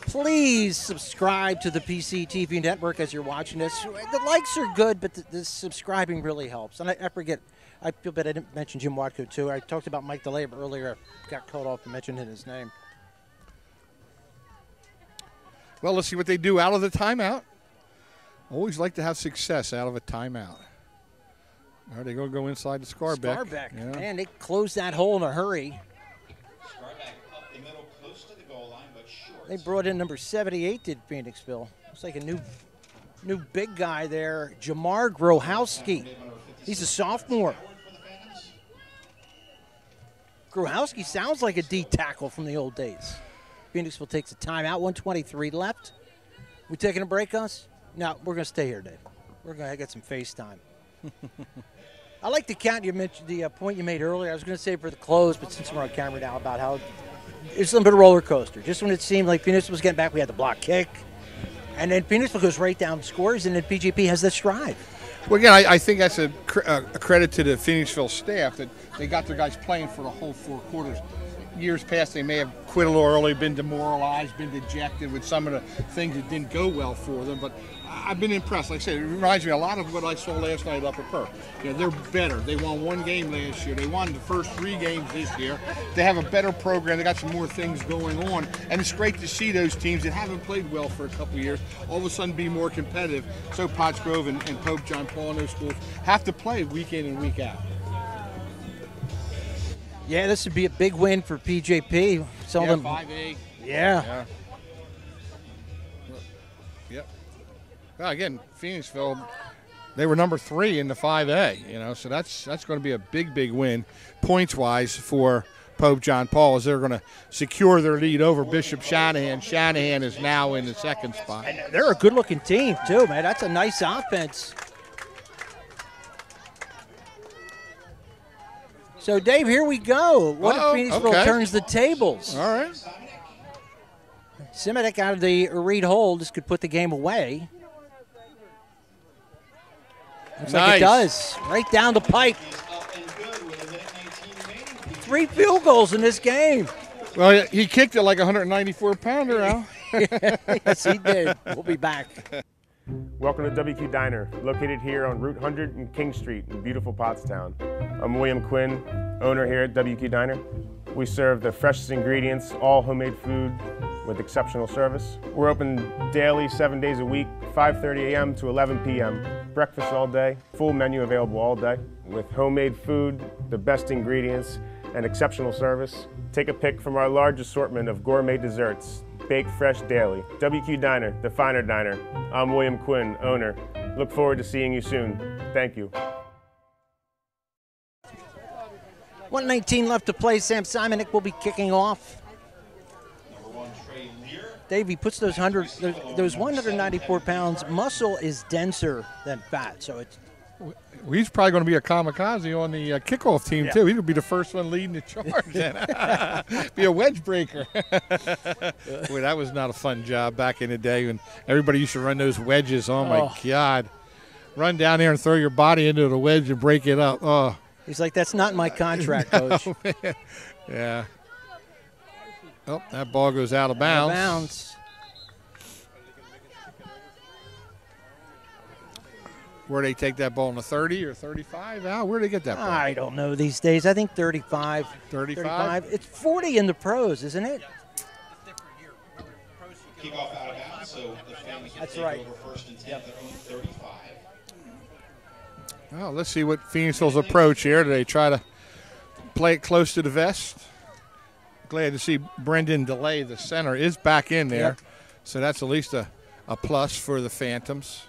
Please subscribe to the PCTV network as you're watching this. The likes are good, but the subscribing really helps. And I forget, I feel bad I didn't mention Jim Watco too. I talked about Mike DeLabe earlier. I got caught off and mentioned his name. Well, let's see what they do out of the timeout. Always like to have success out of a timeout. Are they going to go inside the Scarbeck? Scarbeck. Yeah. Man, they closed that hole in a hurry. Scarbeck up the middle, close to the goal line, but short. They brought in number 78, did Phoenixville. Looks like a new big guy there, Jamar Grohowski. He's a sophomore. Grohowski sounds like a D tackle from the old days. Phoenixville takes a timeout, 1:23 left. We taking a break, Gus? No, we're going to stay here, Dave. We're going to get some FaceTime. I like the count you mentioned, the point you made earlier. I was going to say for the close, but since we're on camera now, about how it's a little bit of a roller coaster. Just when it seemed like Phoenixville was getting back, we had the block kick. And then Phoenixville goes right down, scores, and then PJP has this drive. Well, again, I think that's a credit to the Phoenixville staff that they got their guys playing for the whole 4 quarters. Years past, they may have quit a little early, been demoralized, been dejected with some of the things that didn't go well for them. But I've been impressed. Like I said, it reminds me a lot of what I saw last night at Upper Perk. They're better. They won 1 game last year. They won the first 3 games this year. They have a better program. They got some more things going on. And it's great to see those teams that haven't played well for a couple of years all of a sudden be more competitive. So Pottsgrove and Pope John Paul and those schools have to play week in and week out. Yeah, this would be a big win for PJP. Tell them 5A. Yeah. Yep. Well, again, Phoenixville, they were number 3 in the 5A. So that's going to be a big win points-wise for Pope John Paul, as they're going to secure their lead over Bishop Shanahan. Shanahan is now in the 2nd spot. And they're a good-looking team too, man. That's a nice offense. So, Dave, here we go. What if Phoenixville turns the tables? All right. Simitic out of the Reed hole. This could put the game away. Looks like it does. Right down the pipe. 3 field goals in this game. Well, he kicked it like a 194-pounder, Al. Yes, he did. We'll be back. Welcome to WQ Diner, located here on Route 100 and King Street in beautiful Pottstown. I'm William Quinn, owner here at WQ Diner. We serve the freshest ingredients, all homemade food, with exceptional service. We're open daily, 7 days a week, 5:30 a.m. to 11 p.m. Breakfast all day, full menu available all day, with homemade food, the best ingredients, and exceptional service. Take a pick from our large assortment of gourmet desserts, baked fresh daily. WQ Diner, the finer diner. I'm William Quinn, owner. Look forward to seeing you soon. Thank you. 1:19 left to play. Sam Simonik will be kicking off. Davey puts those 194 pounds. Muscle is denser than fat, so it's. Well, he's probably going to be a kamikaze on the kickoff team, too. He could be the first one leading the charge. Be a wedge breaker. Boy, that was not a fun job back in the day when everybody used to run those wedges. Oh, my God. Run down there and throw your body into the wedge and break it up. Oh. He's like, that's not my contract, Coach. No, man. Yeah. Oh, that ball goes out of bounds. Out of bounds. Where they take that ball in the 30 or 35? Where do they get that ball? I don't know these days. I think 35. 35? It's 40 in the pros, isn't it? Kick off out of bounds, so the family can That's take right. over first and 10 at their own 35. Well, let's see what Phoenixville's approach here. Do they try to play it close to the vest? Glad to see Brendan DeLay, the center, is back in there. Yep. So that's at least a plus for the Phantoms.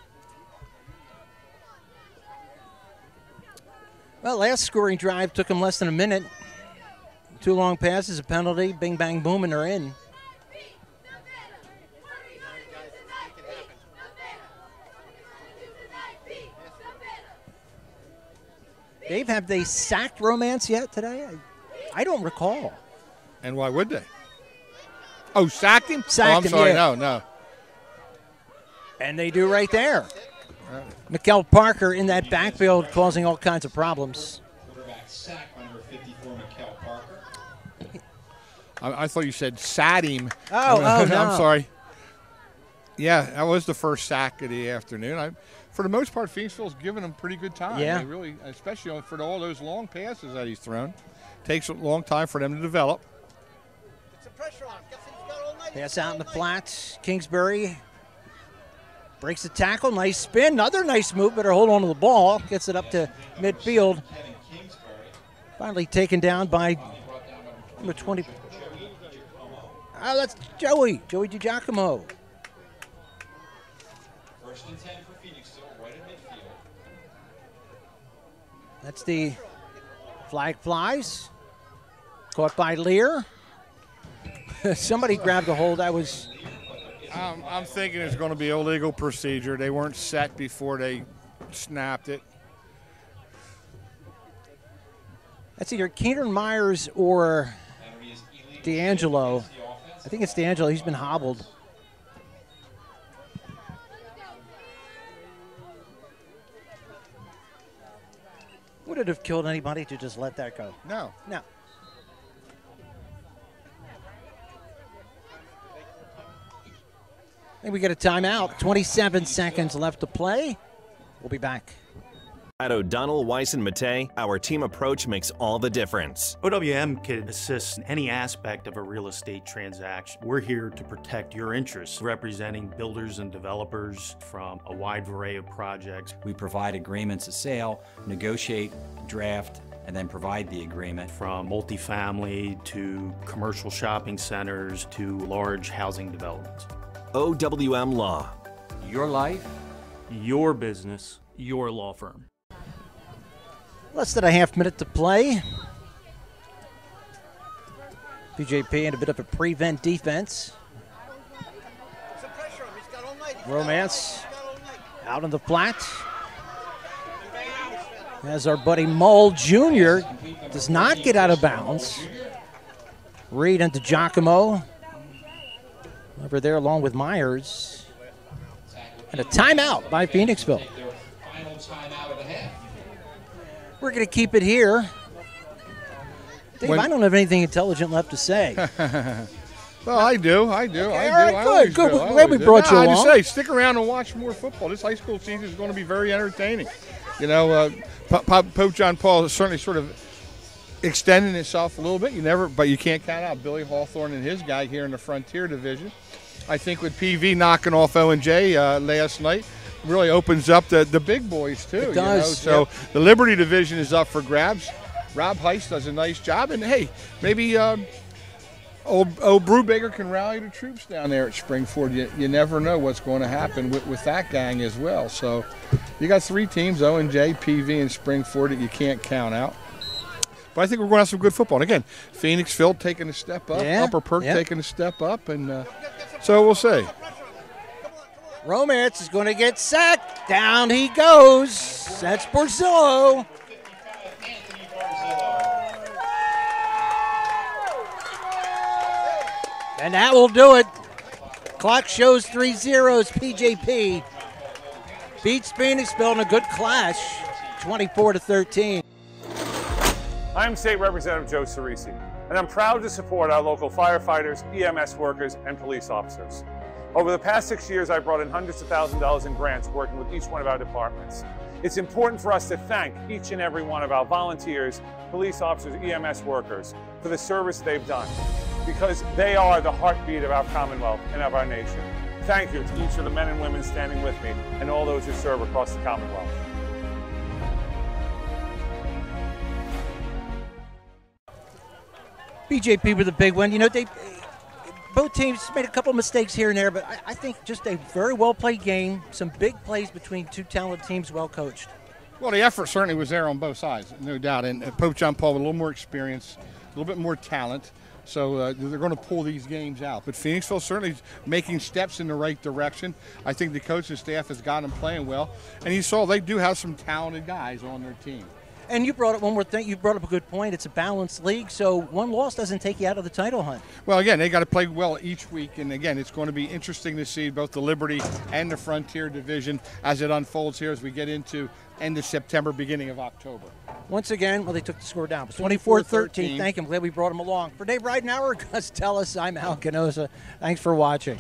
Well, last scoring drive took them less than a minute. 2 long passes, a penalty, bing, bang, boom, and they're in. Dave, have they sacked Romance yet today? I don't recall. And why would they? Oh, sacked him? Sacked I'm sorry, yeah. no. And they do right there. Mikkel Parker in that backfield causing all kinds of problems. Quarterback sack, number 54, Mikkel Parker. I thought you said sat him. Oh, no. I'm sorry. Yeah, that was the first sack of the afternoon. For the most part, Phoenixville's given him pretty good time. Yeah. They really, especially for all those long passes that he's thrown. Takes a long time for them to develop. Pass out in the flats. Kingsbury breaks the tackle. Nice spin. Another nice move. Better hold on to the ball. Gets it up to midfield. Finally taken down by number 20. Oh, that's Joey DiGiacomo. First and 10 for Phoenixville, right at midfield. That's the flag flies. Caught by Lear. Somebody grabbed a hold. I'm thinking it's going to be illegal procedure. They weren't set before they snapped it. That's either Keenan Myers or D'Angelo. I think it's D'Angelo. He's been hobbled. Would it have killed anybody to just let that go? No. No. I think we get a timeout. 27 seconds left to play. We'll be back. At O'Donnell, Weiss, and Matei, our team approach makes all the difference. OWM can assist in any aspect of a real estate transaction. We're here to protect your interests, representing builders and developers from a wide array of projects. We provide agreements of sale, negotiate, draft, and then provide the agreement. From multifamily to commercial shopping centers to large housing developments. OWM Law. Your life, your business, your law firm. Less than a half minute to play. PJP in a bit of a prevent defense. Romance out on the flat. As our buddy Mull Jr. does not get out of bounds. Reed into Giacomo. Over there along with Myers. And a timeout by Phoenixville. Final timeout of the half. We're going to keep it here. Dave, I don't have anything intelligent left to say. Well, I do. Okay, all right, good. Glad we brought you I along. just say, stick around and watch more football. This high school season is going to be very entertaining. You know, Pope John Paul certainly sort of extending itself a little bit. But you can't count out Billy Hawthorne and his guy here in the Frontier Division. I think with PV knocking off O&J last night, really opens up the big boys too. It does. So the Liberty Division is up for grabs. Rob Heiss does a nice job, and hey, maybe old Brubaker can rally the troops down there at Springford. You never know what's going to happen with that gang as well. So you got 3 teams, O&J, PV, and Springford, that you can't count out. But I think we're going to have some good football. And again, Phoenixville taking a step up, Upper Perk taking a step up, and so we'll see. Romance is going to get sacked. Down he goes. That's Borzillo. And that will do it. Clock shows 3 zeros. PJP beats Phoenixville in a good clash, 24-13. I'm State Representative Joe Cerisi, and I'm proud to support our local firefighters, EMS workers, and police officers. Over the past 6 years, I've brought in hundreds of thousands of dollars in grants working with each one of our departments. It's important for us to thank each and every one of our volunteers, police officers, EMS workers for the service they've done, because they are the heartbeat of our Commonwealth and of our nation. Thank you to each of the men and women standing with me and all those who serve across the Commonwealth. BJP with a big win. You know, both teams made a couple mistakes here and there, but I think just a very well-played game, some big plays between 2 talented teams, well coached. Well, the effort certainly was there on both sides, no doubt. And Pope John Paul with a little more experience, a little bit more talent. So they're going to pull these games out. But Phoenixville certainly making steps in the right direction. I think the coaching staff has got them playing well. And you saw they do have some talented guys on their team. And you brought up one more thing. You brought up a good point. It's a balanced league, so one loss doesn't take you out of the title hunt. Well, again, they got to play well each week. And, again, it's going to be interesting to see both the Liberty and the Frontier Division as it unfolds here as we get into end of September, beginning of October. Once again, well, they took the score down. 24-13. Thank you. I'm glad we brought them along. For Dave Ridenauer, Gus Tellis, I'm Al Canosa. Thanks for watching.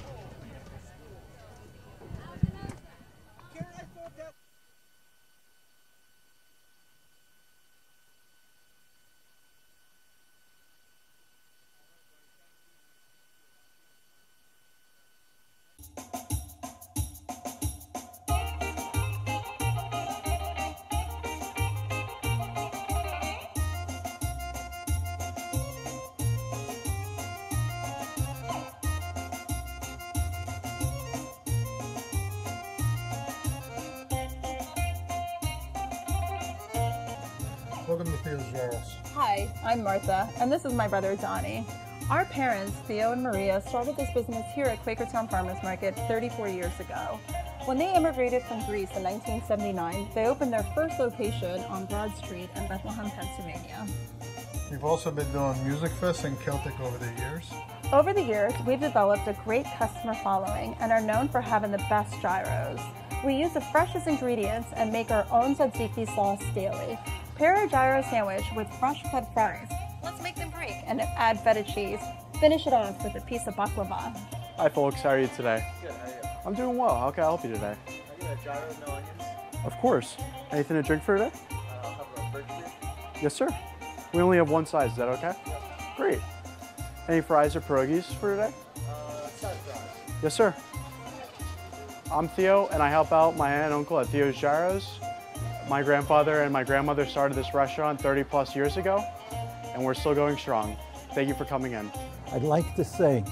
Welcome to Theo's Jarls. Hi, I'm Martha, and this is my brother Donnie. Our parents, Theo and Maria, started this business here at Quakertown Farmers Market 34 years ago. When they immigrated from Greece in 1979, they opened their first location on Broad Street in Bethlehem, Pennsylvania. You've also been doing Music Fest and Celtic over the years. Over the years, we've developed a great customer following and are known for having the best gyros. We use the freshest ingredients and make our own tzatziki sauce daily. Pair our gyro sandwich with fresh cut fries. Let's make them break and add feta cheese. Finish it off with a piece of baklava. Hi folks, how are you today? Good, how are you? I'm doing well. How can I help you today? I get a gyro, no onions. Of course. Anything to drink for today? I'll have a birch beer. Yes, sir. We only have one size. Is that okay? Yes. Great. Any fries or pierogies for today? Side fries. Yes, sir. I'm Theo, and I help out my aunt and uncle at Theo's Gyros. My grandfather and my grandmother started this restaurant 30 plus years ago, and we're still going strong. Thank you for coming in. I'd like to say,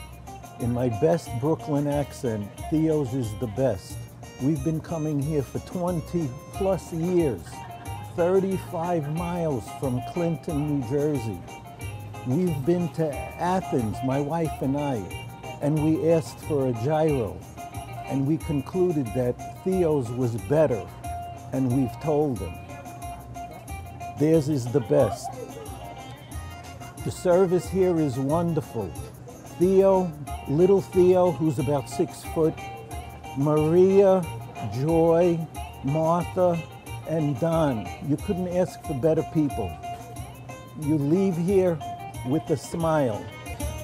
in my best Brooklyn accent, Theo's is the best. We've been coming here for 20 plus years, 35 miles from Clinton, New Jersey. We've been to Athens, my wife and I, and we asked for a gyro, and we concluded that Theo's was better, and we've told them. Theirs is the best. The service here is wonderful. Theo, little Theo, who's about 6 foot, Maria, Joy, Martha, and Don. You couldn't ask for better people. You leave here with a smile.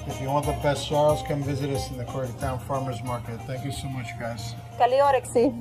If you want the best Jarls, come visit us in the Quakertown Farmers Market. Thank you so much, guys. Καλή όρεξη.